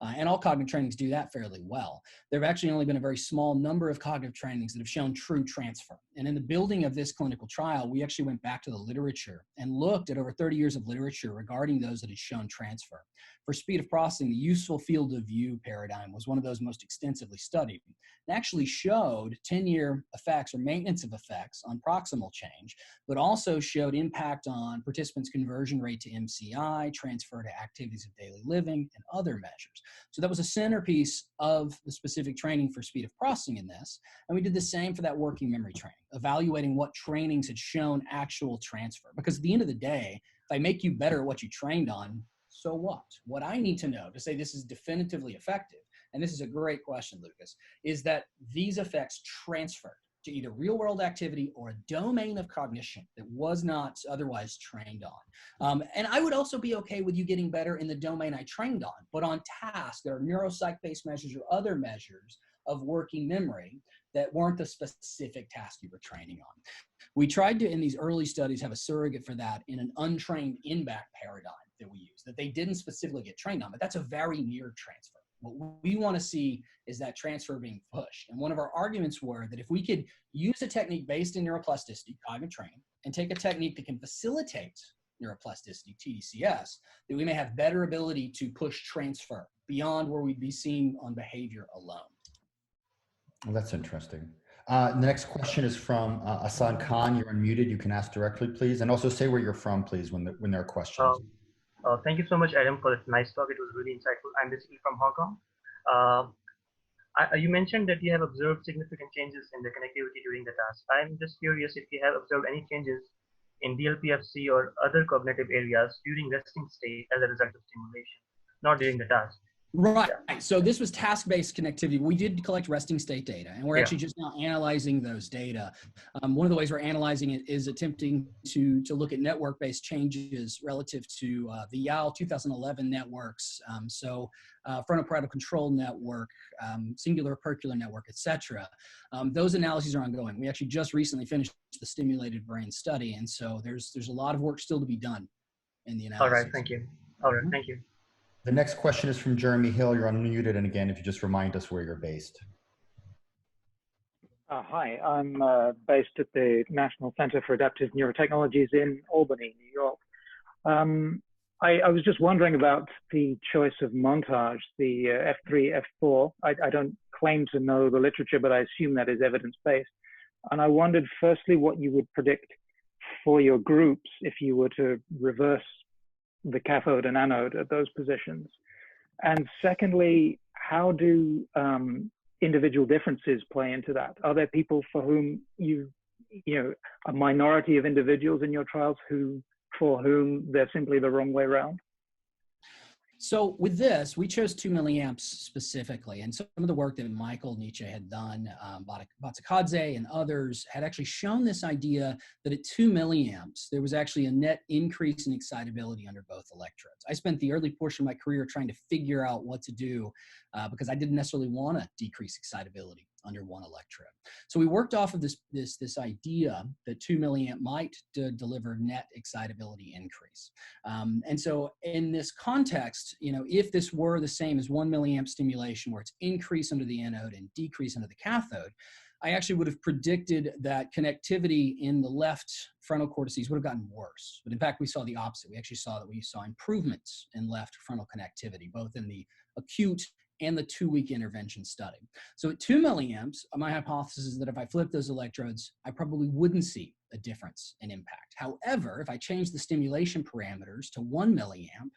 And all cognitive trainings do that fairly well. There have actually only been a very small number of cognitive trainings that have shown true transfer. And in the building of this clinical trial, we actually went back to the literature and looked at over 30 years of literature regarding those that had shown transfer. For speed of processing, the useful field of view paradigm was one of those most extensively studied. It actually showed 10-year effects or maintenance of effects on proximal change, but also showed impact on participants' conversion rate to MCI, transfer to activities of daily living, and other measures. So that was a centerpiece of the specific training for speed of processing in this. And we did the same for that working memory training, evaluating what trainings had shown actual transfer. Because at the end of the day, if I make you better at what you trained on, so what? What I need to know to say this is definitively effective, and this is a great question, Lucas, is that these effects transferred to either real world activity or a domain of cognition that was not otherwise trained on. And I would also be okay with you getting better in the domain I trained on, but on task, there are neuropsych-based measures or other measures of working memory that weren't the specific task you were training on. We tried to, in these early studies, have a surrogate for that in an untrained in-back paradigm that we use, that they didn't specifically get trained on, but that's a very near transfer. What we want to see is that transfer being pushed. And one of our arguments were that if we could use a technique based in neuroplasticity, cognitive training, and take a technique that can facilitate neuroplasticity, tDCS, that we may have better ability to push transfer beyond where we'd be seen on behavior alone. Well, that's interesting. The next question is from Asan Khan. You're unmuted. You can ask directly, please. And also say where you're from, please, when there are questions. Thank you so much, Adam, for this nice talk. It was really insightful. I'm basically from Hong Kong. You mentioned that you have observed significant changes in the connectivity during the task. I'm just curious if you have observed any changes in DLPFC or other cognitive areas during resting state as a result of stimulation, not during the task. Right. So this was task-based connectivity. We did collect resting state data, and we're actually just now analyzing those data. One of the ways we're analyzing it is attempting to look at network-based changes relative to the YAL 2011 networks. Frontoparietal control network, singular opercular network, etc. Those analyses are ongoing. We actually just recently finished the stimulated brain study, and so there's a lot of work still to be done in the analysis. All right. Thank you. All right. Thank you. The next question is from Jeremy Hill. You're unmuted. And again, if you just remind us where you're based. Hi, I'm based at the National Center for Adaptive Neurotechnologies in Albany, New York. I was just wondering about the choice of montage, the F3, F4. I don't claim to know the literature, but I assume that is evidence-based. And I wondered, firstly, what you would predict for your groups if you were to reverse the cathode and anode at those positions. And secondly, how do individual differences play into that? Are there people for whom a minority of individuals in your trials for whom they're simply the wrong way around? So with this, we chose 2 milliamps specifically, and some of the work that Michael Nitsche had done, Batzakadze and others had actually shown this idea that at 2 milliamps, there was actually a net increase in excitability under both electrodes. I spent the early portion of my career trying to figure out what to do because I didn't necessarily want to decrease excitability under one electrode. So we worked off of this idea that 2 milliamp might deliver net excitability increase. And so in this context, if this were the same as 1 milliamp stimulation where it's increase under the anode and decrease under the cathode, I actually would have predicted that connectivity in the left frontal cortices would have gotten worse. But in fact, we saw the opposite. We actually saw that we saw improvements in left frontal connectivity, both in the acute and the 2-week intervention study. So at 2 milliamps, my hypothesis is that if I flip those electrodes, I probably wouldn't see a difference in impact. However, if I change the stimulation parameters to 1 milliamp,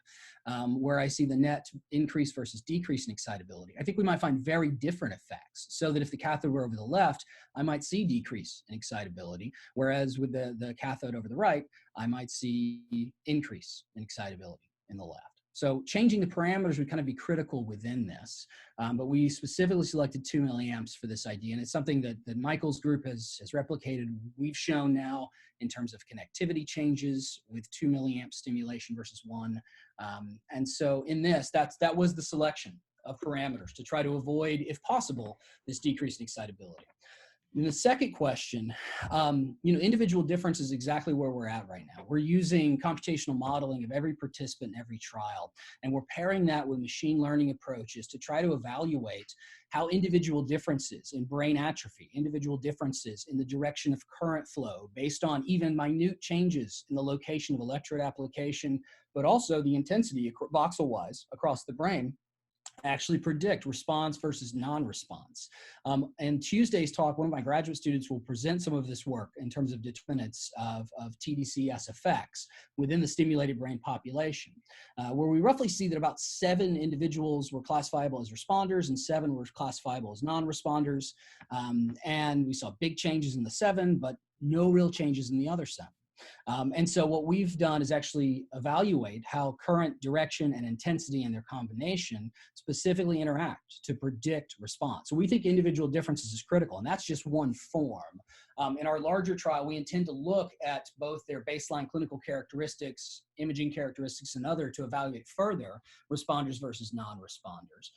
where I see the net increase versus decrease in excitability, I think we might find very different effects. So that if the cathode were over the left, I might see decrease in excitability, whereas with the cathode over the right, I might see increase in excitability in the left. So changing the parameters would kind of be critical within this, but we specifically selected 2 milliamps for this idea, and it's something that Michael's group has replicated. We've shown now in terms of connectivity changes with 2 milliamp stimulation versus 1, and so in this, that was the selection of parameters to try to avoid, if possible, this decrease in excitability. And the second question, individual difference is exactly where we're at right now. We're using computational modeling of every participant in every trial, and we're pairing that with machine learning approaches to try to evaluate how individual differences in brain atrophy, individual differences in the direction of current flow based on even minute changes in the location of electrode application, but also the intensity voxel-wise across the brain, actually predict response versus non-response. In Tuesday's talk, one of my graduate students will present some of this work in terms of determinants of tDCS effects within the stimulated brain population, where we roughly see that about 7 individuals were classifiable as responders and 7 were classifiable as non-responders. And we saw big changes in the 7, but no real changes in the other 7. And so what we've done is actually evaluate how current, direction, and intensity and their combination specifically interact to predict response. So we think individual differences is critical, and that's just one form. In our larger trial, we intend to look at both their baseline clinical characteristics, imaging characteristics, and other to evaluate further responders versus non-responders.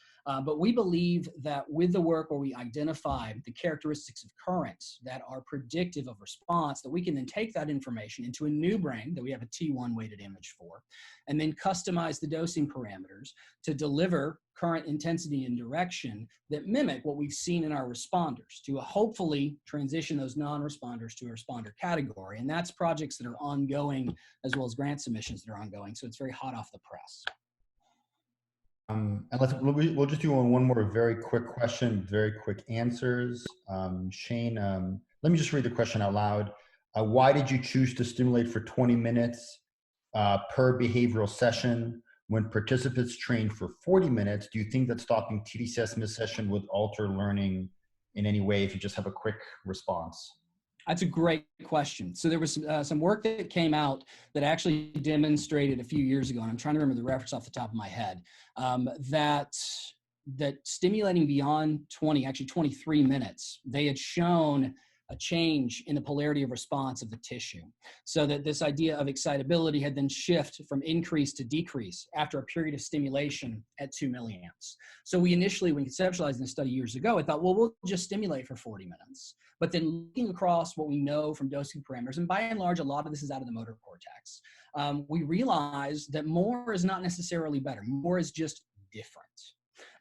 But we believe that with the work where we identify the characteristics of currents that are predictive of response, that we can then take that information into a new brain that we have a T1 weighted image for, and then customize the dosing parameters to deliver current intensity and direction that mimic what we've seen in our responders to hopefully transition those non-responders to a responder category. And that's projects that are ongoing as well as grant submissions that are ongoing. So it's very hot off the press. And we'll just do one more very quick question, very quick answers. Shane, let me just read the question out loud. Why did you choose to stimulate for 20 minutes per behavioral session when participants trained for 40 minutes? Do you think that stopping tDCS mid-session would alter learning in any way? If you just have a quick response. That's a great question. So there was some work that came out that actually demonstrated a few years ago, and I'm trying to remember the reference off the top of my head, that stimulating beyond 23 minutes, they had shown a change in the polarity of response of the tissue. So that this idea of excitability had then shifted from increase to decrease after a period of stimulation at 2 milliamps. So we initially, when conceptualizing the study years ago, I thought, well, we'll just stimulate for 40 minutes. But then looking across what we know from dosing parameters, and by and large, a lot of this is out of the motor cortex, we realized that more is not necessarily better. More is just different.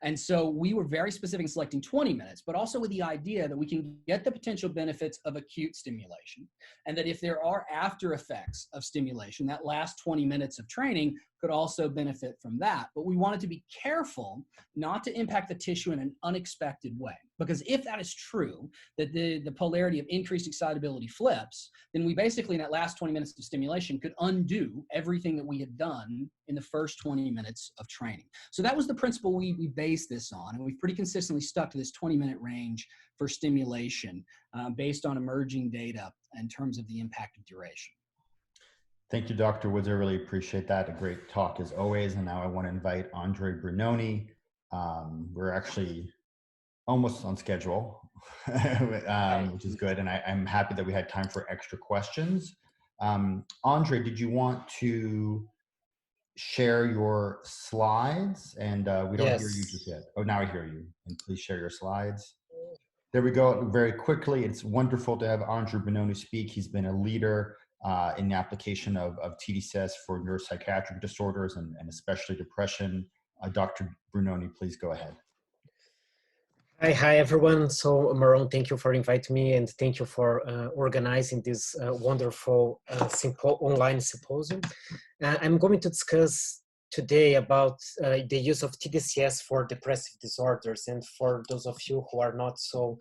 And so we were very specific in selecting 20 minutes, but also with the idea that we can get the potential benefits of acute stimulation. And that if there are after effects of stimulation, that last 20 minutes of training could also benefit from that. But we wanted to be careful not to impact the tissue in an unexpected way. Because if that is true, that the polarity of increased excitability flips, then we basically in that last 20 minutes of stimulation could undo everything that we had done in the first 20 minutes of training. So that was the principle we based this on. And we've pretty consistently stuck to this 20-minute range for stimulation based on emerging data in terms of the impact of duration. Thank you, Dr. Woods. I really appreciate that. A great talk as always. And now I want to invite Andre Brunoni. We're actually almost on schedule, which is good. And I'm happy that we had time for extra questions. Andre, did you want to share your slides? And we don't hear you just yet. Oh, now I hear you. And please share your slides. There we go. Very quickly. It's wonderful to have Andre Brunoni speak. He's been a leader in the application of tDCS for neuropsychiatric disorders and especially depression. Dr. Brunoni, please go ahead. Hi everyone. So Marom, thank you for inviting me and thank you for organizing this wonderful online symposium. I'm going to discuss today about the use of tDCS for depressive disorders. And for those of you who are not so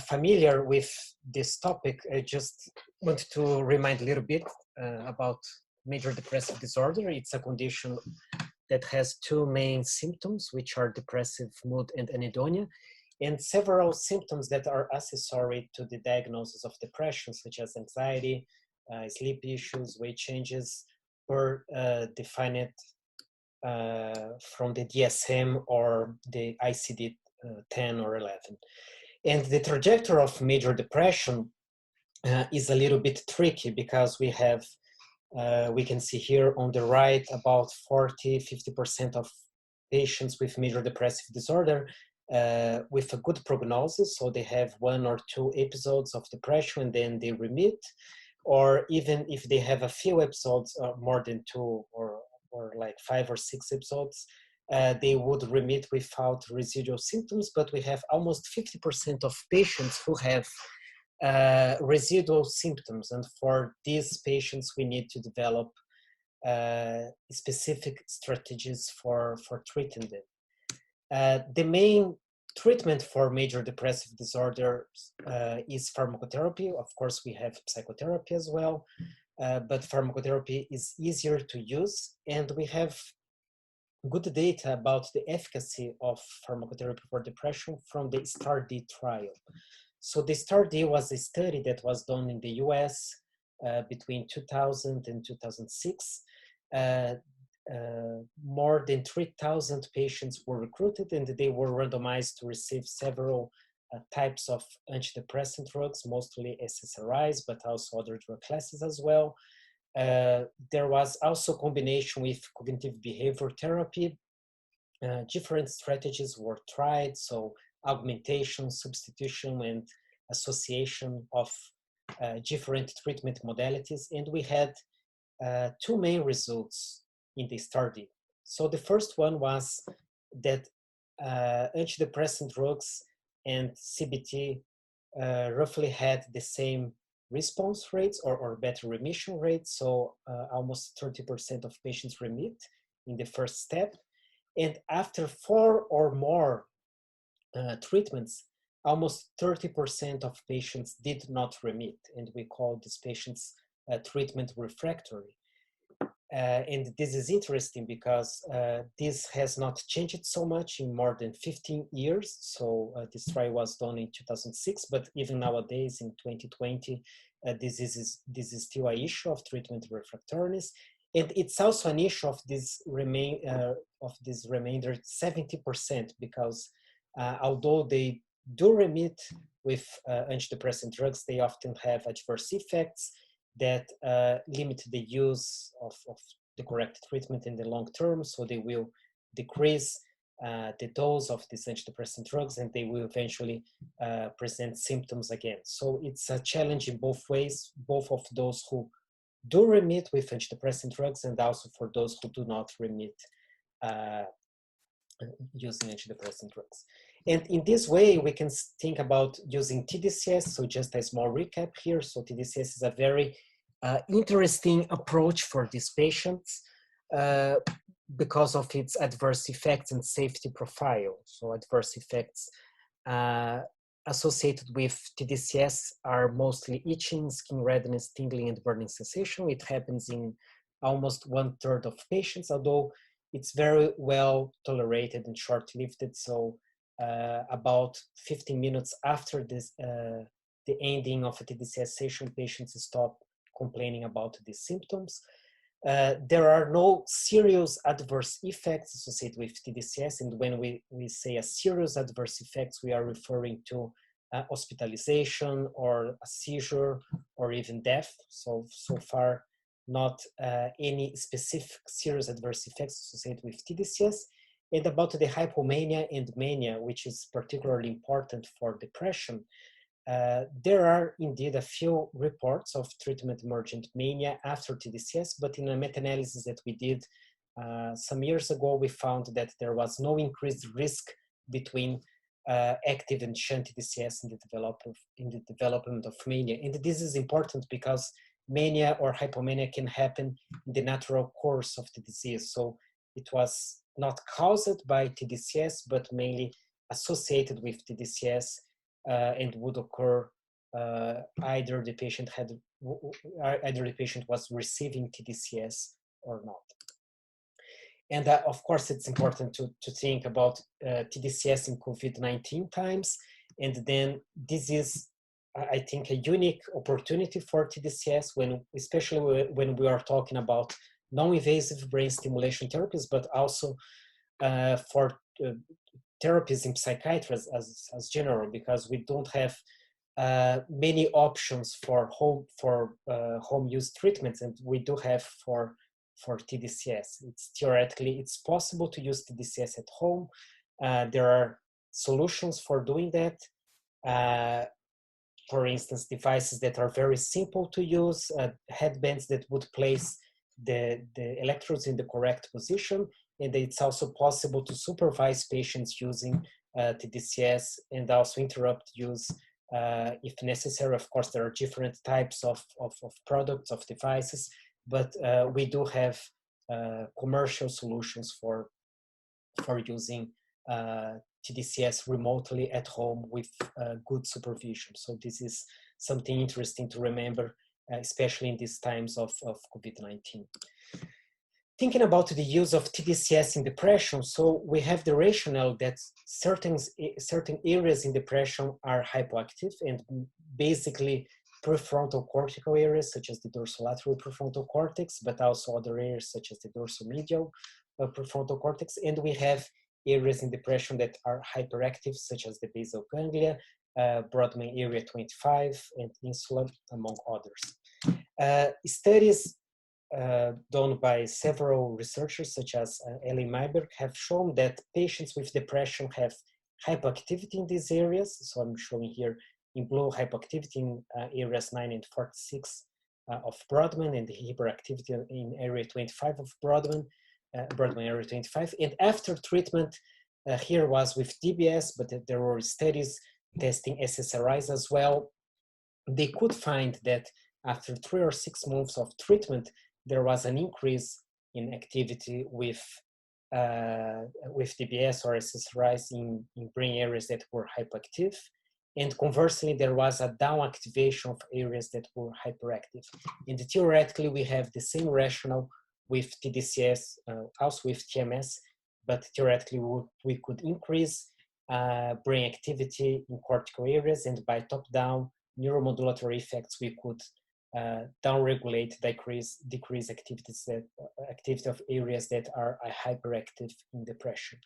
familiar with this topic, I just want to remind a little bit about major depressive disorder. It's a condition that has two main symptoms, which are depressive mood and anhedonia, and several symptoms that are accessory to the diagnosis of depression, such as anxiety, sleep issues, weight changes, or defined from the DSM or the ICD-10 or 11. And the trajectory of major depression is a little bit tricky because we have, we can see here on the right, about 40–50% of patients with major depressive disorder with a good prognosis. So they have 1 or 2 episodes of depression and then they remit, or even if they have a few episodes, more than 2 or like 5 or 6 episodes, they would remit without residual symptoms. But we have almost 50% of patients who have residual symptoms. And for these patients, we need to develop specific strategies for treating them. The main treatment for major depressive disorders is pharmacotherapy. Of course, we have psychotherapy as well, but pharmacotherapy is easier to use, and we have good data about the efficacy of pharmacotherapy for depression from the STAR-D trial. So the STAR-D was a study that was done in the US between 2000 and 2006. More than 3,000 patients were recruited, and they were randomized to receive several types of antidepressant drugs, mostly SSRIs, but also other drug classes as well. There was also combination with cognitive behavior therapy. Different strategies were tried, so augmentation, substitution, and association of different treatment modalities. And we had two main results in the study. So the first one was that antidepressant drugs and CBT roughly had the same response rates or better remission rates. So almost 30% of patients remit in the first step. And after 4 or more treatments, almost 30% of patients did not remit. And we call these patients treatment refractory. And this is interesting because this has not changed so much in more than 15 years. So this trial was done in 2006, but even nowadays in 2020, this is still an issue of treatment refractoriness. And it's also an issue of this remainder 70%, because although they do remit with antidepressant drugs, they often have adverse effects that limit the use of the correct treatment in the long term. So they will decrease the dose of these antidepressant drugs, and they will eventually present symptoms again. So it's a challenge in both ways, both of those who do remit with antidepressant drugs and also for those who do not remit using antidepressant drugs. And in this way, we can think about using tDCS. So just a small recap here. So tDCS is a very interesting approach for these patients because of its adverse effects and safety profile. So adverse effects associated with tDCS are mostly itching, skin redness, tingling, and burning sensation. It happens in almost 1/3 of patients, although it's very well tolerated and short-lived. So about 15 minutes after this, the ending of a tDCS session, patients stop complaining about these symptoms. There are no serious adverse effects associated with tDCS, and when we say a serious adverse effects, we are referring to hospitalization or a seizure or even death. So far, not any specific serious adverse effects associated with tDCS. And about the hypomania and mania, which is particularly important for depression, there are indeed a few reports of treatment-emergent mania after tDCS, but in a meta-analysis that we did some years ago, we found that there was no increased risk between active and shunt tDCS in the development of mania. And this is important because mania or hypomania can happen in the natural course of the disease. So it was not caused by tDCS, but mainly associated with tDCS, and would occur either the patient was receiving tDCS or not. And of course, it's important to think about tDCS in COVID-19 times. And then this is, I think, a unique opportunity for tDCS, especially when we are talking about non-invasive brain stimulation therapies, but also for therapies in psychiatry as general, because we don't have many options for home use treatments, and we do have for tDCS. It's possible to use tDCS at home. There are solutions for doing that. For instance, devices that are very simple to use, headbands that would place the electrodes in the correct position. And it's also possible to supervise patients using tDCS and also interrupt use if necessary. Of course, there are different types of products, of devices, but we do have commercial solutions for using tDCS remotely at home with good supervision. So this is something interesting to remember, especially in these times of COVID-19. Thinking about the use of tDCS in depression, so we have the rationale that certain areas in depression are hypoactive, and basically prefrontal cortical areas such as the dorsolateral prefrontal cortex, but also other areas such as the dorsomedial prefrontal cortex. And we have areas in depression that are hyperactive, such as the basal ganglia, Brodmann area 25, and insula, among others. Studies done by several researchers, such as Ellie Meiberg, have shown that patients with depression have hypoactivity in these areas. So I'm showing here in blue hypoactivity in areas 9 and 46 of Brodmann, and the hyperactivity in area 25 of Brodmann, Brodmann area 25. And after treatment, here was with DBS, but there were studies testing SSRIs as well. They could find that after 3 or 6 months of treatment, there was an increase in activity with DBS or SSRIs in brain areas that were hypoactive. And conversely, there was a down activation of areas that were hyperactive. And theoretically, we have the same rationale with tDCS, also with TMS, but theoretically, we could increase brain activity in cortical areas, and by top-down neuromodulatory effects, we could downregulate, decrease activity of areas that are hyperactive in depression.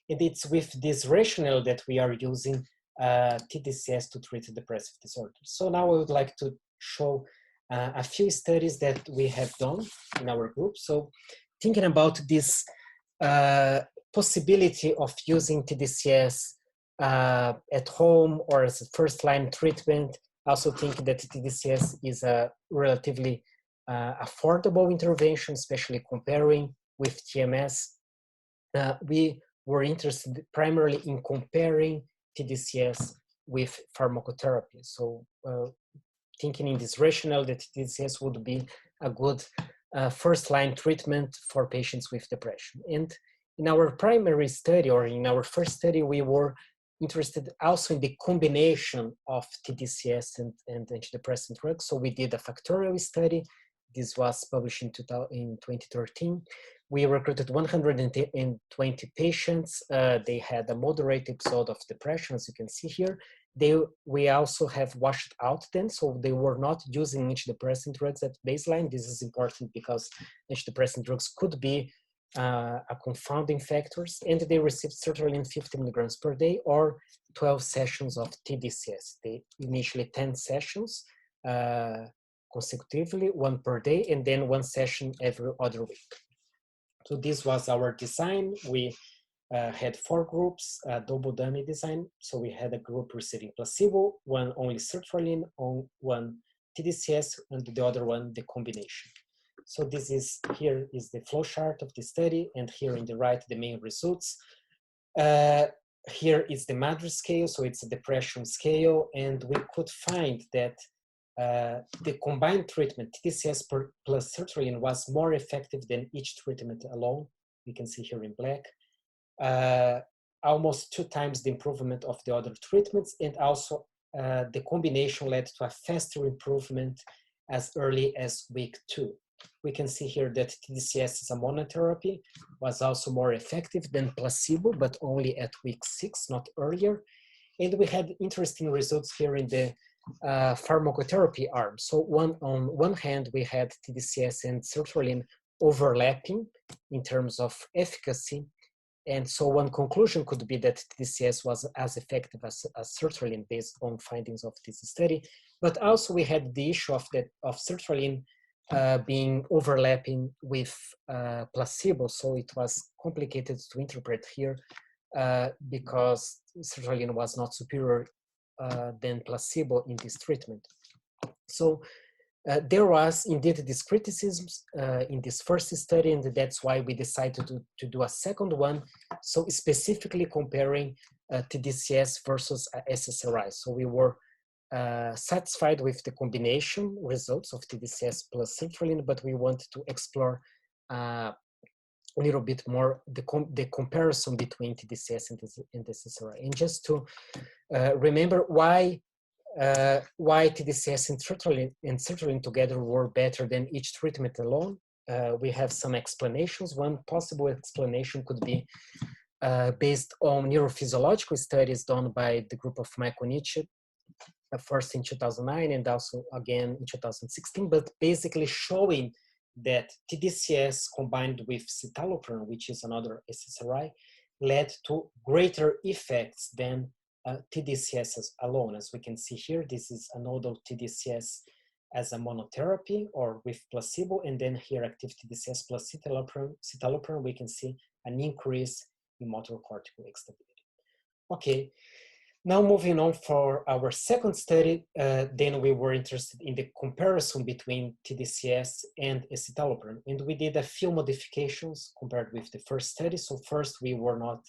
And it's with this rationale that we are using tDCS to treat depressive disorders. So now I would like to show a few studies that we have done in our group. So thinking about this possibility of using tDCS at home or as a first-line treatment, also think that tDCS is a relatively affordable intervention, especially comparing with TMS. We were interested primarily in comparing tDCS with pharmacotherapy. So thinking in this rationale that tDCS would be a good first-line treatment for patients with depression. And in our primary study, or in our first study, we were interested also in the combination of tDCS and antidepressant drugs. So we did a factorial study. This was published in 2013. We recruited 120 patients. They had a moderate episode of depression, as you can see here. We also have washed out them, so they were not using antidepressant drugs at baseline. This is important because antidepressant drugs could be a confounding factors, and they received sertraline 50 milligrams per day or 12 sessions of tDCS. They initially 10 sessions consecutively, 1 per day, and then 1 session every other week. So this was our design. We had 4 groups, double dummy design. So we had a group receiving placebo, 1 only sertraline, 1 tDCS, and the other one the combination. So this is, here is the flow chart of the study, and here in the right, the main results. Here is the MADRS scale, so it's a depression scale, and we could find that the combined treatment, tDCS plus sertraline, was more effective than each treatment alone. You can see here in black. Almost 2 times the improvement of the other treatments, and also the combination led to a faster improvement as early as week 2. We can see here that tDCS as a monotherapy was also more effective than placebo, but only at week 6, not earlier. And we had interesting results here in the pharmacotherapy arm. So on one hand, we had tDCS and sertraline overlapping in terms of efficacy. And so one conclusion could be that tDCS was as effective as sertraline based on findings of this study. But also we had the issue of sertraline being overlapping with placebo. So it was complicated to interpret here because sertraline was not superior than placebo in this treatment. So there was indeed these criticisms in this first study, and that's why we decided to do a second one. So specifically comparing tDCS versus SSRI. So we were satisfied with the combination results of tDCS plus sertraline, but we want to explore a little bit more the comparison between tDCS and SSRI. And just to remember why tDCS and sertraline together were better than each treatment alone, we have some explanations. One possible explanation could be based on neurophysiological studies done by the group of Michael Nitsche first in 2009 and also again in 2016, but basically showing that tDCS combined with citalopram, which is another SSRI, led to greater effects than tDCS alone. As we can see here, this is a nodal tDCS as a monotherapy or with placebo, and then here active tDCS plus citalopram, we can see an increase in motor cortical stability. Okay, now moving on for our second study, then we were interested in the comparison between tDCS and citalopram, and we did a few modifications compared with the first study. So first, we were not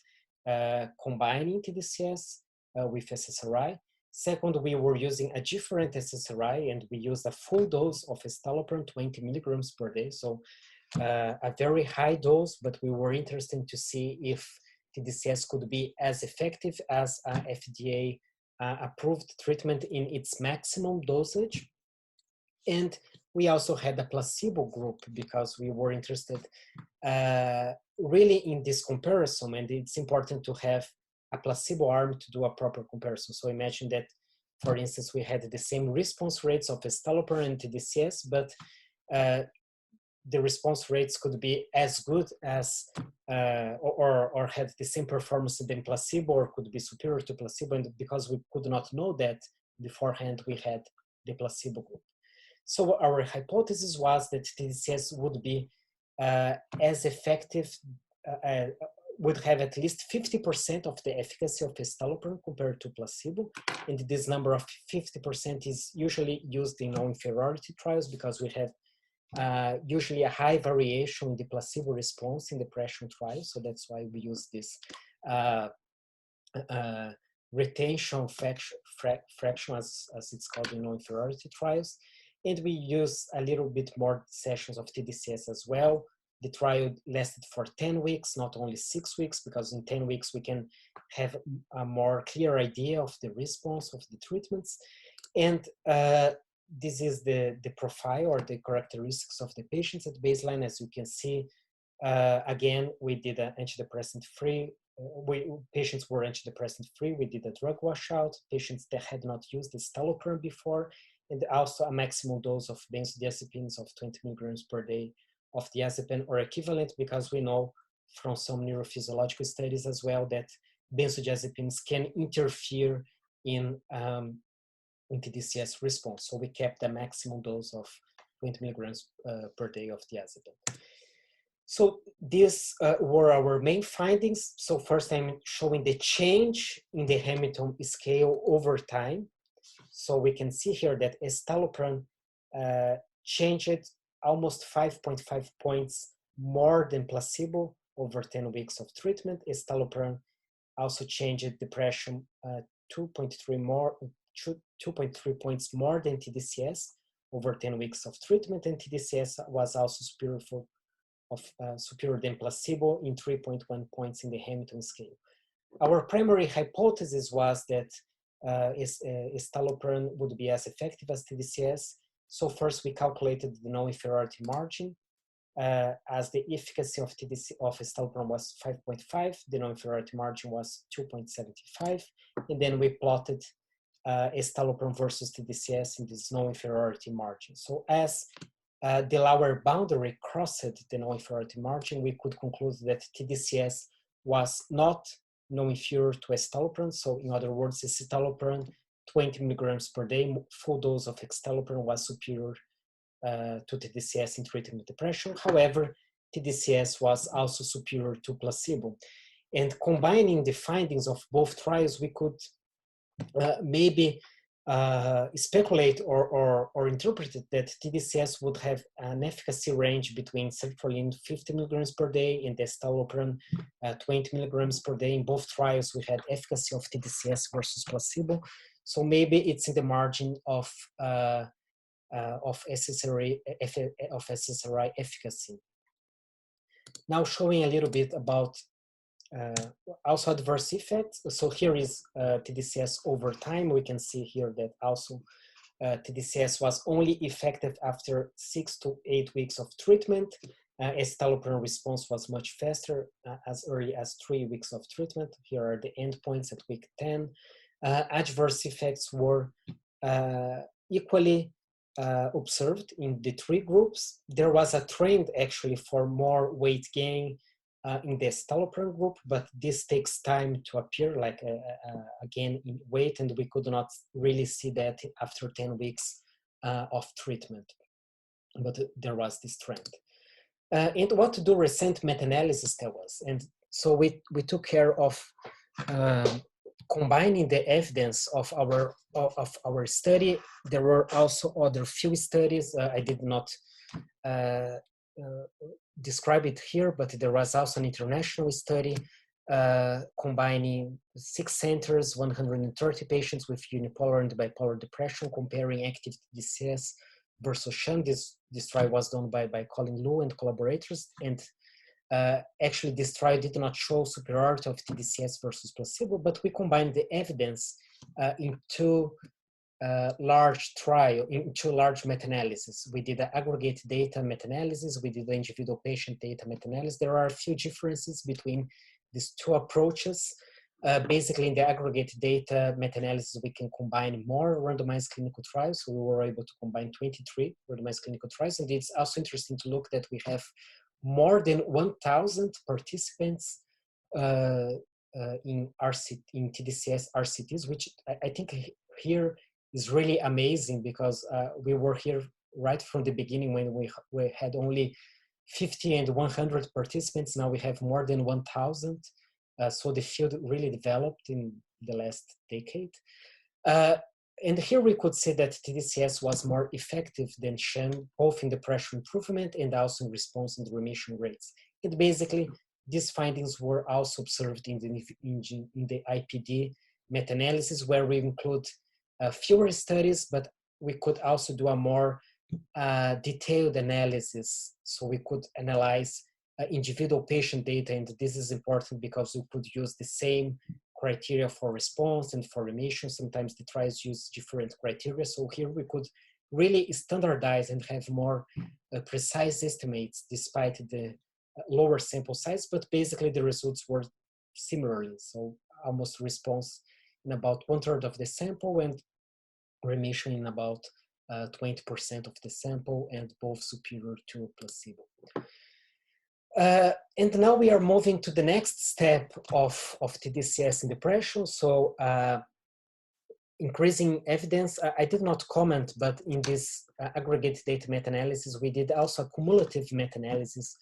combining tDCS with SSRI. Second, we were using a different SSRI, and we used a full dose of citalopram, 20 milligrams per day. So a very high dose, but we were interested to see if tDCS could be as effective as a FDA approved treatment in its maximum dosage. And we also had a placebo group because we were interested really in this comparison, and it's important to have a placebo arm to do a proper comparison. So imagine that, for instance, we had the same response rates of citalopram and tDCS, but the response rates could be as good as or had the same performance than placebo, or could be superior to placebo. And because we could not know that beforehand, we had the placebo group. So our hypothesis was that tDCS would be as effective, would have at least 50% of the efficacy of citalopram compared to placebo. And this number of 50% is usually used in non-inferiority trials because we have usually a high variation in the placebo response in depression trials. So that's why we use this retention fraction as it's called in non-inferiority trials. And we use a little bit more sessions of tDCS as well. The trial lasted for 10 weeks, not only 6 weeks, because in 10 weeks we can have a more clear idea of the response of the treatments. And this is the profile or the characteristics of the patients at baseline. As you can see, again, we did an antidepressant-free. Patients were antidepressant-free. We did a drug washout. Patients that had not used the citalopram before, and also a maximum dose of benzodiazepines of 20 milligrams per day of diazepam or equivalent, because we know from some neurophysiological studies as well that benzodiazepines can interfere in tDCS response. So we kept a maximum dose of 20 milligrams per day of diazepam. So these were our main findings. So first I'm showing the change in the Hamilton scale over time. So we can see here that citalopram changed almost 5.5 points more than placebo over 10 weeks of treatment. Citalopram also changed depression 2.3 points more than tDCS over 10 weeks of treatment, and tDCS was also superior than placebo in 3.1 points in the Hamilton scale. Our primary hypothesis was that citalopram would be as effective as tDCS. So first we calculated the non-inferiority margin as the efficacy of citalopram was 5.5, the non-inferiority margin was 2.75, and then we plotted citalopram versus tDCS in this non-inferiority margin. So as the lower boundary crossed the non-inferiority margin, we could conclude that tDCS was not non-inferior to citalopram. So in other words, the citalopram 20 milligrams per day, full dose of citalopram was superior to tDCS in treating with depression. However, tDCS was also superior to placebo. And combining the findings of both trials, we could maybe speculate or interpret that tDCS would have an efficacy range between sertraline 50 milligrams per day and the citalopram 20 milligrams per day. In both trials, we had efficacy of tDCS versus placebo. So maybe it's in the margin of SSRI efficacy. Now showing a little bit about also adverse effects. So here is tDCS over time. We can see here that also tDCS was only effective after 6 to 8 weeks of treatment. Citalopram response was much faster as early as 3 weeks of treatment. Here are the endpoints at week 10. Adverse effects were equally observed in the three groups. There was a trend actually for more weight gain in the estalopram group, but this takes time to appear, like again in weight, and we could not really see that after 10 weeks of treatment, but there was this trend. And what do recent meta-analysis tell us? And so we took care of combining the evidence of our study. There were also other few studies. I did not describe it here, but there was also an international study combining 6 centers, 130 patients with unipolar and bipolar depression, comparing active tDCS versus sham. This trial was done by Colin Liu and collaborators, and actually this trial did not show superiority of tDCS versus placebo, but we combined the evidence in two large meta-analyses. We did the aggregate data meta-analysis, we did the individual patient data meta-analysis. There are a few differences between these two approaches. Basically, in the aggregate data meta-analysis, we can combine more randomized clinical trials. So we were able to combine 23 randomized clinical trials. And it's also interesting to look that we have more than 1,000 participants in tDCS RCTs, which I think here is really amazing, because we were here right from the beginning when we had only 50 and 100 participants. Now we have more than 1,000. So the field really developed in the last decade. And here we could see that tDCS was more effective than sham, both in the pressure improvement and also in response and remission rates. And basically, these findings were also observed in the IPD meta-analysis, where we include fewer studies, but we could also do a more detailed analysis. So we could analyze individual patient data, and this is important because we could use the same criteria for response and for remission. Sometimes the trials use different criteria. So here we could really standardize and have more precise estimates despite the lower sample size, but basically the results were similarly. So almost response in about 1/3 of the sample and remission in about 20% of the sample, and both superior to placebo. And now we are moving to the next step of tDCS in depression. So increasing evidence, I did not comment, but in this aggregate data meta-analysis, we did also a cumulative meta-analysis,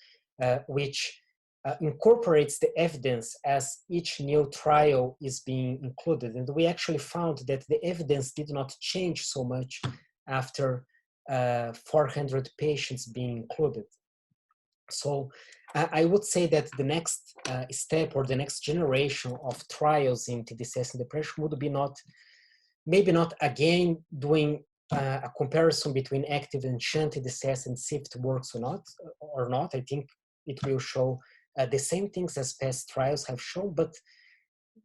which incorporates the evidence as each new trial is being included. And we actually found that the evidence did not change so much after 400 patients being included. So I would say that the next step, or the next generation of trials in tDCS and depression, would be maybe not again doing a comparison between active and sham tDCS and see if it works or not. I think it will show the same things as past trials have shown, but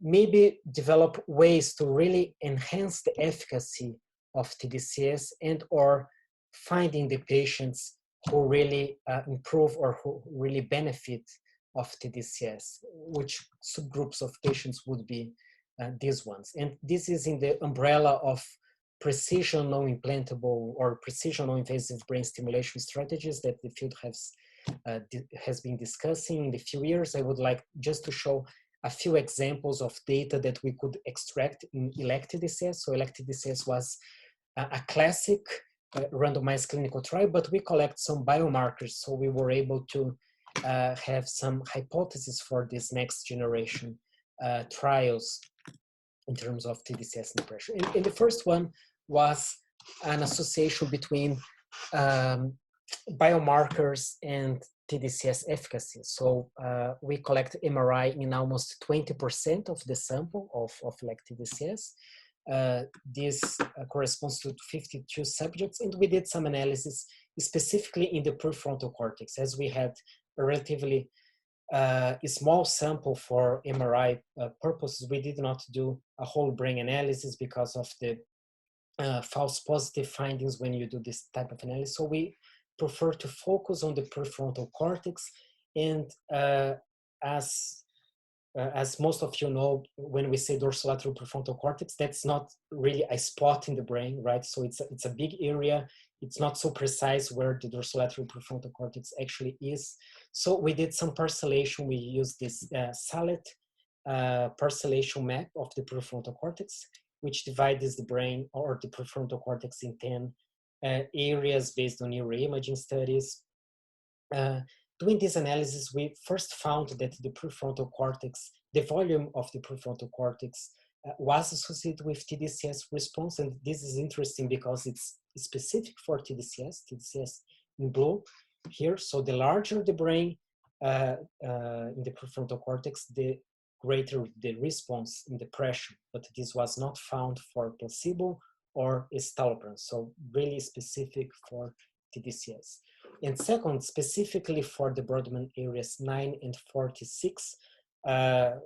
maybe develop ways to really enhance the efficacy of tDCS, and or finding the patients who really improve or who really benefit of tDCS, which subgroups of patients would be these ones. And this is in the umbrella of precision non-implantable or precision non-invasive brain stimulation strategies that the field has been discussing in the few years. I would like just to show a few examples of data that we could extract in ELECT-tDCS. So ELECT-tDCS was a classic randomized clinical trial, but we collect some biomarkers, so we were able to have some hypotheses for this next generation trials in terms of tDCS and depression. And the first one was an association between biomarkers and tDCS efficacy. So we collect MRI in almost 20% of the sample of ELECT-tDCS. This corresponds to 52 subjects, and we did some analysis specifically in the prefrontal cortex, as we had a relatively small sample for MRI purposes. We did not do a whole brain analysis because of the false positive findings when you do this type of analysis. So we prefer to focus on the prefrontal cortex, and as as most of you know, when we say dorsolateral prefrontal cortex, that's not really a spot in the brain, right? So it's a big area. It's not so precise where the dorsolateral prefrontal cortex actually is. So we did some parcellation. We used this SALET parcellation map of the prefrontal cortex, which divides the brain or the prefrontal cortex in 10 areas based on neuroimaging studies. Doing this analysis, we first found that the prefrontal cortex, the volume of the prefrontal cortex was associated with tDCS response. And this is interesting because it's specific for tDCS in blue here. So the larger the brain in the prefrontal cortex, the greater the response in depression. But this was not found for placebo or estalopram. So really specific for tDCS. And second, specifically for the Brodmann areas 9 and 46,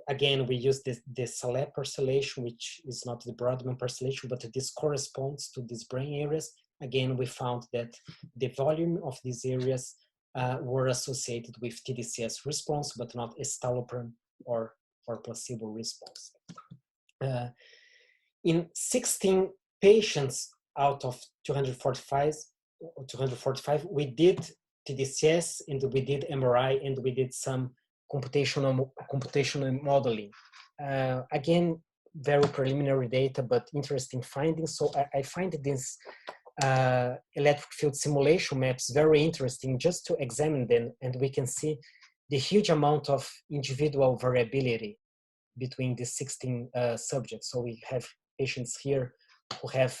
again, we use the SALET parcellation, which is not the Brodmann parcellation, but this corresponds to these brain areas. Again, we found that the volume of these areas were associated with tDCS response, but not estalopram or placebo response. In 16 patients out of 245, we did tDCS and we did MRI and we did some computational modeling. Again, very preliminary data, but interesting findings. So I find these electric field simulation maps very interesting just to examine them, and we can see the huge amount of individual variability between the 16 subjects. So we have patients here who have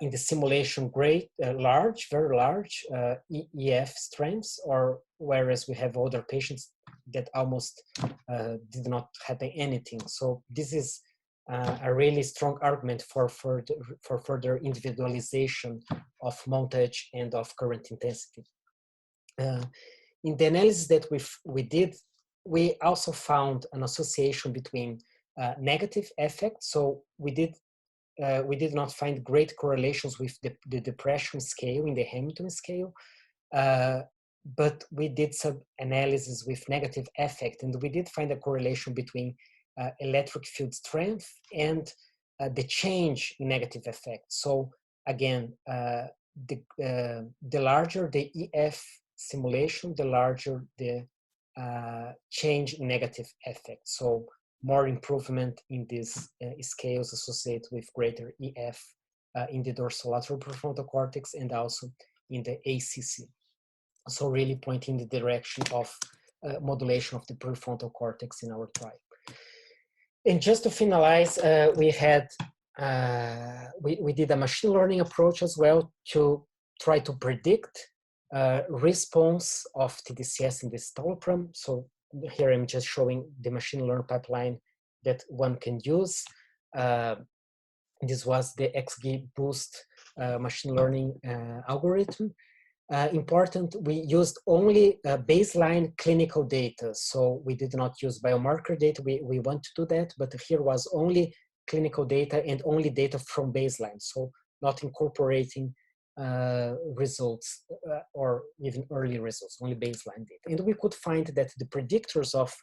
in the simulation very large EF strengths, or whereas we have other patients that almost did not have anything. So this is a really strong argument for further individualization of montage and of current intensity. In the analysis that we did, we also found an association between negative effects. So we did not find great correlations with the depression scale in the Hamilton scale, but we did some analysis with negative effect, and we did find a correlation between electric field strength and the change in negative effect. So again, the larger the EF simulation, the larger the change in negative effect. So more improvement in these scales associated with greater EF in the dorsolateral prefrontal cortex and also in the ACC. So really pointing in the direction of modulation of the prefrontal cortex in our trial. And just to finalize, we did a machine learning approach as well to try to predict response of tDCS in the estalopram. So here I'm just showing the machine learning pipeline that one can use. This was the XGBoost machine learning algorithm. Important, we used only baseline clinical data. So we did not use biomarker data. We want to do that, but here was only clinical data and only data from baseline. So not incorporating results or even early results, only baseline data. And we could find that the predictors of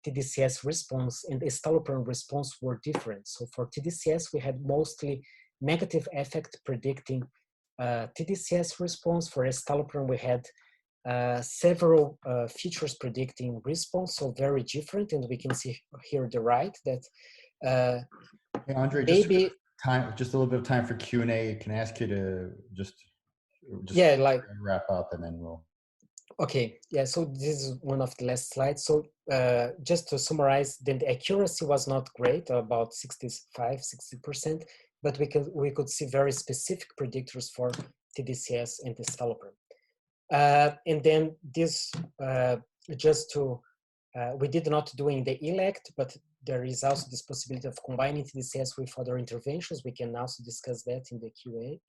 tDCS response and estalopram response were different. So for tDCS, we had mostly negative effect predicting tDCS response. For estalopram, we had several features predicting response, so very different. And we can see here the right that hey, Andre, maybe just a little bit of time for Q&A. Can I ask you to just yeah, like wrap up and then we'll. Okay, yeah, so this is one of the last slides. So just to summarize, then the accuracy was not great, about 65–60%, but we could see very specific predictors for tDCS and estalopram. And then this, we did not do in the ELECT, but there is also this possibility of combining tDCS with other interventions. We can also discuss that in the Q&A.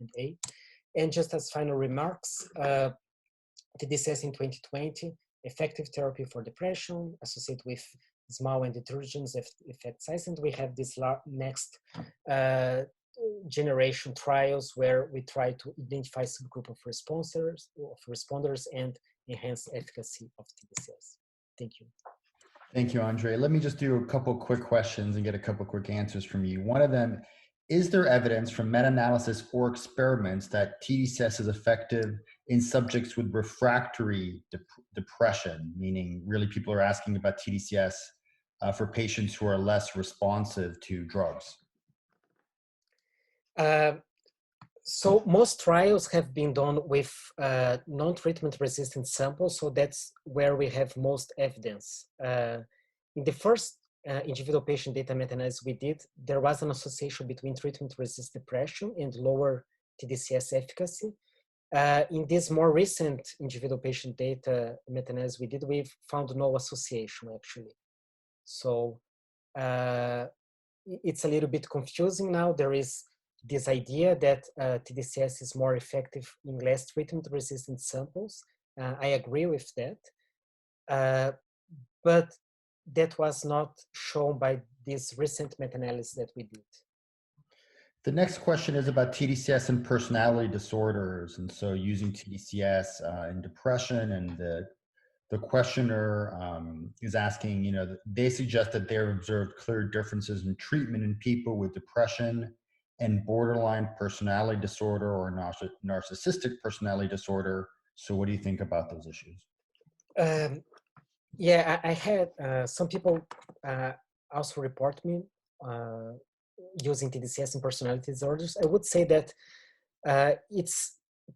And just as final remarks, tDCS in 2020, effective therapy for depression associated with small and heterogeneous effect size. And we have this next generation trials where we try to identify subgroup of responders and enhance efficacy of tDCS. Thank you. Thank you, Andre. Let me just do a couple quick questions and get a couple quick answers from you. One of them, is there evidence from meta-analysis or experiments that tDCS is effective in subjects with refractory depression, meaning really people are asking about tDCS for patients who are less responsive to drugs? So most trials have been done with non-treatment resistant samples, so that's where we have most evidence. In the first individual patient data meta-analysis we did, there was an association between treatment-resistant depression and lower tDCS efficacy. In this more recent individual patient data meta-analysis we did, we've found no association actually. So it's a little bit confusing now. There is this idea that tDCS is more effective in less treatment-resistant samples. I agree with that, but that was not shown by this recent meta-analysis that we did. The next question is about tDCS and personality disorders, and so using tDCS in depression, and the questioner is asking, you know, they suggest that they've observed clear differences in treatment in people with depression and borderline personality disorder or narcissistic personality disorder. So what do you think about those issues? Yeah, I had some people also report me using tDCS in personality disorders. I would say that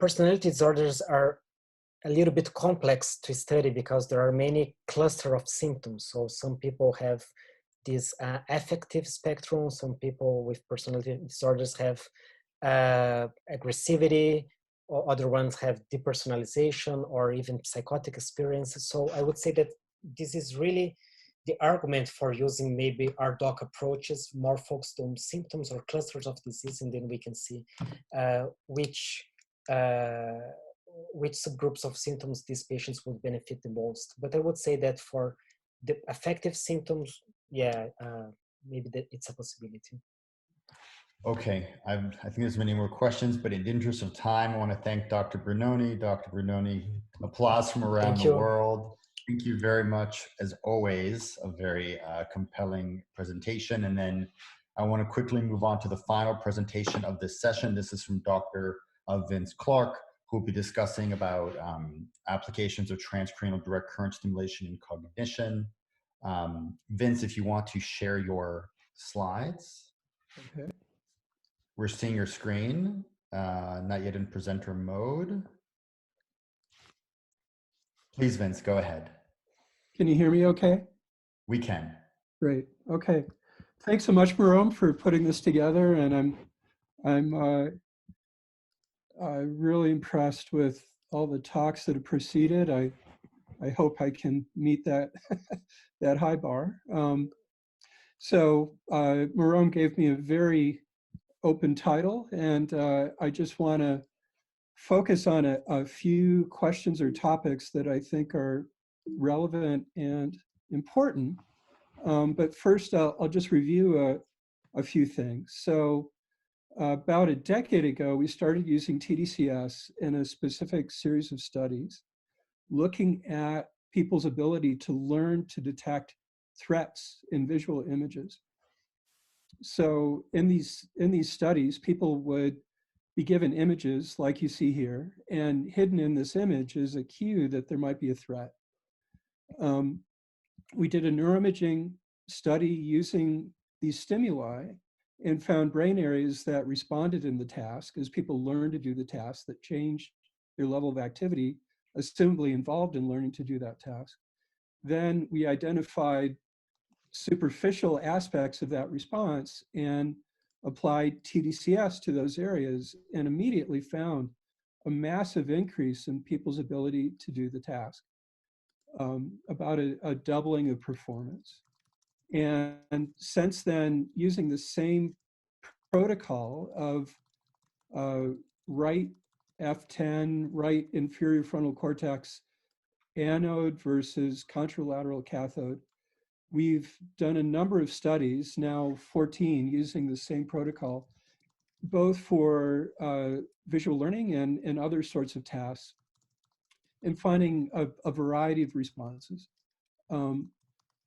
personality disorders are a little bit complex to study because there are many cluster of symptoms. So some people have this affective spectrum, some people with personality disorders have aggressivity, or other ones have depersonalization or even psychotic experiences. So I would say that this is really the argument for using maybe RDoC approaches more focused on symptoms or clusters of disease, and then we can see which subgroups of symptoms these patients would benefit the most. But I would say that for the affective symptoms, yeah, maybe that it's a possibility. Okay, I think there's many more questions, but in the interest of time, I want to thank Dr. Brunoni. Dr. Brunoni, applause from around the world. Thank you very much, as always, a very compelling presentation. And then I want to quickly move on to the final presentation of this session. This is from Dr. Vince Clark, who will be discussing about applications of transcranial direct current stimulation in cognition. Vince, if you want to share your slides. Okay. We're seeing your screen, not yet in presenter mode. Please, Vince, go ahead. Can you hear me okay? We can. Great, okay. Thanks so much, Marom, for putting this together, and I'm really impressed with all the talks that have preceded. I hope I can meet that, that high bar. So Marom gave me a very open title, and I just want to focus on a few questions or topics that I think are relevant and important. But first, I'll just review a few things. So about a decade ago, we started using tDCS in a specific series of studies, looking at people's ability to learn to detect threats in visual images. So in these studies, people would be given images like you see here, and hidden in this image is a cue that there might be a threat. We did a neuroimaging study using these stimuli and found brain areas that responded in the task as people learned to do the task, that changed their level of activity, assumably involved in learning to do that task. Then we identified superficial aspects of that response and applied tDCS to those areas, and immediately found a massive increase in people's ability to do the task, about a doubling of performance. And since then, using the same protocol of right F10, right inferior frontal cortex anode versus contralateral cathode, we've done a number of studies, now 14, using the same protocol, both for visual learning and other sorts of tasks, and finding a variety of responses.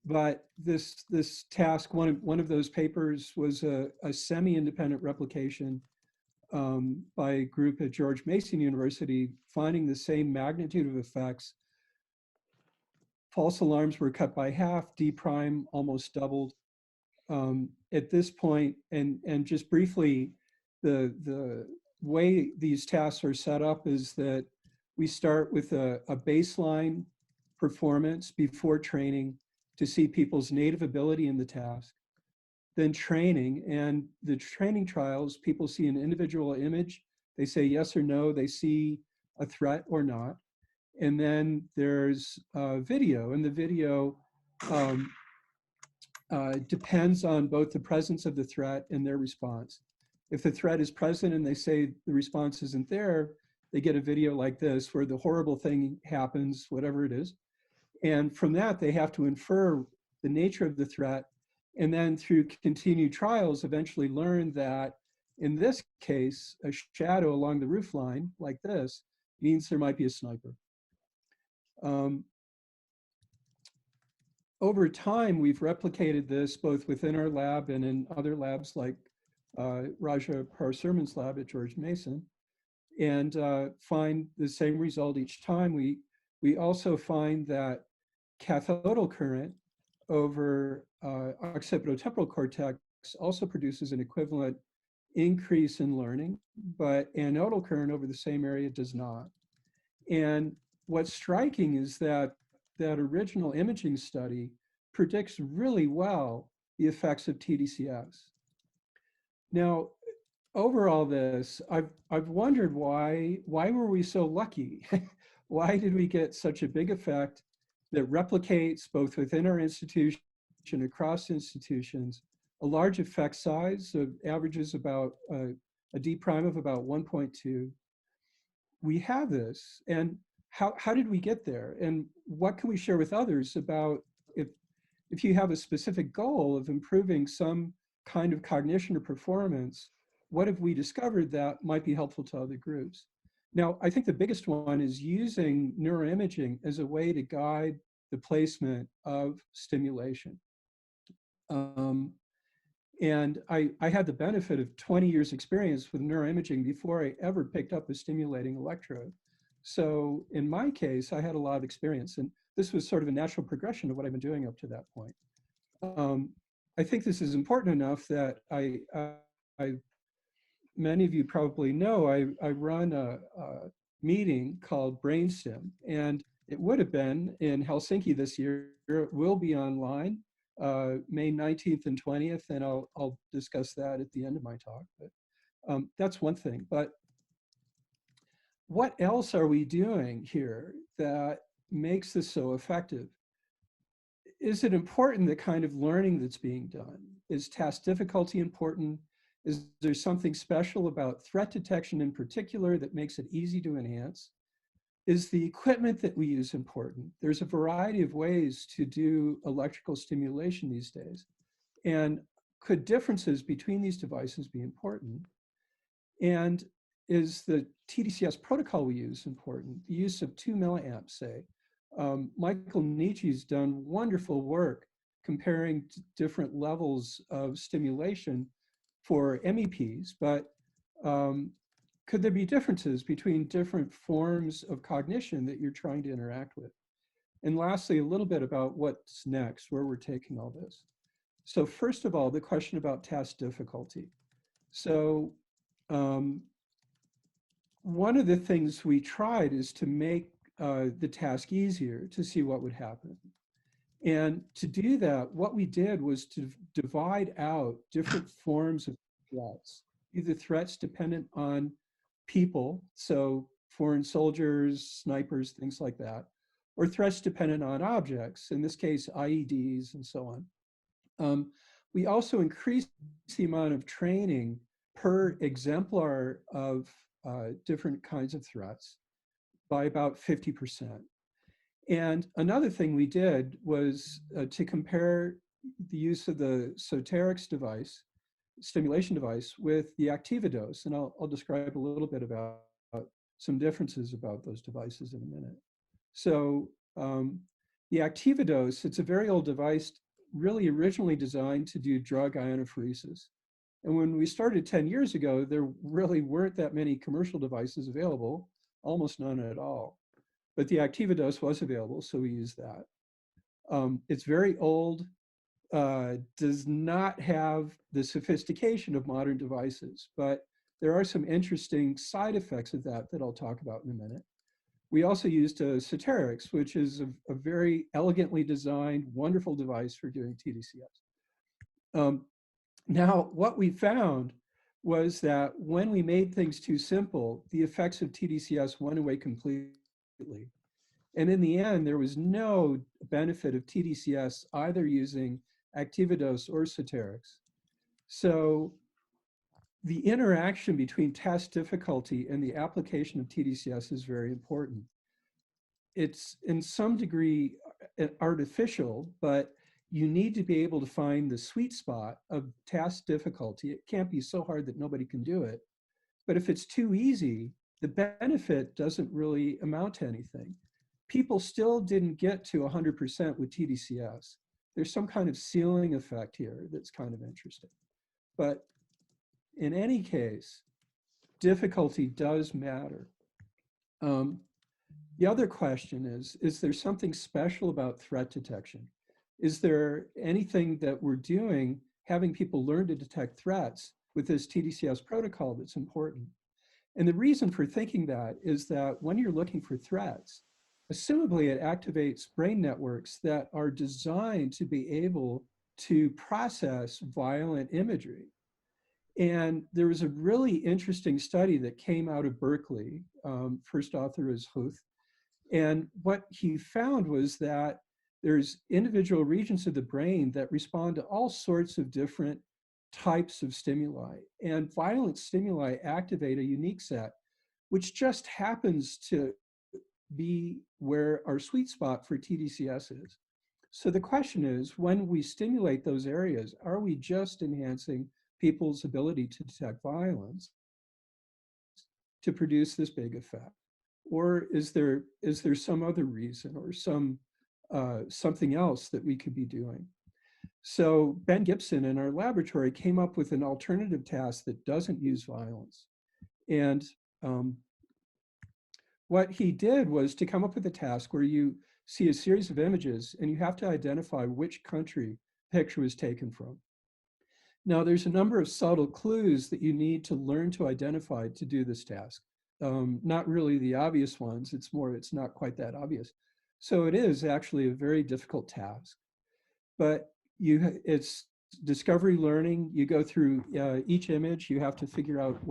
But this task, one of those papers was a semi-independent replication by a group at George Mason University, finding the same magnitude of effects. False alarms were cut by half, D prime almost doubled. At this point, and just briefly, the way these tasks are set up is that we start with a baseline performance before training to see people's native ability in the task. Then training, and the training trials, people see an individual image, they say yes or no, they see a threat or not. And then there's video, and the video depends on both the presence of the threat and their response. If the threat is present and they say the response isn't there, they get a video like this where the horrible thing happens, whatever it is. And from that, they have to infer the nature of the threat, and then through continued trials, eventually learn that in this case, a shadow along the roof line like this means there might be a sniper. Over time, we've replicated this both within our lab and in other labs like Raja Parasurman's lab at George Mason, and find the same result each time. We also find that cathodal current over occipitotemporal cortex also produces an equivalent increase in learning, but anodal current over the same area does not. And what's striking is that that original imaging study predicts really well the effects of tDCS. Now, over all this, I've wondered why were we so lucky? Why did we get such a big effect that replicates both within our institution and across institutions, a large effect size of averages about a D prime of about 1.2. We have this, and how did we get there? And what can we share with others about if you have a specific goal of improving some kind of cognition or performance, what have we discovered that might be helpful to other groups? Now, I think the biggest one is using neuroimaging as a way to guide the placement of stimulation. And I had the benefit of 20 years experience with neuroimaging before I ever picked up a stimulating electrode. So in my case, I had a lot of experience, and this was sort of a natural progression of what I've been doing up to that point. I think this is important enough that many of you probably know, I run a meeting called Brainstem, and it would have been in Helsinki this year. It will be online, May 19th and 20th, and I'll discuss that at the end of my talk. But that's one thing. But what else are we doing here that makes this so effective? Is it important, the kind of learning that's being done? Is task difficulty important? Is there something special about threat detection in particular that makes it easy to enhance? Is the equipment that we use important? There's a variety of ways to do electrical stimulation these days. And could differences between these devices be important? And is the tDCS protocol we use important? The use of 2 milliamps, say. Michael Nitsche's done wonderful work comparing different levels of stimulation for MEPs, but could there be differences between different forms of cognition that you're trying to interact with? And lastly, a little bit about what's next, where we're taking all this. So first of all, the question about task difficulty. So one of the things we tried is to make the task easier to see what would happen. And to do that, what we did was to divide out different forms of threats, either threats dependent on people, so foreign soldiers, snipers, things like that, or threats dependent on objects, in this case, IEDs and so on. We also increased the amount of training per exemplar of different kinds of threats by about 50%. And another thing we did was to compare the use of the Soterix device, stimulation device, with the Activa dose. And I'll describe a little bit about some differences about those devices in a minute. So The Activadose, it's a very old device, really originally designed to do drug ionophoresis. And when we started 10 years ago, there really weren't that many commercial devices available, almost none at all. But the Activadose was available, so we used that. It's very old, does not have the sophistication of modern devices, but there are some interesting side effects of that that I'll talk about in a minute. We also used a Soterix, which is a very elegantly designed, wonderful device for doing tDCS. Now, what we found was that when we made things too simple, the effects of tDCS went away completely. And in the end, there was no benefit of tDCS either using Activadose or Soterix. So the interaction between test difficulty and the application of tDCS is very important. It's in some degree artificial, but you need to be able to find the sweet spot of task difficulty. It can't be so hard that nobody can do it. But if it's too easy, the benefit doesn't really amount to anything. People still didn't get to 100% with tDCS. There's some kind of ceiling effect here that's kind of interesting. But in any case, difficulty does matter. The other question is there something special about threat detection? Is there anything that we're doing, having people learn to detect threats with this tDCS protocol that's important? And the reason for thinking that is that when you're looking for threats, assumably it activates brain networks that are designed to be able to process violent imagery. And there was a really interesting study that came out of Berkeley. First author is Huth. And what he found was that there's individual regions of the brain that respond to all sorts of different types of stimuli. And violent stimuli activate a unique set, which just happens to be where our sweet spot for tDCS is. So the question is, when we stimulate those areas, are we just enhancing people's ability to detect violence to produce this big effect? Or is there some other reason or something else that we could be doing? So Ben Gibson in our laboratory came up with an alternative task that doesn't use violence. And what he did was to come up with a task where you see a series of images and you have to identify which country the picture was taken from. Now, there's a number of subtle clues that you need to learn to identify to do this task. Not really the obvious ones, it's not quite that obvious. So it is actually a very difficult task. But it's discovery learning. You go through each image, you have to figure out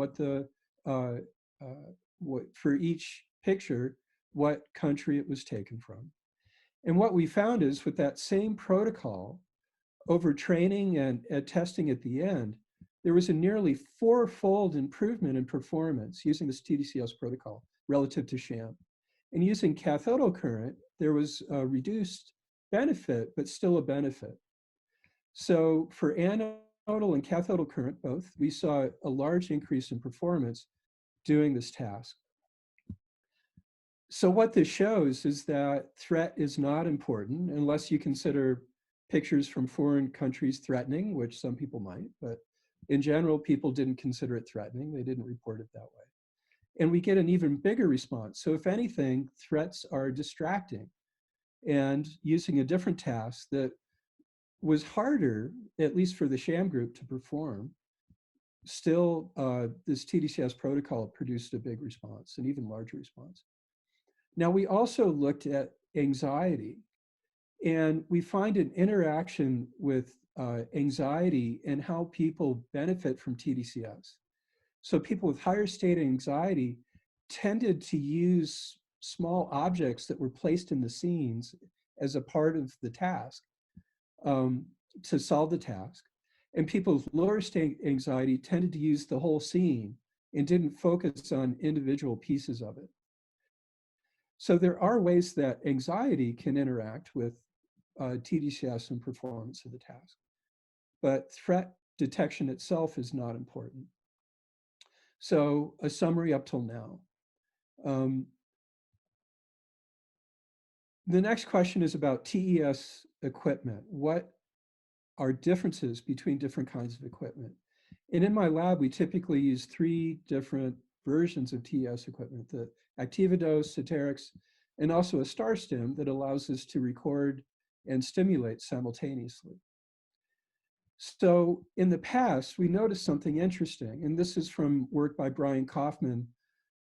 for each picture, what country it was taken from. And what we found is with that same protocol, over training and testing at the end, there was a nearly 4-fold improvement in performance using this tDCS protocol relative to sham. And using cathodal current, there was a reduced benefit, but still a benefit. So for anodal and cathodal current both, we saw a large increase in performance doing this task. So what this shows is that threat is not important unless you consider pictures from foreign countries threatening, which some people might, but in general, people didn't consider it threatening. They didn't report it that way. And we get an even bigger response. So if anything, threats are distracting. And using a different task that was harder, at least for the sham group, to perform, still this tDCS protocol produced a big response, an even larger response. Now, we also looked at anxiety. And we find an interaction with anxiety and how people benefit from tDCS. So people with higher state anxiety tended to use small objects that were placed in the scenes as a part of the task to solve the task. And people with lower state anxiety tended to use the whole scene and didn't focus on individual pieces of it. So there are ways that anxiety can interact with tDCS and performance of the task. But threat detection itself is not important. So a summary up till now. The next question is about TES equipment. What are differences between different kinds of equipment? And in my lab, we typically use 3 different versions of TES equipment, the ActivaDose, Soterix, and also a star stim that allows us to record and stimulate simultaneously. So in the past, we noticed something interesting, and this is from work by Brian Kaufman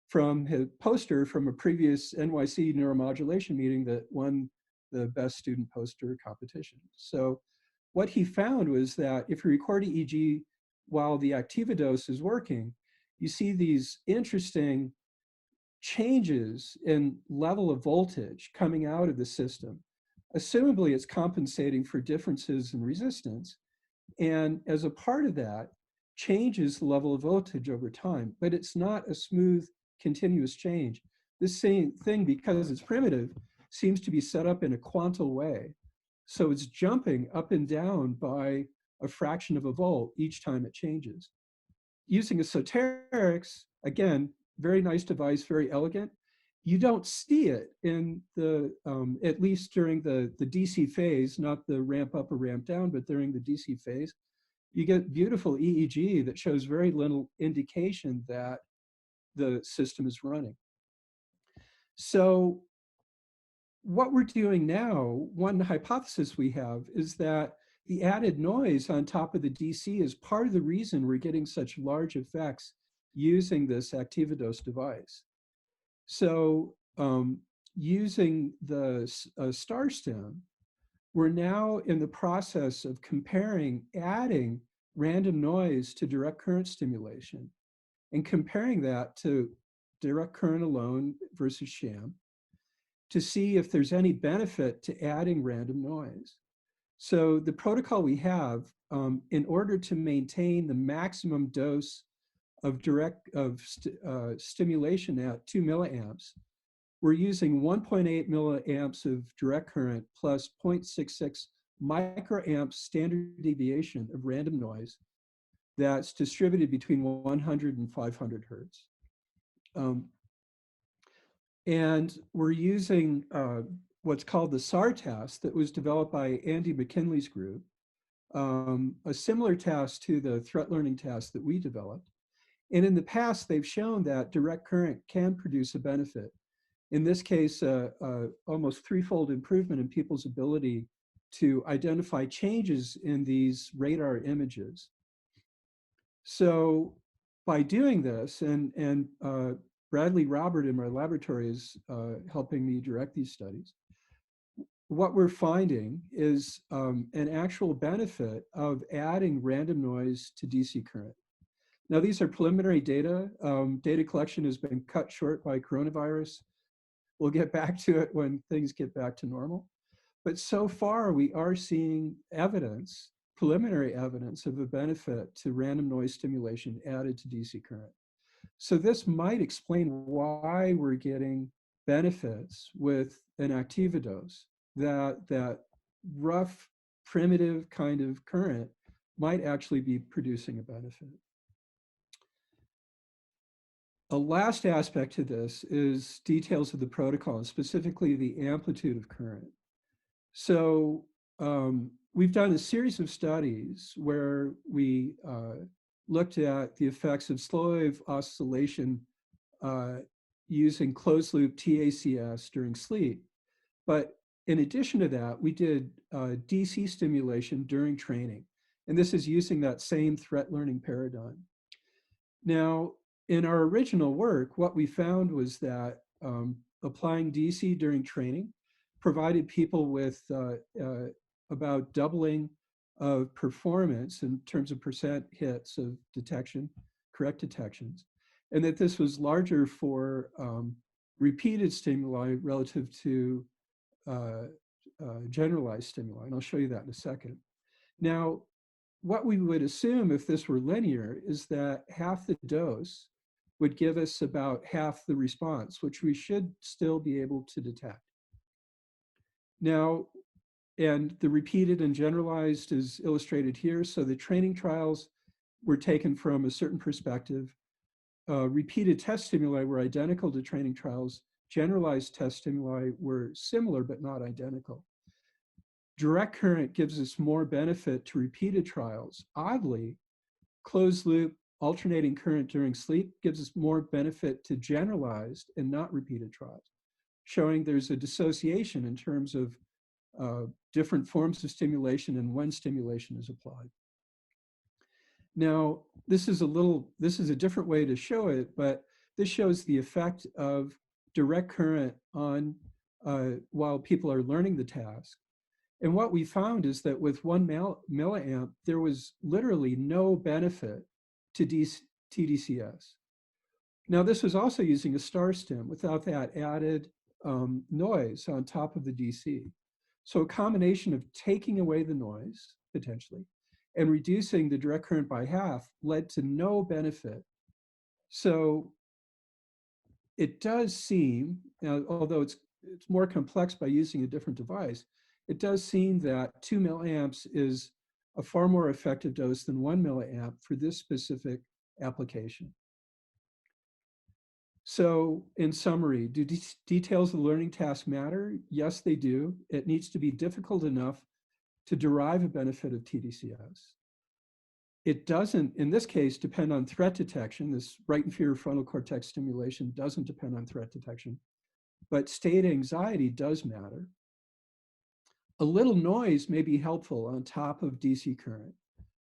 from his poster from a previous NYC Neuromodulation meeting that won the best student poster competition. So what he found was that if you record EEG while the ActivaDose is working, you see these interesting changes in level of voltage coming out of the system. Assumably, it's compensating for differences in resistance. And as a part of that, changes the level of voltage over time, but it's not a smooth, continuous change. This same thing, because it's primitive, seems to be set up in a quantal way. So it's jumping up and down by a fraction of a volt each time it changes. Using a Soterix, again, very nice device, very elegant. You don't see it in the, at least during the DC phase, not the ramp up or ramp down, but during the DC phase, you get beautiful EEG that shows very little indication that the system is running. So what we're doing now, one hypothesis we have is that the added noise on top of the DC is part of the reason we're getting such large effects using this ActivaDose device. So using the star stim, we're now in the process of comparing, adding random noise to direct current stimulation and comparing that to direct current alone versus sham to see if there's any benefit to adding random noise. So the protocol we have, in order to maintain the maximum dose of stimulation at 2 milliamps, we're using 1.8 milliamps of direct current plus 0.66 microamps standard deviation of random noise that's distributed between 100 and 500 hertz. And we're using what's called the SAR task that was developed by Andy McKinley's group, a similar task to the threat learning task that we developed. And in the past, they've shown that direct current can produce a benefit. In this case, almost 3-fold improvement in people's ability to identify changes in these radar images. So by doing this, and Bradley Robert in my laboratory is helping me direct these studies, what we're finding is an actual benefit of adding random noise to DC current. Now, these are preliminary data. Data collection has been cut short by coronavirus. We'll get back to it when things get back to normal. But so far, we are seeing evidence, preliminary evidence of a benefit to random noise stimulation added to DC current. So this might explain why we're getting benefits with an ActivaDose, that rough, primitive kind of current might actually be producing a benefit. A last aspect to this is details of the protocol, and specifically the amplitude of current. So we've done a series of studies where we looked at the effects of slow wave oscillation using closed loop tDCS during sleep. But in addition to that, we did DC stimulation during training. And this is using that same threat learning paradigm. Now, in our original work, what we found was that applying DC during training provided people with about doubling of performance in terms of % hits of detection, correct detections, and that this was larger for repeated stimuli relative to generalized stimuli. And I'll show you that in a second. Now, what we would assume if this were linear is that half the dose would give us about half the response, which we should still be able to detect. Now, and the repeated and generalized is illustrated here. So the training trials were taken from a certain perspective. Repeated test stimuli were identical to training trials, generalized test stimuli were similar but not identical. Direct current gives us more benefit to repeated trials. Oddly, closed loop alternating current during sleep gives us more benefit to generalized and not repeated trials, showing there's a dissociation in terms of different forms of stimulation and when stimulation is applied. Now, this is a different way to show it, but this shows the effect of direct current on while people are learning the task. And what we found is that with 1 milliamp, there was literally no benefit to tDCS. Now, this was also using a star stim without that added noise on top of the DC. So a combination of taking away the noise, potentially, and reducing the direct current by half led to no benefit. So it does seem, although it's more complex by using a different device, it does seem that 2 milliamps is a far more effective dose than 1 milliamp for this specific application. So in summary, do details of the learning task matter? Yes, they do. It needs to be difficult enough to derive a benefit of tDCS. It doesn't, in this case, depend on threat detection. This right inferior frontal cortex stimulation doesn't depend on threat detection, but state anxiety does matter. A little noise may be helpful on top of DC current.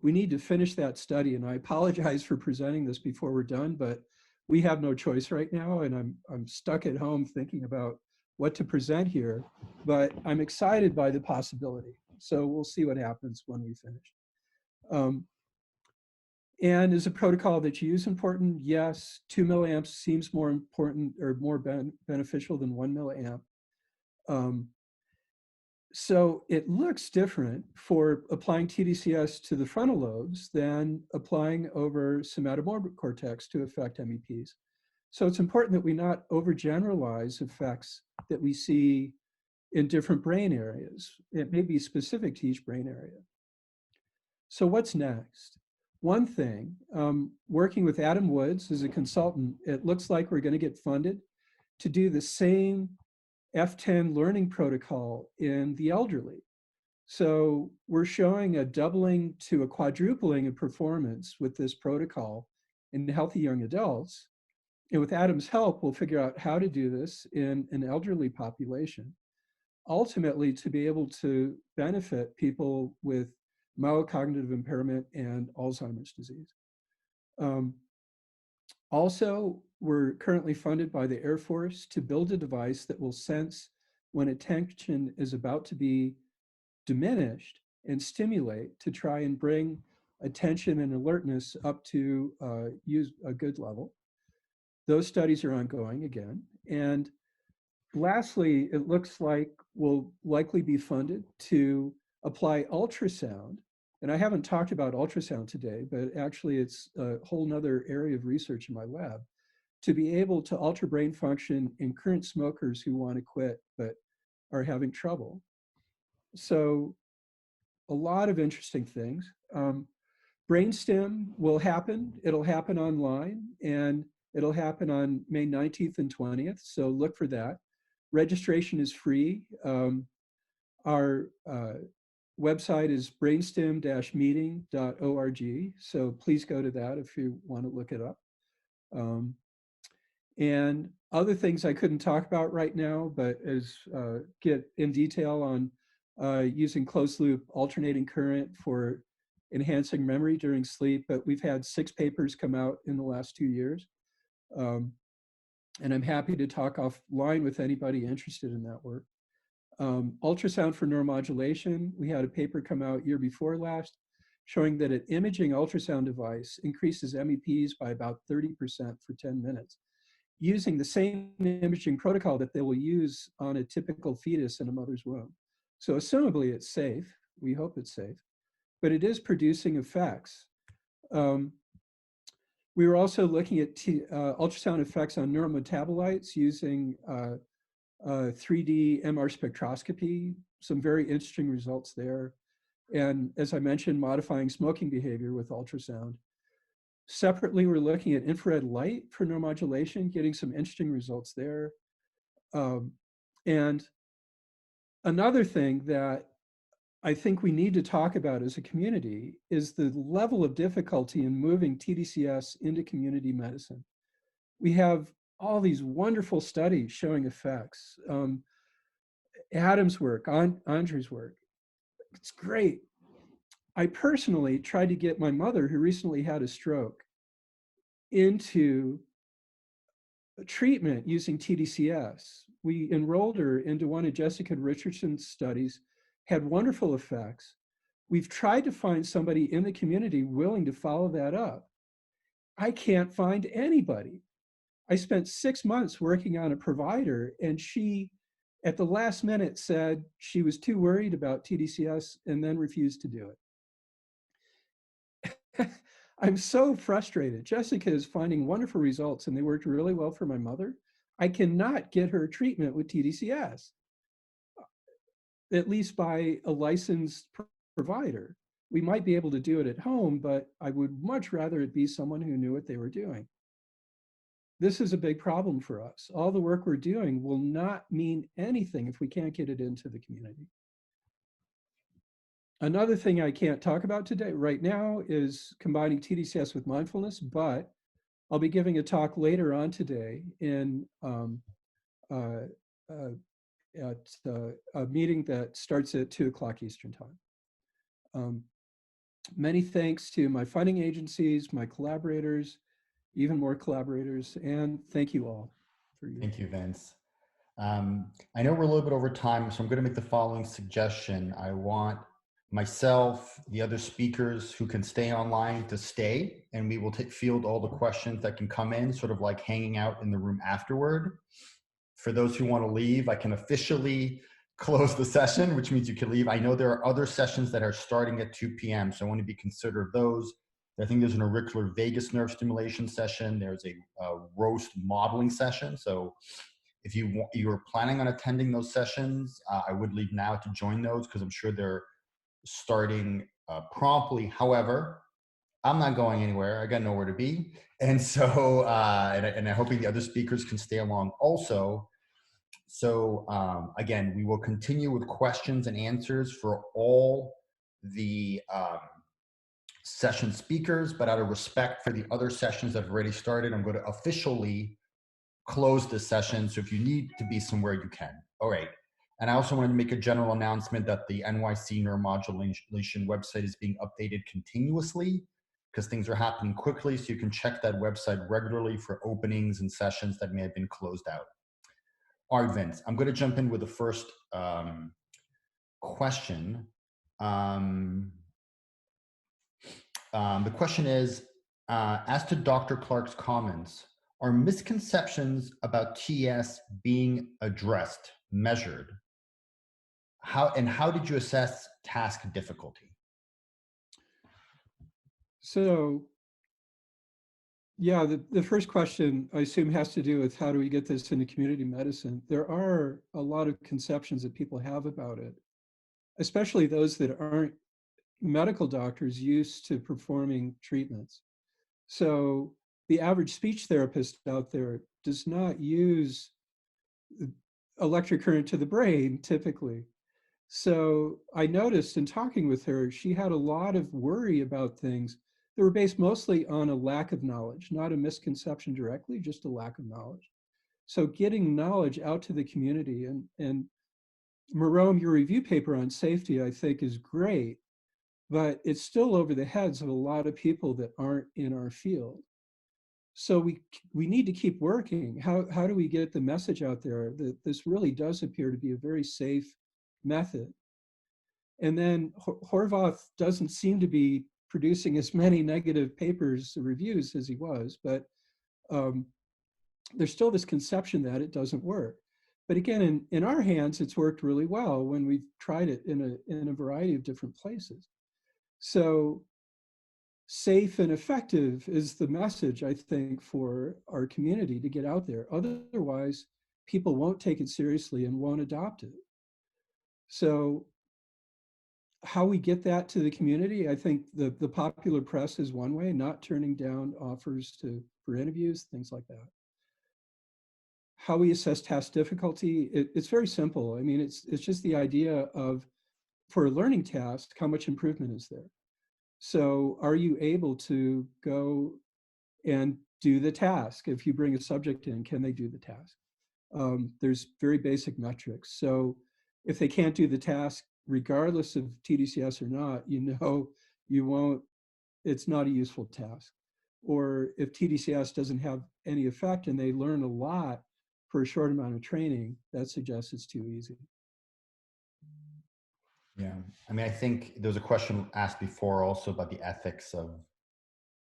We need to finish that study, and I apologize for presenting this before we're done, but we have no choice right now, and I'm stuck at home thinking about what to present here, but I'm excited by the possibility. So we'll see what happens when we finish. And is a protocol that you use important? Yes, 2 milliamps seems more important or more beneficial than 1 milliamp. So it looks different for applying tDCS to the frontal lobes than applying over somatomotor cortex to affect MEPs. So it's important that we not overgeneralize effects that we see in different brain areas. It may be specific to each brain area. So what's next? One thing, working with Adam Woods as a consultant, it looks like we're going to get funded to do the same F10 learning protocol in the elderly. So we're showing a doubling to a quadrupling of performance with this protocol in healthy young adults. And with Adam's help, we'll figure out how to do this in an elderly population, ultimately to be able to benefit people with mild cognitive impairment and Alzheimer's disease. Also, we're currently funded by the Air Force to build a device that will sense when attention is about to be diminished and stimulate to try and bring attention and alertness up to use a good level. Those studies are ongoing again. And lastly, it looks like we'll likely be funded to apply ultrasound. And I haven't talked about ultrasound today, but actually it's a whole nother area of research in my lab to be able to alter brain function in current smokers who want to quit but are having trouble. So a lot of interesting things. Brainstem will happen. It'll happen online, and it'll happen on May 19th and 20th. So look for that. Registration is free. Our website is brainstem-meeting.org. So please go to that if you want to look it up. And other things I couldn't talk about right now, but as get in detail on using closed loop alternating current for enhancing memory during sleep. But we've had 6 papers come out in the last 2 years. And I'm happy to talk offline with anybody interested in that work. Ultrasound for neuromodulation. We had a paper come out year before last showing that an imaging ultrasound device increases MEPs by about 30% for 10 minutes using the same imaging protocol that they will use on a typical fetus in a mother's womb. So assumably it's safe. We hope it's safe, but it is producing effects. We were also looking at ultrasound effects on neurometabolites using 3D MR spectroscopy, some very interesting results there. And as I mentioned, modifying smoking behavior with ultrasound. Separately, we're looking at infrared light for neuromodulation, getting some interesting results there. And another thing that I think we need to talk about as a community is the level of difficulty in moving tDCS into community medicine. We have all these wonderful studies showing effects. Adam's work, Andre's work, it's great. I personally tried to get my mother, who recently had a stroke, into treatment using tDCS. We enrolled her into one of Jessica Richardson's studies, had wonderful effects. We've tried to find somebody in the community willing to follow that up. I can't find anybody. I spent 6 months working on a provider, and she, at the last minute, said she was too worried about tDCS and then refused to do it. I'm so frustrated. Jessica is finding wonderful results, and they worked really well for my mother. I cannot get her treatment with tDCS, at least by a licensed provider. We might be able to do it at home, but I would much rather it be someone who knew what they were doing. This is a big problem for us. All the work we're doing will not mean anything if we can't get it into the community. Another thing I can't talk about today, right now, is combining tDCS with mindfulness, but I'll be giving a talk later on today in at a meeting that starts at 2 o'clock Eastern time. Many thanks to my funding agencies, my collaborators, even more collaborators, and thank you all for your. Thank you, Vince. I know we're a little bit over time, so I'm going to make the following suggestion. I want myself, the other speakers who can stay online to stay, and we will field all the questions that can come in, sort of like hanging out in the room afterward. For those who want to leave, I can officially close the session, which means you can leave. I know there are other sessions that are starting at 2 p.m., so I want to be considerate of those. I think there's an auricular vagus nerve stimulation session. There's a roast modeling session. So if you're planning on attending those sessions, I would leave now to join those because I'm sure they're starting promptly. However, I'm not going anywhere. I got nowhere to be. And so, and I'm hoping the other speakers can stay along also. So again, we will continue with questions and answers for all the session speakers, but out of respect for the other sessions that have already started, I'm going to officially close this session. So if you need to be somewhere, you can. All right. And I also wanted to make a general announcement that the NYCNeuromod2020 website is being updated continuously because things are happening quickly. So you can check that website regularly for openings and sessions that may have been closed out. All right, Vince, I'm going to jump in with the first question. The question is, as to Dr. Clark's comments, are misconceptions about TS being addressed, measured? How did you assess task difficulty? So, yeah, the first question, I assume, has to do with how do we get this into community medicine? There are a lot of conceptions that people have about it, especially those that aren't medical doctors used to performing treatments. So the average speech therapist out there does not use electric current to the brain typically. So I noticed in talking with her, she had a lot of worry about things that were based mostly on a lack of knowledge, not a misconception directly, just a lack of knowledge. So getting knowledge out to the community, and Marom, your review paper on safety, I think is great, but it's still over the heads of a lot of people that aren't in our field. So we need to keep working. How do we get the message out there that this really does appear to be a very safe method? And then Horvath doesn't seem to be producing as many negative papers or reviews as he was, but there's still this conception that it doesn't work. But again, in our hands, it's worked really well when we've tried it in a variety of different places. So safe and effective is the message, I think, for our community to get out there. Otherwise, people won't take it seriously and won't adopt it. So how we get that to the community, I think the popular press is one way, not turning down offers for interviews, things like that. how we assess task difficulty, it's very simple. I mean, it's just the idea of, for a learning task, how much improvement is there? So are you able to go and do the task? If you bring a subject in, can they do the task? There's very basic metrics. So if they can't do the task, regardless of tDCS or not, you know you won't, it's not a useful task. Or if tDCS doesn't have any effect and they learn a lot for a short amount of training, that suggests it's too easy. Yeah, I mean, I think there was a question asked before also about the ethics of,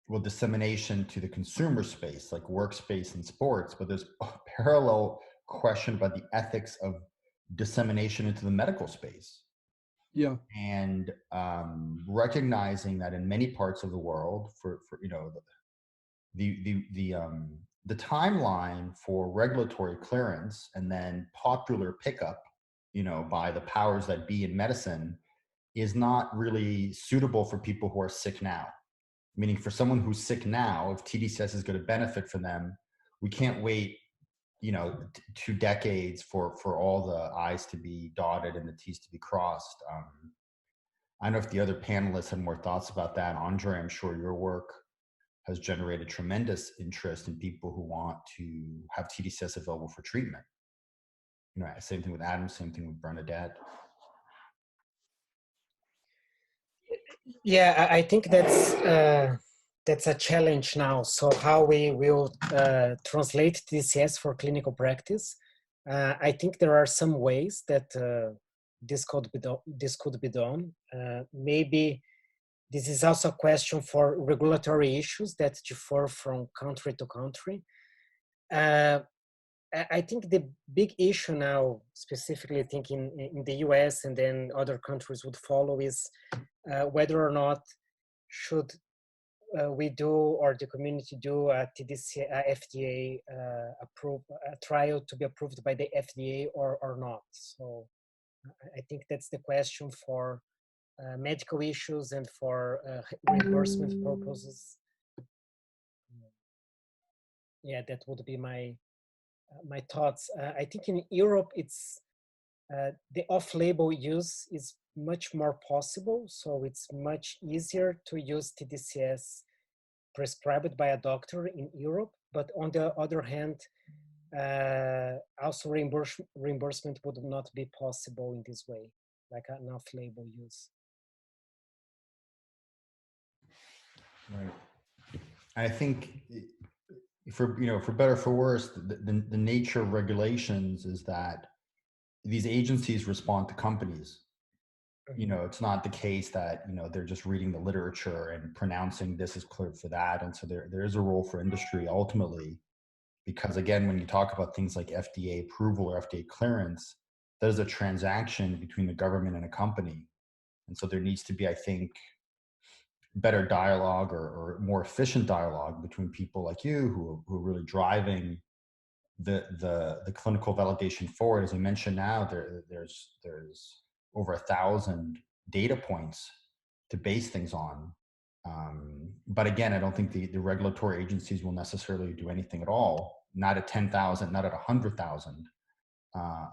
well, dissemination to the consumer space, like workspace and sports, but there's a parallel question about the ethics of dissemination into the medical space. Yeah. And recognizing that in many parts of the world, for you know, the timeline for regulatory clearance and then popular pickup, you know, by the powers that be in medicine is not really suitable for people who are sick now. Meaning for someone who's sick now, if tDCS is going to benefit for them, we can't wait, you know, 2 decades for all the I's to be dotted and the T's to be crossed. I don't know if the other panelists have more thoughts about that. Andre, I'm sure your work has generated tremendous interest in people who want to have tDCS available for treatment. You know, same thing with Adam, same thing with Bernadette. Yeah, I think that's a challenge now. So how we will translate tDCS for clinical practice? I think there are some ways that this could be done. Maybe this is also a question for regulatory issues that differ from country to country. I think the big issue now, specifically thinking in the US and then other countries would follow, is whether or not should we do, or the community do, a FDA a trial to be approved by the FDA or not. So I think that's the question for medical issues and for reimbursement purposes. Yeah, that would be my thoughts. I think in Europe, it's the off-label use is much more possible. So it's much easier to use tDCS prescribed by a doctor in Europe. But on the other hand, also reimbursement would not be possible in this way, like an off-label use. Right. I think for, you know, for better or for worse, the nature of regulations is that these agencies respond to companies. You know, it's not the case that, you know, they're just reading the literature and pronouncing this is clear for that. And so there is a role for industry ultimately, because again, when you talk about things like FDA approval or FDA clearance, there's a transaction between the government and a company. And so there needs to be, I think, better dialogue or more efficient dialogue between people like you who are really driving the clinical validation forward. As we mentioned now, there's over 1,000 data points to base things on. But again, I don't think the regulatory agencies will necessarily do anything at all, not at 10,000, not at 100,000,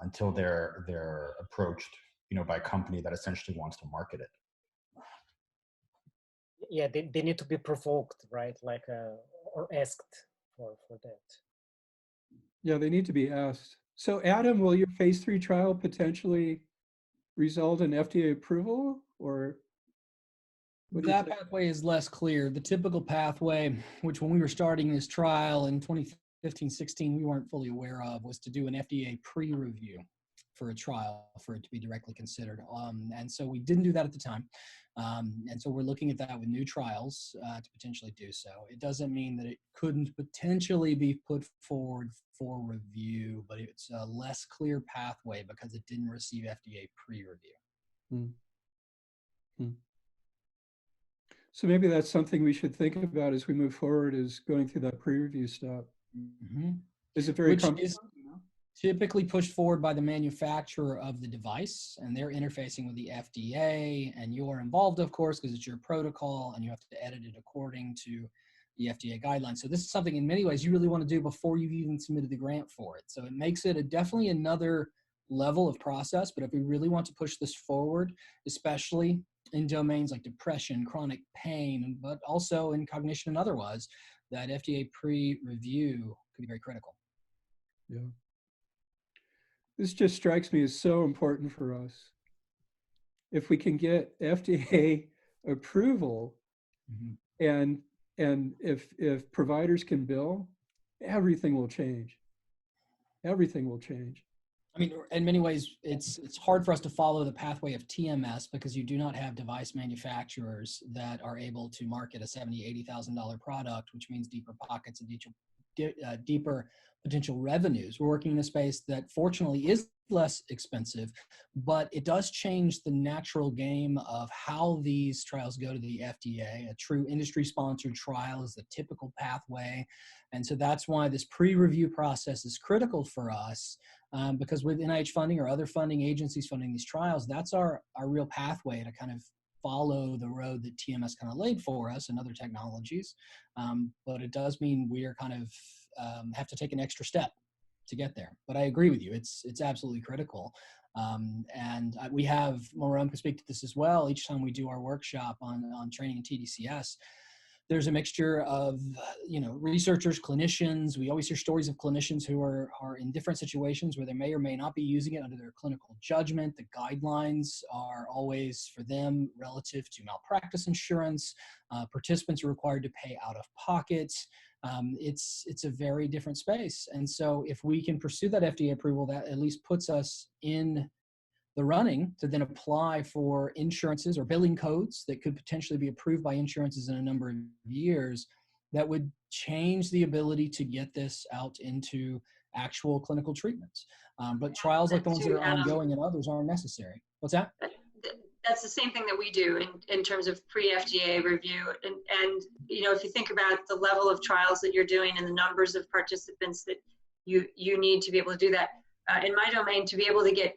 until they're approached, you know, by a company that essentially wants to market it. Yeah, they need to be provoked, right? Like, or asked for that. Yeah, they need to be asked. So Adam, will your phase 3 trial potentially result in FDA approval, or? That pathway is less clear. The typical pathway, which when we were starting this trial in 2015-16, we weren't fully aware of, was to do an FDA pre-review for a trial for it to be directly considered. And so we didn't do that at the time. And so we're looking at that with new trials to potentially do so. It doesn't mean that it couldn't potentially be put forward for review, but it's a less clear pathway because it didn't receive FDA pre-review. So maybe that's something we should think about as we move forward, is going through that pre-review step. Is it very Which is typically pushed forward by the manufacturer of the device, and they're interfacing with the FDA, and you're involved, of course, because it's your protocol and you have to edit it according to the FDA guidelines. So this is something in many ways you really want to do before you've even submitted the grant for it. So it makes it definitely another level of process, but if we really want to push this forward, especially in domains like depression, chronic pain, but also in cognition and otherwise, that FDA pre-review could be very critical. Yeah. This just strikes me as so important for us. If we can get FDA approval, and if providers can bill, everything will change. Everything will change. I mean, in many ways, it's hard for us to follow the pathway of TMS because you do not have device manufacturers that are able to market a $70,000, $80,000 product, which means deeper pockets and deeper potential revenues. We're working in a space that fortunately is less expensive, but it does change the natural game of how these trials go to the FDA. A true industry-sponsored trial is the typical pathway. And so that's why this pre-review process is critical for us, because with NIH funding or other funding agencies funding these trials, that's our real pathway to kind of follow the road that TMS kind of laid for us and other technologies. But it does mean we are kind of have to take an extra step to get there. But I agree with you. It's absolutely critical. And we have, Marom can speak to this as well, each time we do our workshop on training in tDCS, there's a mixture of, researchers, clinicians. We always hear stories of clinicians who are in different situations where they may or may not be using it under their clinical judgment. The guidelines are always for them relative to malpractice insurance. Participants are required to pay out of pocket. It's a very different space. And so if we can pursue that FDA approval, that at least puts us in the running to then apply for insurances or billing codes that could potentially be approved by insurances in a number of years, that would change the ability to get this out into actual clinical treatments. But trials like the ones that are ongoing and others aren't necessary. What's that? That's the same thing that we do in terms of pre-FDA review. And if you think about the level of trials that you're doing and the numbers of participants that you need to be able to do that, in my domain, to be able to get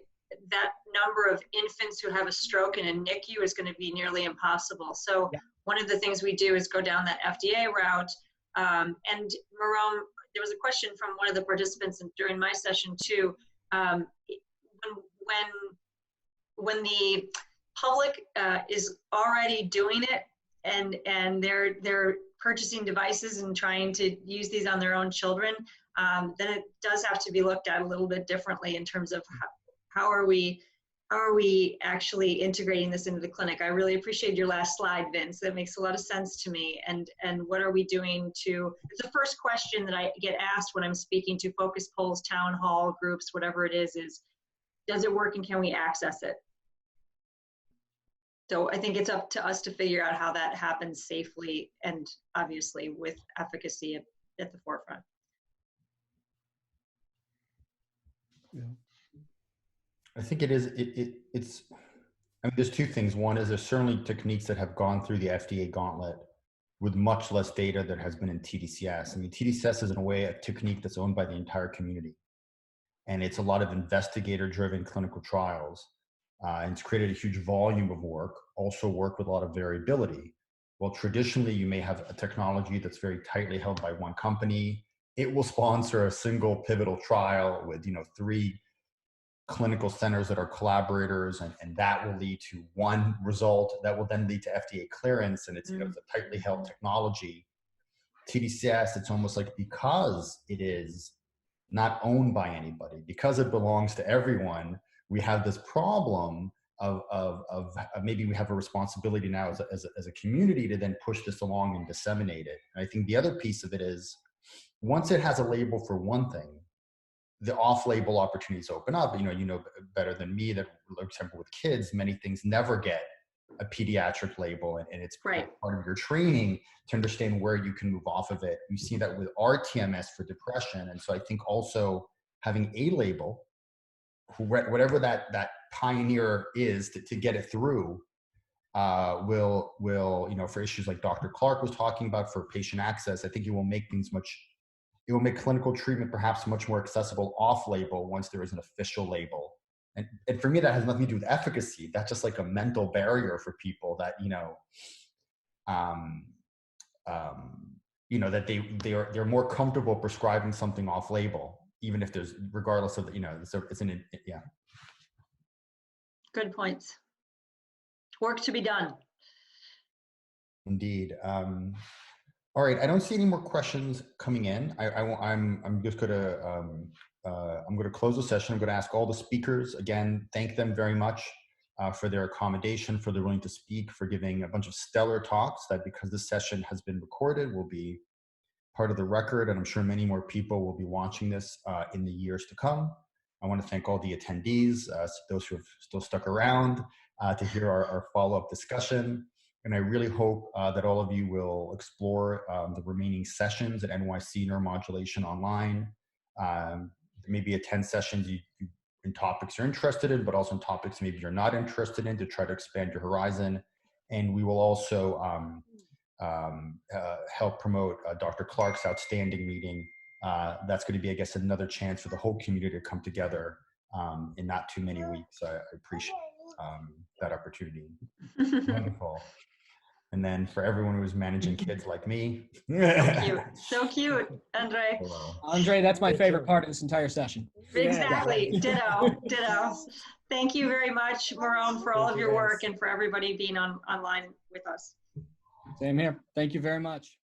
that number of infants who have a stroke in a NICU is going to be nearly impossible. So one of the things we do is go down that FDA route. And Marom, there was a question from one of the participants during my session too. When the public is already doing it and they're purchasing devices and trying to use these on their own children, then it does have to be looked at a little bit differently in terms of how are we actually integrating this into the clinic. I really appreciate your last slide, Vince. That makes a lot of sense to me. And what are we doing it's the first question that I get asked when I'm speaking to focus polls, town hall groups, whatever it is does it work and can we access it? So I think it's up to us to figure out how that happens safely and obviously with efficacy at the forefront. Yeah. I think it is, I mean, there's two things. One is there's certainly techniques that have gone through the FDA gauntlet with much less data than has been in tDCS. I mean, tDCS is in a way a technique that's owned by the entire community. And it's a lot of investigator-driven clinical trials. And it's created a huge volume of work, also work with a lot of variability. Well, traditionally, you may have a technology that's very tightly held by one company. It will sponsor a single pivotal trial with, 3 clinical centers that are collaborators, and that will lead to one result that will then lead to FDA clearance, and it's, it's a tightly held technology. tDCS, it's almost like because it is not owned by anybody, because it belongs to everyone, we have this problem of maybe we have a responsibility now as a community to then push this along and disseminate it. And I think the other piece of it is, once it has a label for one thing, the off-label opportunities open up. You know better than me that, for example, with kids, many things never get a pediatric label, and it's part of your training to understand where you can move off of it. You see that with our TMS for depression, and so I think also having a label, whatever that pioneer is to get it through, will for issues like Dr. Clark was talking about for patient access. I think it will make things it will make clinical treatment perhaps much more accessible off-label once there is an official label. And for me, that has nothing to do with efficacy. That's just like a mental barrier for people that, you know, that they're more comfortable prescribing something off label, even if there's, regardless of, you know, yeah. Good points. Work to be done. Indeed. All right, I don't see any more questions coming in. I'm just gonna I'm gonna close the session. I'm gonna ask all the speakers again, thank them very much for their accommodation, for their willing to speak, for giving a bunch of stellar talks that, because this session has been recorded, will be part of the record, and I'm sure many more people will be watching this in the years to come. I want to thank all the attendees, those who have still stuck around to hear our follow-up discussion. And I really hope that all of you will explore the remaining sessions at NYC Neuromodulation online. Maybe attend sessions in topics you're interested in, but also in topics maybe you're not interested in, to try to expand your horizon. And we will also help promote Dr. Clark's outstanding meeting. That's going to be, I guess, another chance for the whole community to come together in not too many weeks. I appreciate that opportunity. Wonderful. And then for everyone who's managing kids like me. So cute. So cute, Andre. Hello. Andre, that's my favorite part of this entire session. Exactly. Ditto. Ditto. Thank you very much, Marom, for all of your work, and for everybody being online with us. Same here. Thank you very much.